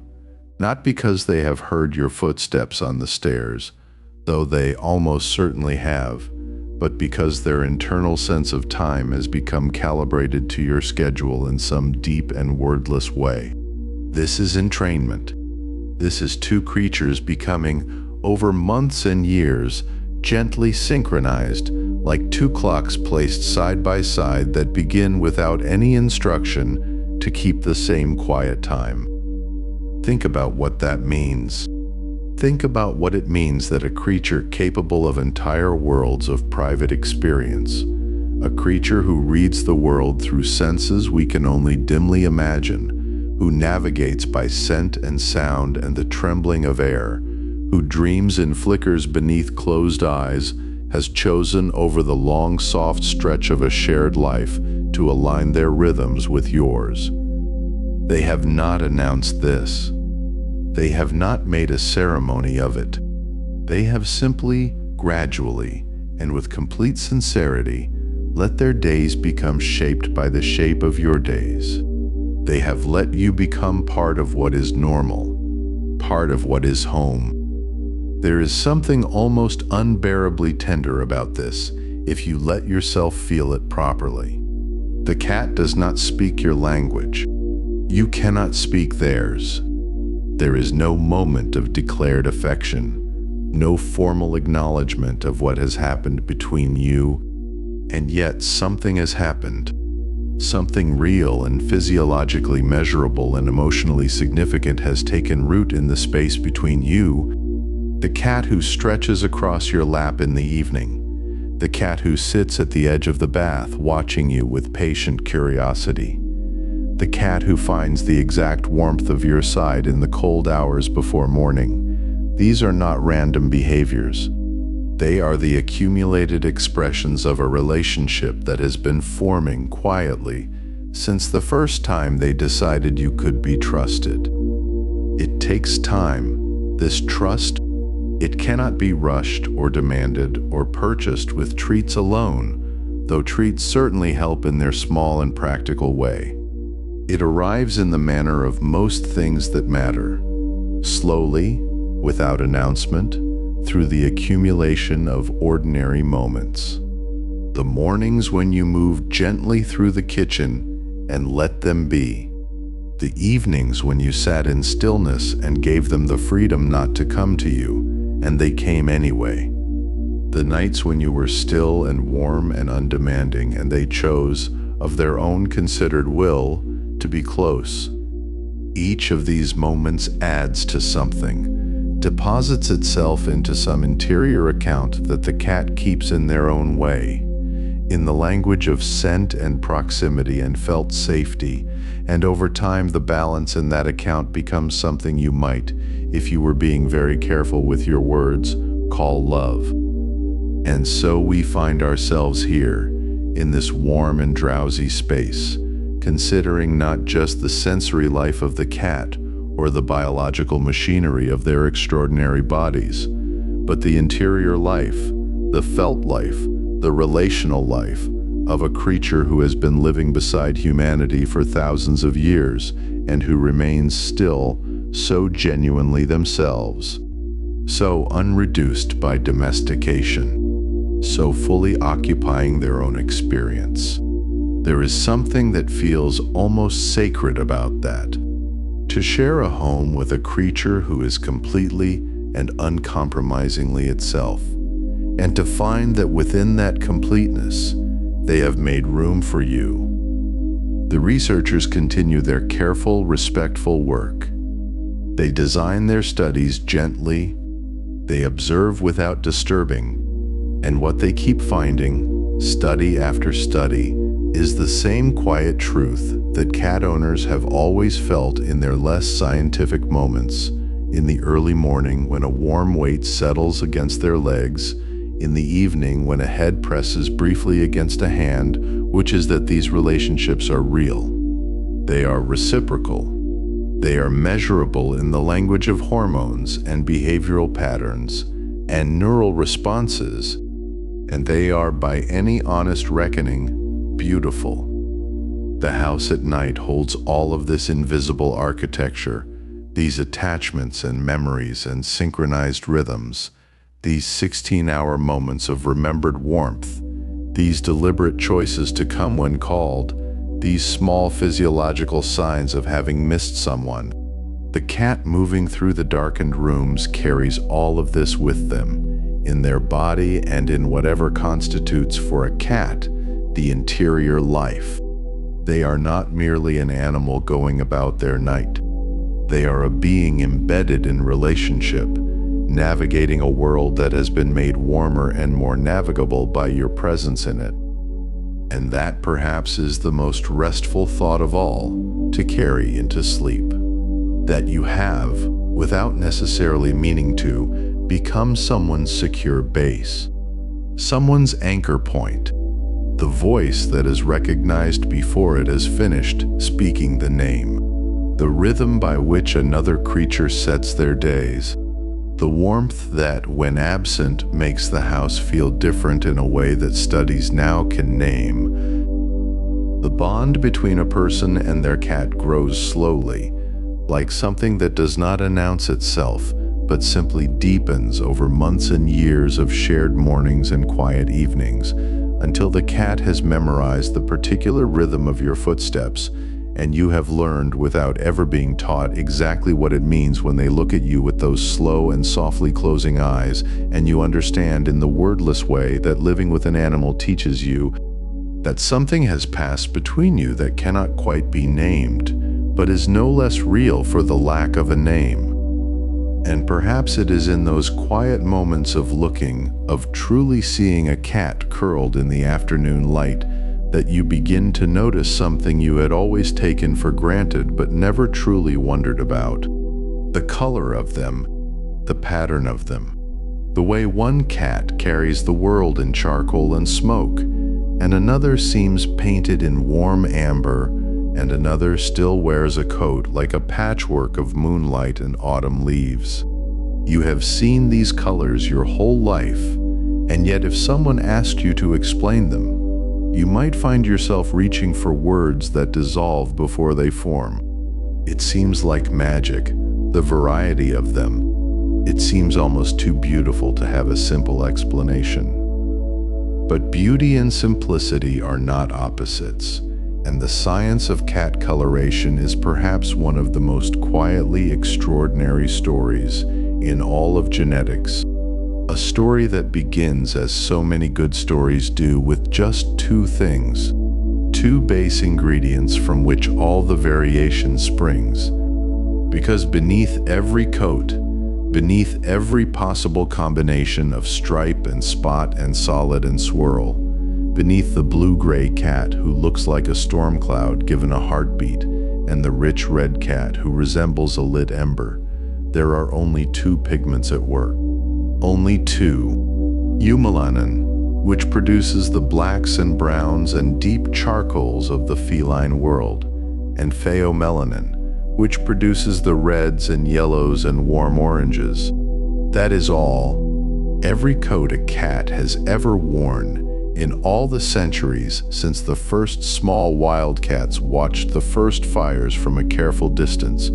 Not because they have heard your footsteps on the stairs, though they almost certainly have, but because their internal sense of time has become calibrated to your schedule in some deep and wordless way. This is entrainment. This is two creatures becoming, over months and years, gently synchronized, like two clocks placed side by side that begin without any instruction to keep the same quiet time. Think about what that means. Think about what it means that a creature capable of entire worlds of private experience, a creature who reads the world through senses we can only dimly imagine, who navigates by scent and sound and the trembling of air, who dreams in flickers beneath closed eyes, has chosen over the long, soft stretch of a shared life to align their rhythms with yours. They have not announced this. They have not made a ceremony of it. They have simply, gradually, and with complete sincerity, let their days become shaped by the shape of your days. They have let you become part of what is normal, part of what is home. There is something almost unbearably tender about this, if you let yourself feel it properly. The cat does not speak your language. You cannot speak theirs. There is no moment of declared affection, no formal acknowledgement of what has happened between you, and yet something has happened. Something real and physiologically measurable and emotionally significant has taken root in the space between you, the cat who stretches across your lap in the evening, the cat who sits at the edge of the bath watching you with patient curiosity, the cat who finds the exact warmth of your side in the cold hours before morning. These are not random behaviors. They are the accumulated expressions of a relationship that has been forming quietly since the first time they decided you could be trusted. It takes time. This trust, it cannot be rushed or demanded or purchased with treats alone, though treats certainly help in their small and practical way. It arrives in the manner of most things that matter, slowly, without announcement, through the accumulation of ordinary moments. The mornings when you move gently through the kitchen and let them be. The evenings when you sat in stillness and gave them the freedom not to come to you, and they came anyway. The nights when you were still and warm and undemanding, and they chose, of their own considered will, to be close. Each of these moments adds to something, deposits itself into some interior account that the cat keeps in their own way, in the language of scent and proximity and felt safety, and over time the balance in that account becomes something you might, if you were being very careful with your words, call love. And so we find ourselves here, in this warm and drowsy space, considering not just the sensory life of the cat or the biological machinery of their extraordinary bodies, but the interior life, the felt life, the relational life of a creature who has been living beside humanity for thousands of years and who remains still so genuinely themselves, so unreduced by domestication, so fully occupying their own experience. There is something that feels almost sacred about that. To share a home with a creature who is completely and uncompromisingly itself, and to find that within that completeness, they have made room for you. The researchers continue their careful, respectful work. They design their studies gently, they observe without disturbing, and what they keep finding, study after study, is the same quiet truth that cat owners have always felt in their less scientific moments, in the early morning when a warm weight settles against their legs, in the evening when a head presses briefly against a hand, which is that these relationships are real. They are reciprocal. They are measurable in the language of hormones and behavioral patterns and neural responses, and they are, by any honest reckoning, beautiful. The house at night holds all of this invisible architecture, these attachments and memories and synchronized rhythms, these 16-hour moments of remembered warmth, these deliberate choices to come when called, these small physiological signs of having missed someone. The cat moving through the darkened rooms carries all of this with them, in their body and in whatever constitutes for a cat the interior life. They are not merely an animal going about their night. They are a being embedded in relationship, navigating a world that has been made warmer and more navigable by your presence in it. And that perhaps is the most restful thought of all to carry into sleep. That you have, without necessarily meaning to, become someone's secure base, someone's anchor point, the voice that is recognized before it has finished speaking the name, the rhythm by which another creature sets their days, the warmth that, when absent, makes the house feel different in a way that studies now can name. The bond between a person and their cat grows slowly, like something that does not announce itself, but simply deepens over months and years of shared mornings and quiet evenings, until the cat has memorized the particular rhythm of your footsteps, and you have learned without ever being taught exactly what it means when they look at you with those slow and softly closing eyes, and you understand in the wordless way that living with an animal teaches you that something has passed between you that cannot quite be named, but is no less real for the lack of a name. And perhaps it is in those quiet moments of looking, of truly seeing a cat curled in the afternoon light, that you begin to notice something you had always taken for granted but never truly wondered about. The color of them, the pattern of them, the way one cat carries the world in charcoal and smoke, and another seems painted in warm amber, and another still wears a coat like a patchwork of moonlight and autumn leaves. You have seen these colors your whole life, and yet if someone asked you to explain them, you might find yourself reaching for words that dissolve before they form. It seems like magic, the variety of them. It seems almost too beautiful to have a simple explanation. But beauty and simplicity are not opposites, and the science of cat coloration is perhaps one of the most quietly extraordinary stories in all of genetics. A story that begins, as so many good stories do, with just two things, two base ingredients from which all the variation springs. Because beneath every coat, beneath every possible combination of stripe and spot and solid and swirl, beneath the blue-gray cat who looks like a storm cloud given a heartbeat, and the rich red cat who resembles a lit ember, there are only two pigments at work. Only two. Eumelanin, which produces the blacks and browns and deep charcoals of the feline world, and pheomelanin, which produces the reds and yellows and warm oranges. That is all. Every coat a cat has ever worn, in all the centuries since the first small wildcats watched the first fires from a careful distance,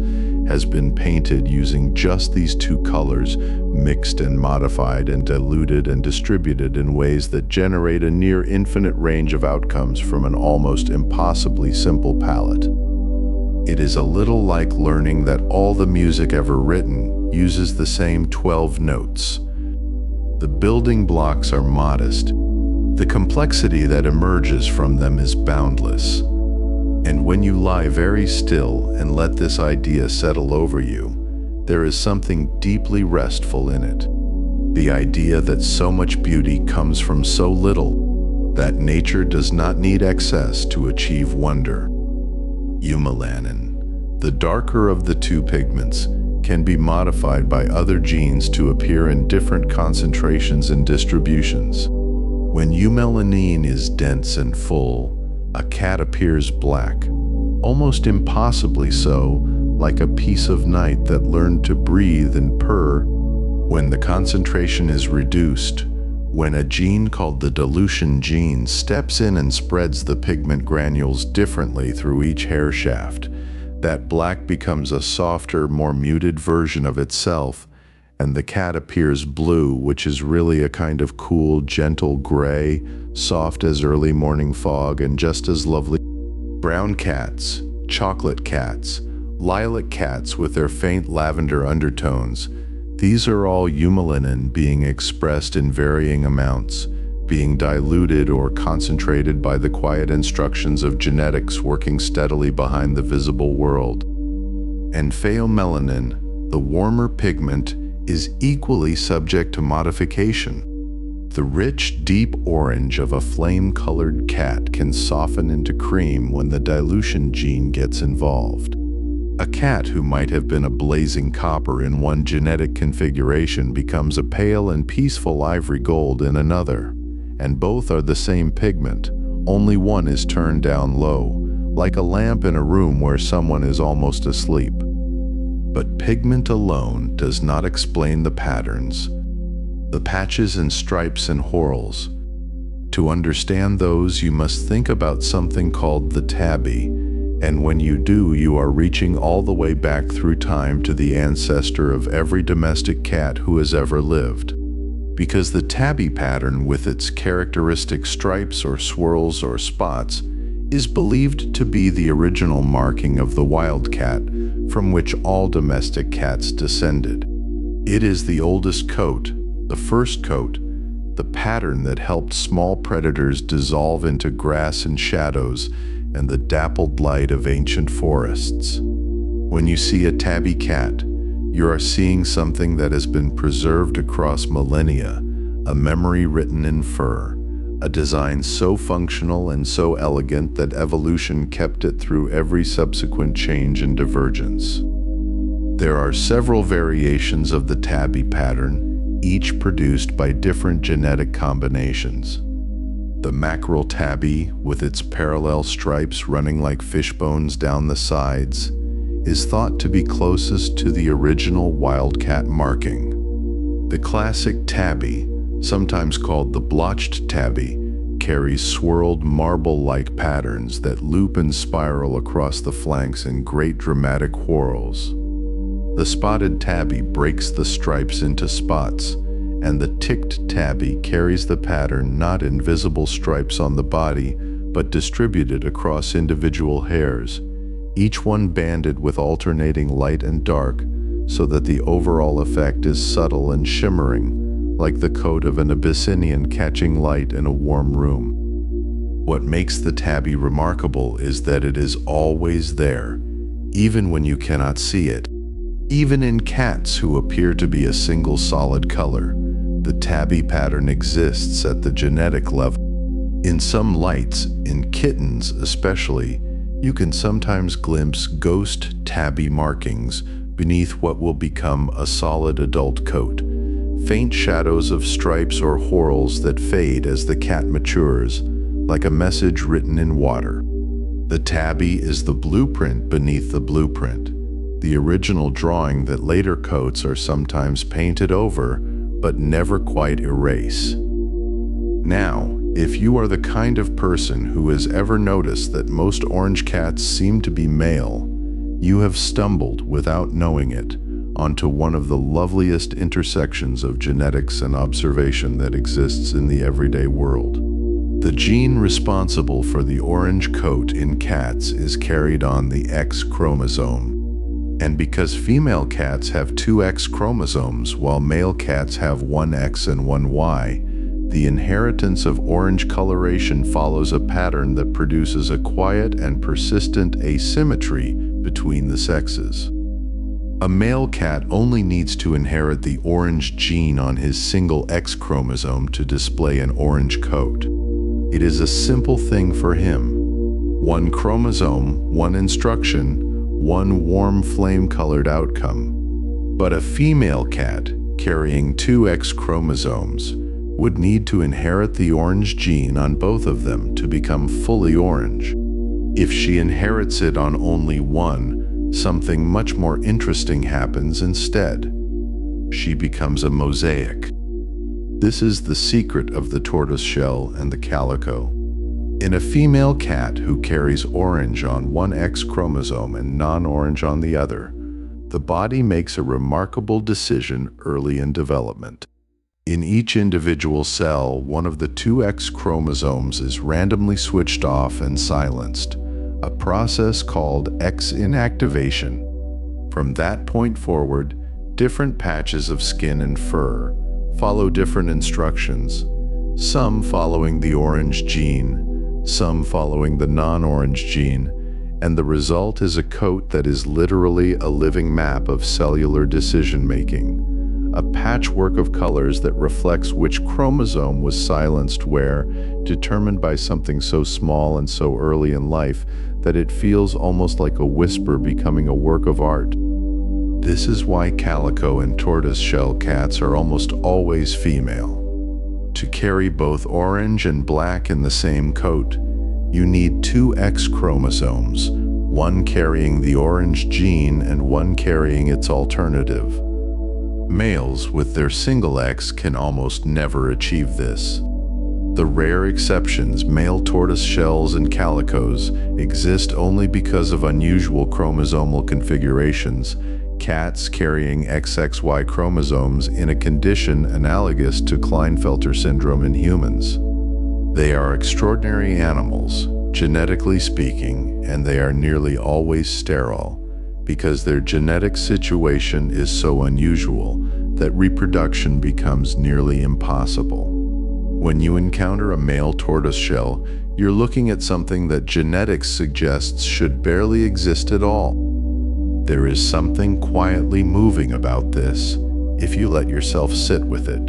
has been painted using just these two colors, mixed and modified and diluted and distributed in ways that generate a near infinite range of outcomes from an almost impossibly simple palette. It is a little like learning that all the music ever written uses the same 12 notes. The building blocks are modest. The complexity that emerges from them is boundless. And when you lie very still and let this idea settle over you, there is something deeply restful in it. The idea that so much beauty comes from so little, that nature does not need excess to achieve wonder. Eumelanin, the darker of the two pigments, can be modified by other genes to appear in different concentrations and distributions. When eumelanin is dense and full, a cat appears black, almost impossibly so, like a piece of night that learned to breathe and purr. When the concentration is reduced, when a gene called the dilution gene steps in and spreads the pigment granules differently through each hair shaft, that black becomes a softer, more muted version of itself, and the cat appears blue, which is really a kind of cool, gentle gray, soft as early morning fog and just as lovely. Brown cats, chocolate cats, lilac cats with their faint lavender undertones, these are all eumelanin being expressed in varying amounts, being diluted or concentrated by the quiet instructions of genetics working steadily behind the visible world. And pheomelanin, the warmer pigment, is equally subject to modification. The rich, deep orange of a flame-colored cat can soften into cream when the dilution gene gets involved. A cat who might have been a blazing copper in one genetic configuration becomes a pale and peaceful ivory gold in another, and both are the same pigment, only one is turned down low, like a lamp in a room where someone is almost asleep. But pigment alone does not explain the patterns, the patches and stripes and whorls. To understand those, you must think about something called the tabby, and when you do, you are reaching all the way back through time to the ancestor of every domestic cat who has ever lived. Because the tabby pattern, with its characteristic stripes or swirls or spots, is believed to be the original marking of the wild cat from which all domestic cats descended. It is the oldest coat, the first coat, the pattern that helped small predators dissolve into grass and shadows and the dappled light of ancient forests. When you see a tabby cat, you are seeing something that has been preserved across millennia, a memory written in fur, a design so functional and so elegant that evolution kept it through every subsequent change and divergence. There are several variations of the tabby pattern, each produced by different genetic combinations. The mackerel tabby, with its parallel stripes running like fishbones down the sides, is thought to be closest to the original wildcat marking. The classic tabby, sometimes called the blotched tabby, carries swirled marble-like patterns that loop and spiral across the flanks in great dramatic whorls. The spotted tabby breaks the stripes into spots, and the ticked tabby carries the pattern not in visible stripes on the body, but distributed across individual hairs, each one banded with alternating light and dark, so that the overall effect is subtle and shimmering, like the coat of an Abyssinian catching light in a warm room. What makes the tabby remarkable is that it is always there, even when you cannot see it. Even in cats who appear to be a single solid color, the tabby pattern exists at the genetic level. In some lights, in kittens especially, you can sometimes glimpse ghost tabby markings beneath what will become a solid adult coat, faint shadows of stripes or whorls that fade as the cat matures, like a message written in water. The tabby is the blueprint beneath the blueprint, the original drawing that later coats are sometimes painted over, but never quite erase. Now, if you are the kind of person who has ever noticed that most orange cats seem to be male, you have stumbled, without knowing it, onto one of the loveliest intersections of genetics and observation that exists in the everyday world. The gene responsible for the orange coat in cats is carried on the X chromosome. And because female cats have two X chromosomes while male cats have one X and one Y, the inheritance of orange coloration follows a pattern that produces a quiet and persistent asymmetry between the sexes. A male cat only needs to inherit the orange gene on his single X chromosome to display an orange coat. It is a simple thing for him. One chromosome, one instruction, one warm flame-colored outcome. But a female cat carrying two X chromosomes would need to inherit the orange gene on both of them to become fully orange. If she inherits it on only one, something much more interesting happens instead. She becomes a mosaic. This is the secret of the tortoiseshell and the calico. In a female cat who carries orange on one X chromosome and non-orange on the other, the body makes a remarkable decision early in development. In each individual cell, one of the two X chromosomes is randomly switched off and silenced, a process called X inactivation. From that point forward, different patches of skin and fur follow different instructions, some following the orange gene, some following the non-orange gene, and the result is a coat that is literally a living map of cellular decision-making, a patchwork of colors that reflects which chromosome was silenced where, determined by something so small and so early in life that it feels almost like a whisper becoming a work of art. This is why calico and tortoiseshell cats are almost always female. To carry both orange and black in the same coat, you need two X chromosomes, one carrying the orange gene and one carrying its alternative. Males with their single X can almost never achieve this. The rare exceptions, male tortoiseshells and calicos, exist only because of unusual chromosomal configurations, cats carrying XXY chromosomes in a condition analogous to Klinefelter syndrome in humans. They are extraordinary animals, genetically speaking, and they are nearly always sterile because their genetic situation is so unusual that reproduction becomes nearly impossible. When you encounter a male tortoiseshell, you're looking at something that genetics suggests should barely exist at all. There is something quietly moving about this if you let yourself sit with it.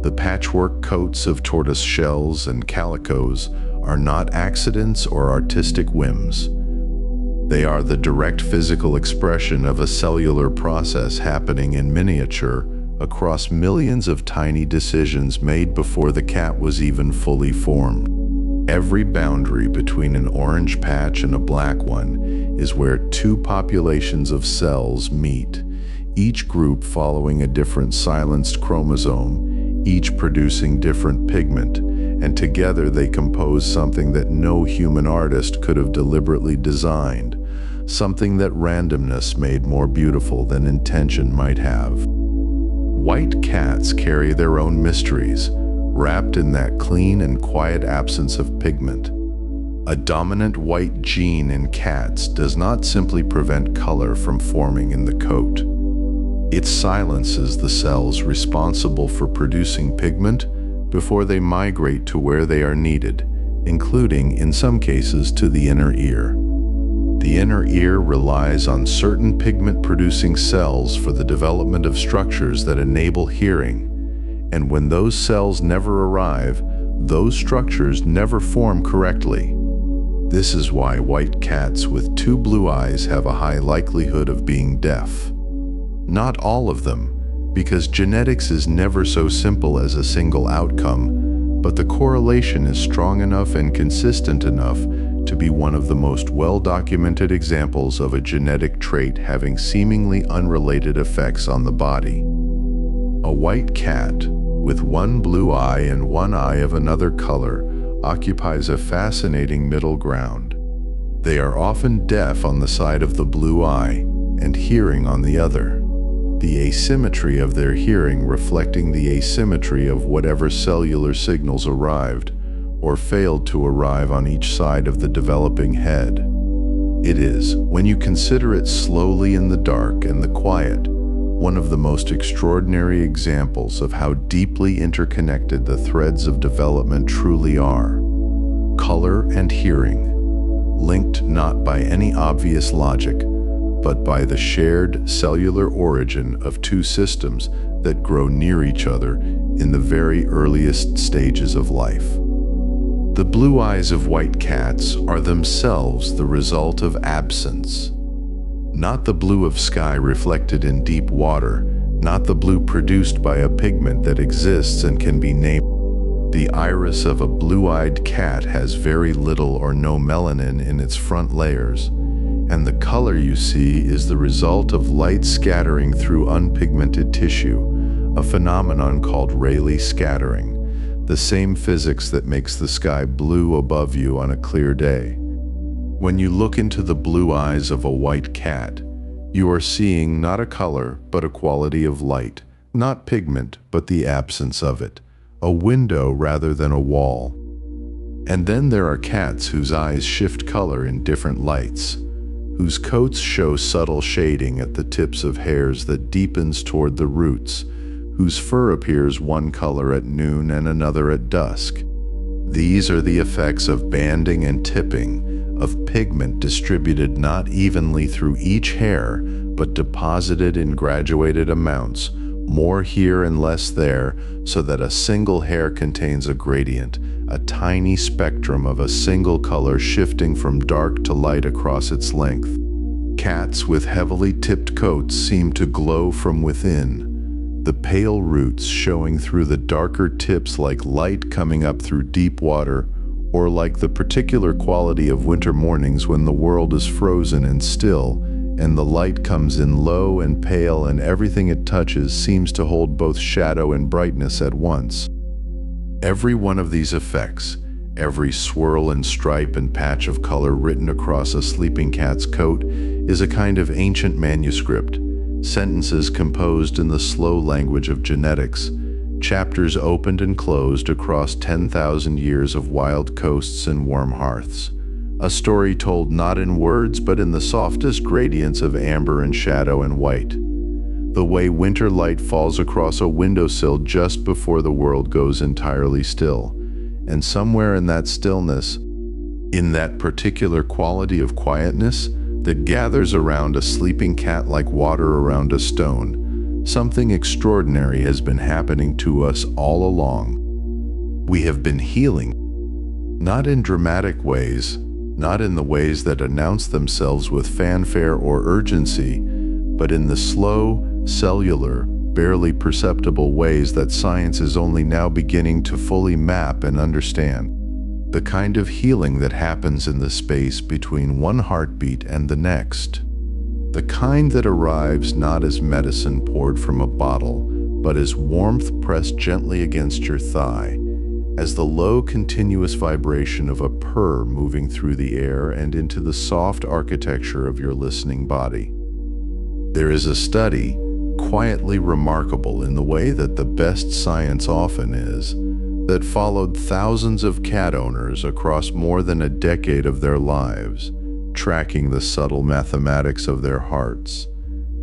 The patchwork coats of tortoiseshells and calicos are not accidents or artistic whims. They are the direct physical expression of a cellular process happening in miniature across millions of tiny decisions made before the cat was even fully formed. Every boundary between an orange patch and a black one is where two populations of cells meet, each group following a different silenced chromosome, each producing different pigment, and together they compose something that no human artist could have deliberately designed, something that randomness made more beautiful than intention might have. White cats carry their own mysteries, wrapped in that clean and quiet absence of pigment. A dominant white gene in cats does not simply prevent color from forming in the coat. It silences the cells responsible for producing pigment before they migrate to where they are needed, including, in some cases, to the inner ear. The inner ear relies on certain pigment-producing cells for the development of structures that enable hearing, and when those cells never arrive, those structures never form correctly. This is why white cats with two blue eyes have a high likelihood of being deaf. Not all of them, because genetics is never so simple as a single outcome, but the correlation is strong enough and consistent enough to be one of the most well-documented examples of a genetic trait having seemingly unrelated effects on the body. A white cat with one blue eye and one eye of another color occupies a fascinating middle ground. They are often deaf on the side of the blue eye and hearing on the other, the asymmetry of their hearing reflecting the asymmetry of whatever cellular signals arrived or failed to arrive on each side of the developing head. It is, when you consider it slowly in the dark and the quiet, one of the most extraordinary examples of how deeply interconnected the threads of development truly are. Color and hearing, linked not by any obvious logic, but by the shared cellular origin of two systems that grow near each other in the very earliest stages of life. The blue eyes of white cats are themselves the result of absence. Not the blue of sky reflected in deep water, not the blue produced by a pigment that exists and can be named. The iris of a blue-eyed cat has very little or no melanin in its front layers, and the color you see is the result of light scattering through unpigmented tissue, a phenomenon called Rayleigh scattering, the same physics that makes the sky blue above you on a clear day. When you look into the blue eyes of a white cat, you are seeing not a color, but a quality of light, not pigment, but the absence of it, a window rather than a wall. And then there are cats whose eyes shift color in different lights, whose coats show subtle shading at the tips of hairs that deepens toward the roots, whose fur appears one color at noon and another at dusk. These are the effects of banding and tipping, of pigment distributed not evenly through each hair, but deposited in graduated amounts, more here and less there, so that a single hair contains a gradient, a tiny spectrum of a single color shifting from dark to light across its length. Cats with heavily tipped coats seem to glow from within, the pale roots showing through the darker tips like light coming up through deep water, or like the particular quality of winter mornings when the world is frozen and still, and the light comes in low and pale and everything it touches seems to hold both shadow and brightness at once. Every one of these effects, every swirl and stripe and patch of color written across a sleeping cat's coat, is a kind of ancient manuscript, sentences composed in the slow language of genetics, chapters opened and closed across 10,000 years of wild coasts and warm hearths. A story told not in words but in the softest gradients of amber and shadow and white. The way winter light falls across a windowsill just before the world goes entirely still. And somewhere in that stillness, in that particular quality of quietness that gathers around a sleeping cat like water around a stone, something extraordinary has been happening to us all along. We have been healing, not in dramatic ways, not in the ways that announce themselves with fanfare or urgency, but in the slow, cellular, barely perceptible ways that science is only now beginning to fully map and understand. The kind of healing that happens in the space between one heartbeat and the next. The kind that arrives not as medicine poured from a bottle, but as warmth pressed gently against your thigh, as the low continuous vibration of a purr moving through the air and into the soft architecture of your listening body. There is a study, quietly remarkable in the way that the best science often is, that followed thousands of cat owners across more than a decade of their lives, tracking the subtle mathematics of their hearts,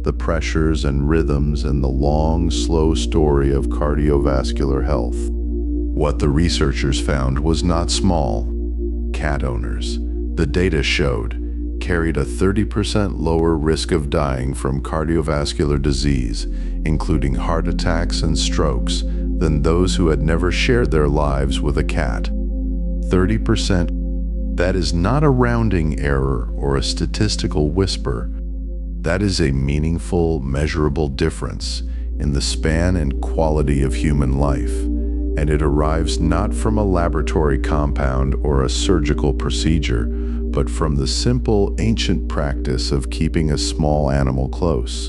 the pressures and rhythms and the long, slow story of cardiovascular health. What the researchers found was not small. Cat owners, the data showed, carried a 30% lower risk of dying from cardiovascular disease, including heart attacks and strokes, than those who had never shared their lives with a cat. 30%. That is not a rounding error or a statistical whisper. That is a meaningful, measurable difference in the span and quality of human life, and it arrives not from a laboratory compound or a surgical procedure, but from the simple, ancient practice of keeping a small animal close.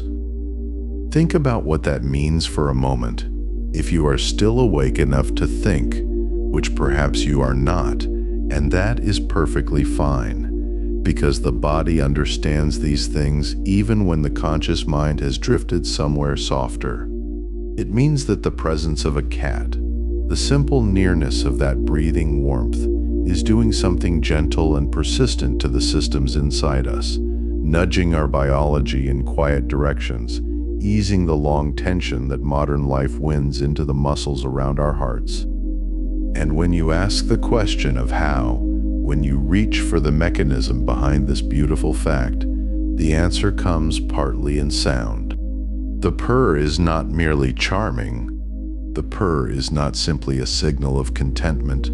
Think about what that means for a moment. If you are still awake enough to think, which perhaps you are not, and that is perfectly fine, because the body understands these things even when the conscious mind has drifted somewhere softer. It means that the presence of a cat, the simple nearness of that breathing warmth, is doing something gentle and persistent to the systems inside us, nudging our biology in quiet directions, easing the long tension that modern life wins into the muscles around our hearts. And when you ask the question of how, when you reach for the mechanism behind this beautiful fact, the answer comes partly in sound. The purr is not merely charming. The purr is not simply a signal of contentment.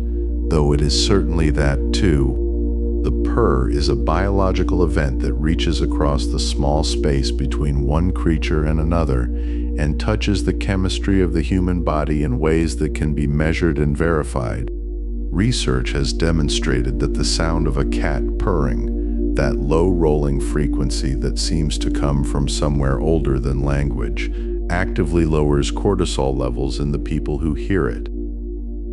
though it is certainly that too. The purr is a biological event that reaches across the small space between one creature and another and touches the chemistry of the human body in ways that can be measured and verified. Research has demonstrated that the sound of a cat purring, that low rolling frequency that seems to come from somewhere older than language, actively lowers cortisol levels in the people who hear it.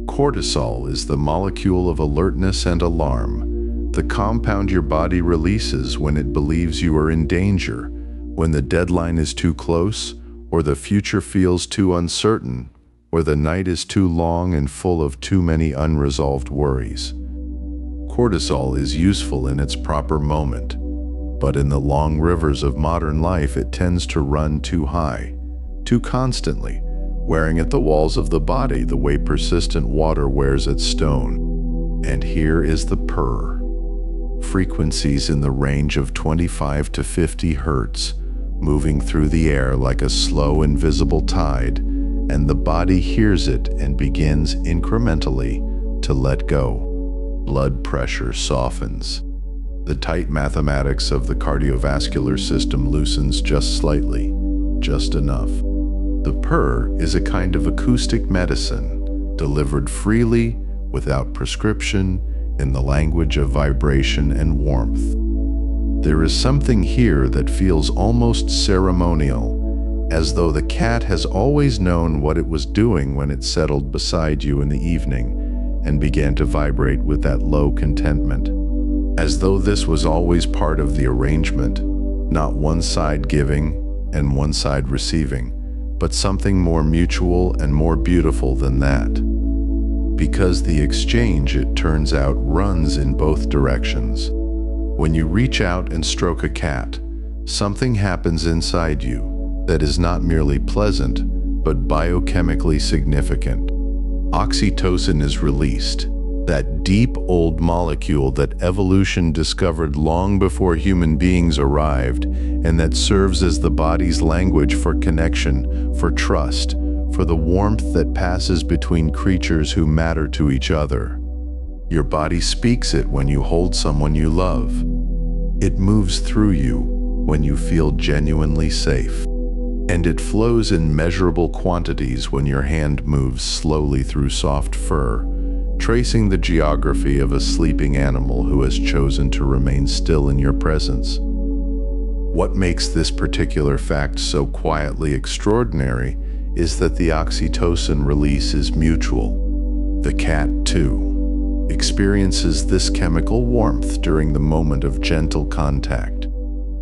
Cortisol is the molecule of alertness and alarm, the compound your body releases when it believes you are in danger, when the deadline is too close, or the future feels too uncertain, or the night is too long and full of too many unresolved worries. Cortisol is useful in its proper moment, but in the long rivers of modern life it tends to run too high, too constantly, wearing at the walls of the body the way persistent water wears at stone. And here is the purr. Frequencies in the range of 25 to 50 hertz, moving through the air like a slow, invisible tide, and the body hears it and begins incrementally to let go. Blood pressure softens. The tight mathematics of the cardiovascular system loosens just slightly, just enough. The purr is a kind of acoustic medicine, delivered freely, without prescription, in the language of vibration and warmth. There is something here that feels almost ceremonial, as though the cat has always known what it was doing when it settled beside you in the evening and began to vibrate with that low contentment. As though this was always part of the arrangement, not one side giving and one side receiving, but something more mutual and more beautiful than that. Because the exchange, it turns out, runs in both directions. When you reach out and stroke a cat, something happens inside you that is not merely pleasant, but biochemically significant. Oxytocin is released, that deep old molecule that evolution discovered long before human beings arrived, and that serves as the body's language for connection, for trust, for the warmth that passes between creatures who matter to each other. Your body speaks it when you hold someone you love. It moves through you when you feel genuinely safe. And it flows in measurable quantities when your hand moves slowly through soft fur, tracing the geography of a sleeping animal who has chosen to remain still in your presence. What makes this particular fact so quietly extraordinary is that the oxytocin release is mutual. The cat, too, experiences this chemical warmth during the moment of gentle contact.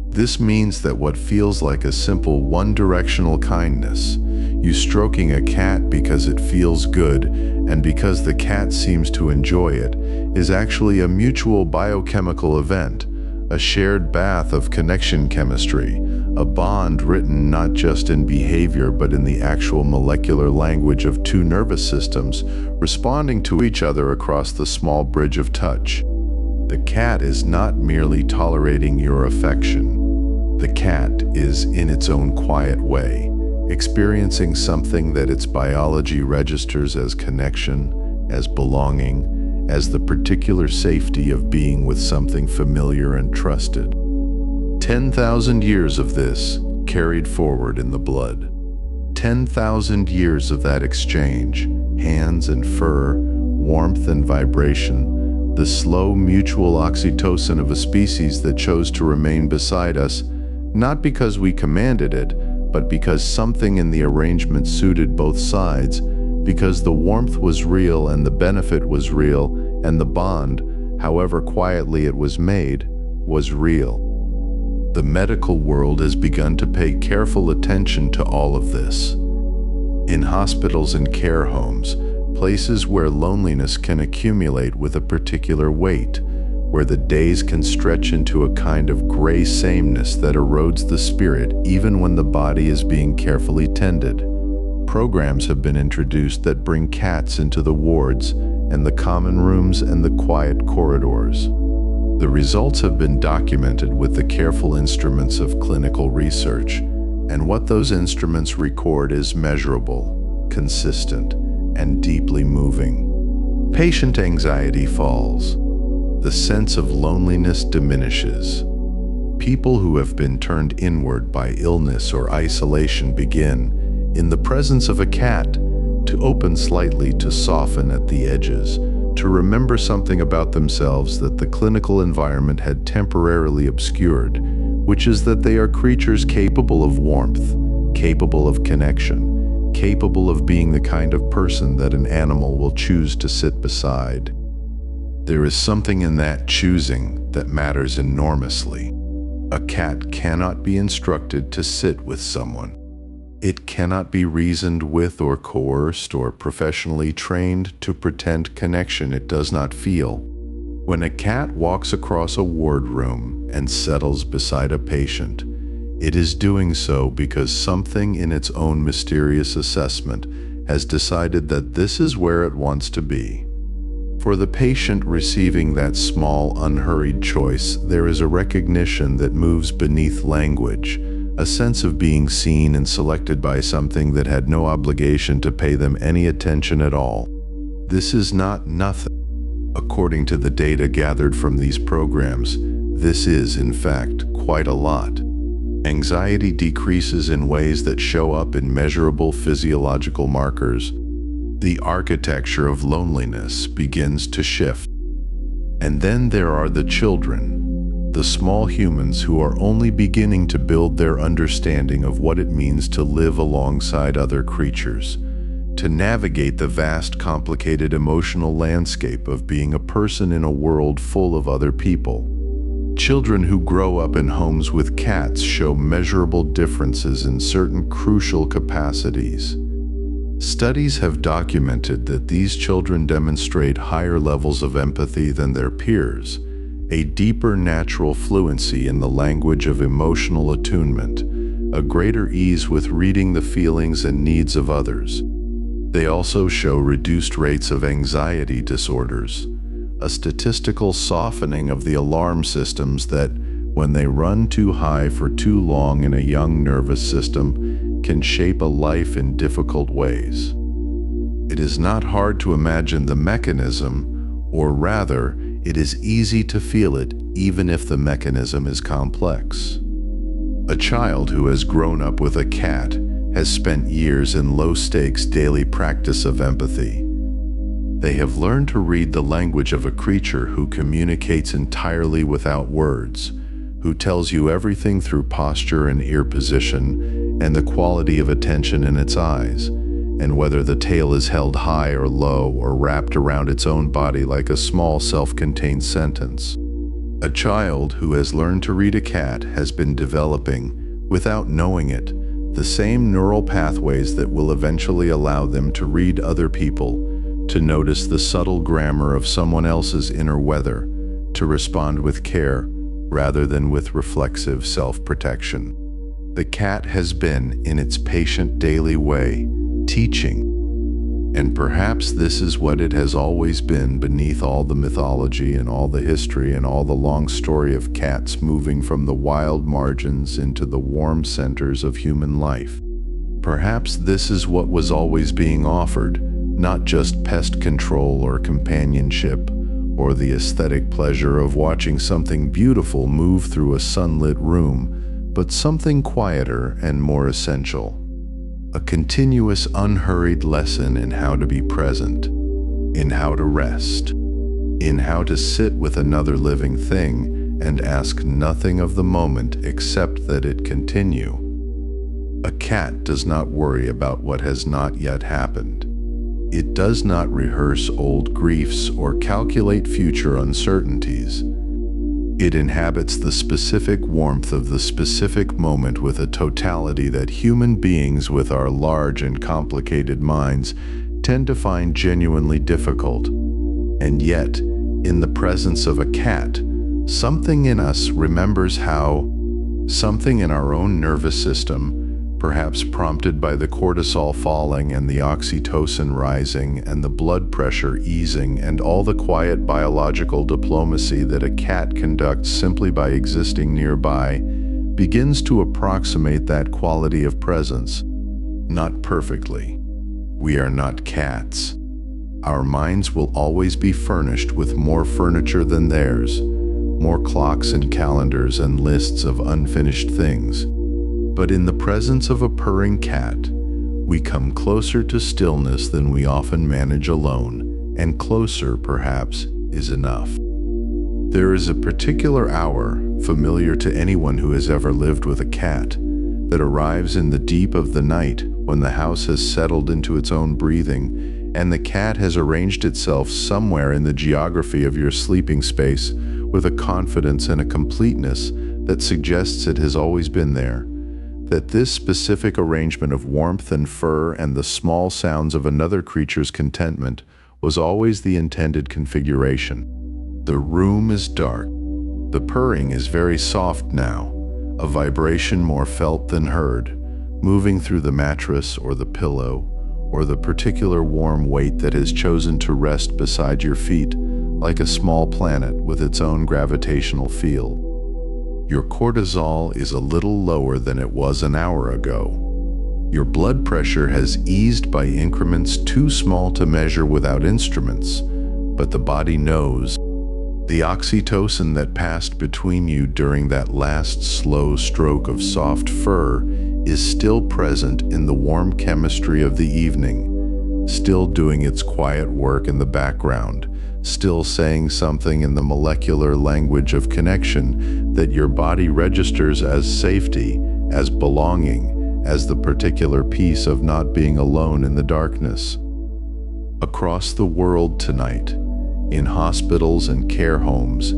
This means that what feels like a simple one-directional kindness, you stroking a cat because it feels good and because the cat seems to enjoy it, is actually a mutual biochemical event, a shared bath of connection chemistry, a bond written not just in behavior but in the actual molecular language of two nervous systems responding to each other across the small bridge of touch. The cat is not merely tolerating your affection. The cat is, in its own quiet way, experiencing something that its biology registers as connection, as belonging, as the particular safety of being with something familiar and trusted. 10,000 years of this carried forward in the blood. 10,000 years of that exchange, hands and fur, warmth and vibration, the slow mutual oxytocin of a species that chose to remain beside us, not because we commanded it, but because something in the arrangement suited both sides, because the warmth was real and the benefit was real, and the bond, however quietly it was made, was real. The medical world has begun to pay careful attention to all of this. In hospitals and care homes, places where loneliness can accumulate with a particular weight, where the days can stretch into a kind of gray sameness that erodes the spirit even when the body is being carefully tended. Programs have been introduced that bring cats into the wards and the common rooms and the quiet corridors. The results have been documented with the careful instruments of clinical research, and what those instruments record is measurable, consistent, and deeply moving. Patient anxiety falls. The sense of loneliness diminishes. People who have been turned inward by illness or isolation begin, in the presence of a cat, to open slightly, to soften at the edges, to remember something about themselves that the clinical environment had temporarily obscured, which is that they are creatures capable of warmth, capable of connection, capable of being the kind of person that an animal will choose to sit beside. There is something in that choosing that matters enormously. A cat cannot be instructed to sit with someone. It cannot be reasoned with or coerced or professionally trained to pretend connection it does not feel. When a cat walks across a ward room and settles beside a patient, it is doing so because something in its own mysterious assessment has decided that this is where it wants to be. For the patient receiving that small, unhurried choice, there is a recognition that moves beneath language, a sense of being seen and selected by something that had no obligation to pay them any attention at all. This is not nothing. According to the data gathered from these programs, this is, in fact, quite a lot. Anxiety decreases in ways that show up in measurable physiological markers. The architecture of loneliness begins to shift. And then there are the children, the small humans who are only beginning to build their understanding of what it means to live alongside other creatures, to navigate the vast, complicated emotional landscape of being a person in a world full of other people. Children who grow up in homes with cats show measurable differences in certain crucial capacities. Studies have documented that these children demonstrate higher levels of empathy than their peers, a deeper natural fluency in the language of emotional attunement, a greater ease with reading the feelings and needs of others. They also show reduced rates of anxiety disorders, a statistical softening of the alarm systems that, when they run too high for too long in a young nervous system, can shape a life in difficult ways. It is not hard to imagine the mechanism, or rather, it is easy to feel it even if the mechanism is complex. A child who has grown up with a cat has spent years in low-stakes daily practice of empathy. They have learned to read the language of a creature who communicates entirely without words, who tells you everything through posture and ear position and the quality of attention in its eyes, and whether the tail is held high or low or wrapped around its own body like a small self-contained sentence. A child who has learned to read a cat has been developing, without knowing it, the same neural pathways that will eventually allow them to read other people, to notice the subtle grammar of someone else's inner weather, to respond with care rather than with reflexive self-protection. The cat has been, in its patient daily way, teaching. And perhaps this is what it has always been beneath all the mythology and all the history and all the long story of cats moving from the wild margins into the warm centers of human life. Perhaps this is what was always being offered, not just pest control or companionship, or the aesthetic pleasure of watching something beautiful move through a sunlit room, but something quieter and more essential. A continuous, unhurried lesson in how to be present, in how to rest, in how to sit with another living thing and ask nothing of the moment except that it continue. A cat does not worry about what has not yet happened. It does not rehearse old griefs or calculate future uncertainties. It inhabits the specific warmth of the specific moment with a totality that human beings with our large and complicated minds tend to find genuinely difficult. And yet, in the presence of a cat, something in us remembers how, something in our own nervous system, perhaps prompted by the cortisol falling and the oxytocin rising and the blood pressure easing and all the quiet biological diplomacy that a cat conducts simply by existing nearby, begins to approximate that quality of presence. Not perfectly. We are not cats. Our minds will always be furnished with more furniture than theirs, more clocks and calendars and lists of unfinished things. But in the presence of a purring cat, we come closer to stillness than we often manage alone, and closer, perhaps, is enough. There is a particular hour, familiar to anyone who has ever lived with a cat, that arrives in the deep of the night when the house has settled into its own breathing, and the cat has arranged itself somewhere in the geography of your sleeping space with a confidence and a completeness that suggests it has always been there, that this specific arrangement of warmth and fur and the small sounds of another creature's contentment was always the intended configuration. The room is dark. The purring is very soft now, a vibration more felt than heard, moving through the mattress or the pillow, or the particular warm weight that has chosen to rest beside your feet, like a small planet with its own gravitational field. Your cortisol is a little lower than it was an hour ago. Your blood pressure has eased by increments too small to measure without instruments, but the body knows. The oxytocin that passed between you during that last slow stroke of soft fur is still present in the warm chemistry of the evening, still doing its quiet work in the background, still saying something in the molecular language of connection that your body registers as safety, as belonging, as the particular piece of not being alone in the darkness. Across the world tonight, in hospitals and care homes,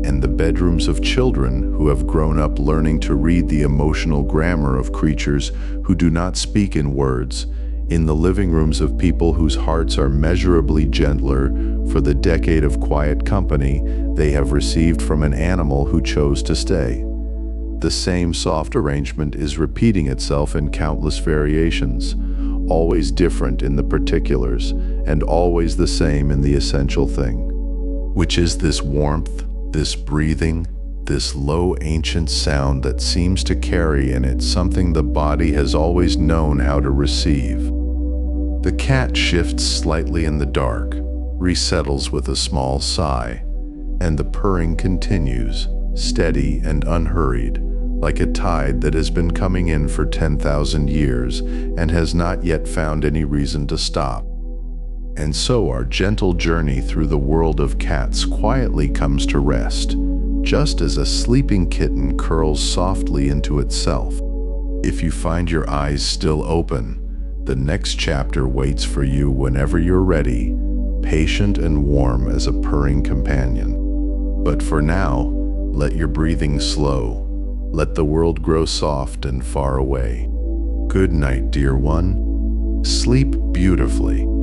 and the bedrooms of children who have grown up learning to read the emotional grammar of creatures who do not speak in words, in the living rooms of people whose hearts are measurably gentler for the decade of quiet company they have received from an animal who chose to stay. The same soft arrangement is repeating itself in countless variations, always different in the particulars, and always the same in the essential thing, which is this warmth, this breathing, this low ancient sound that seems to carry in it something the body has always known how to receive. The cat shifts slightly in the dark, resettles with a small sigh, and the purring continues, steady and unhurried, like a tide that has been coming in for 10,000 years and has not yet found any reason to stop. And so our gentle journey through the world of cats quietly comes to rest, just as a sleeping kitten curls softly into itself. If you find your eyes still open, the next chapter waits for you whenever you're ready, patient and warm as a purring companion. But for now, let your breathing slow. Let the world grow soft and far away. Good night, dear one. Sleep beautifully.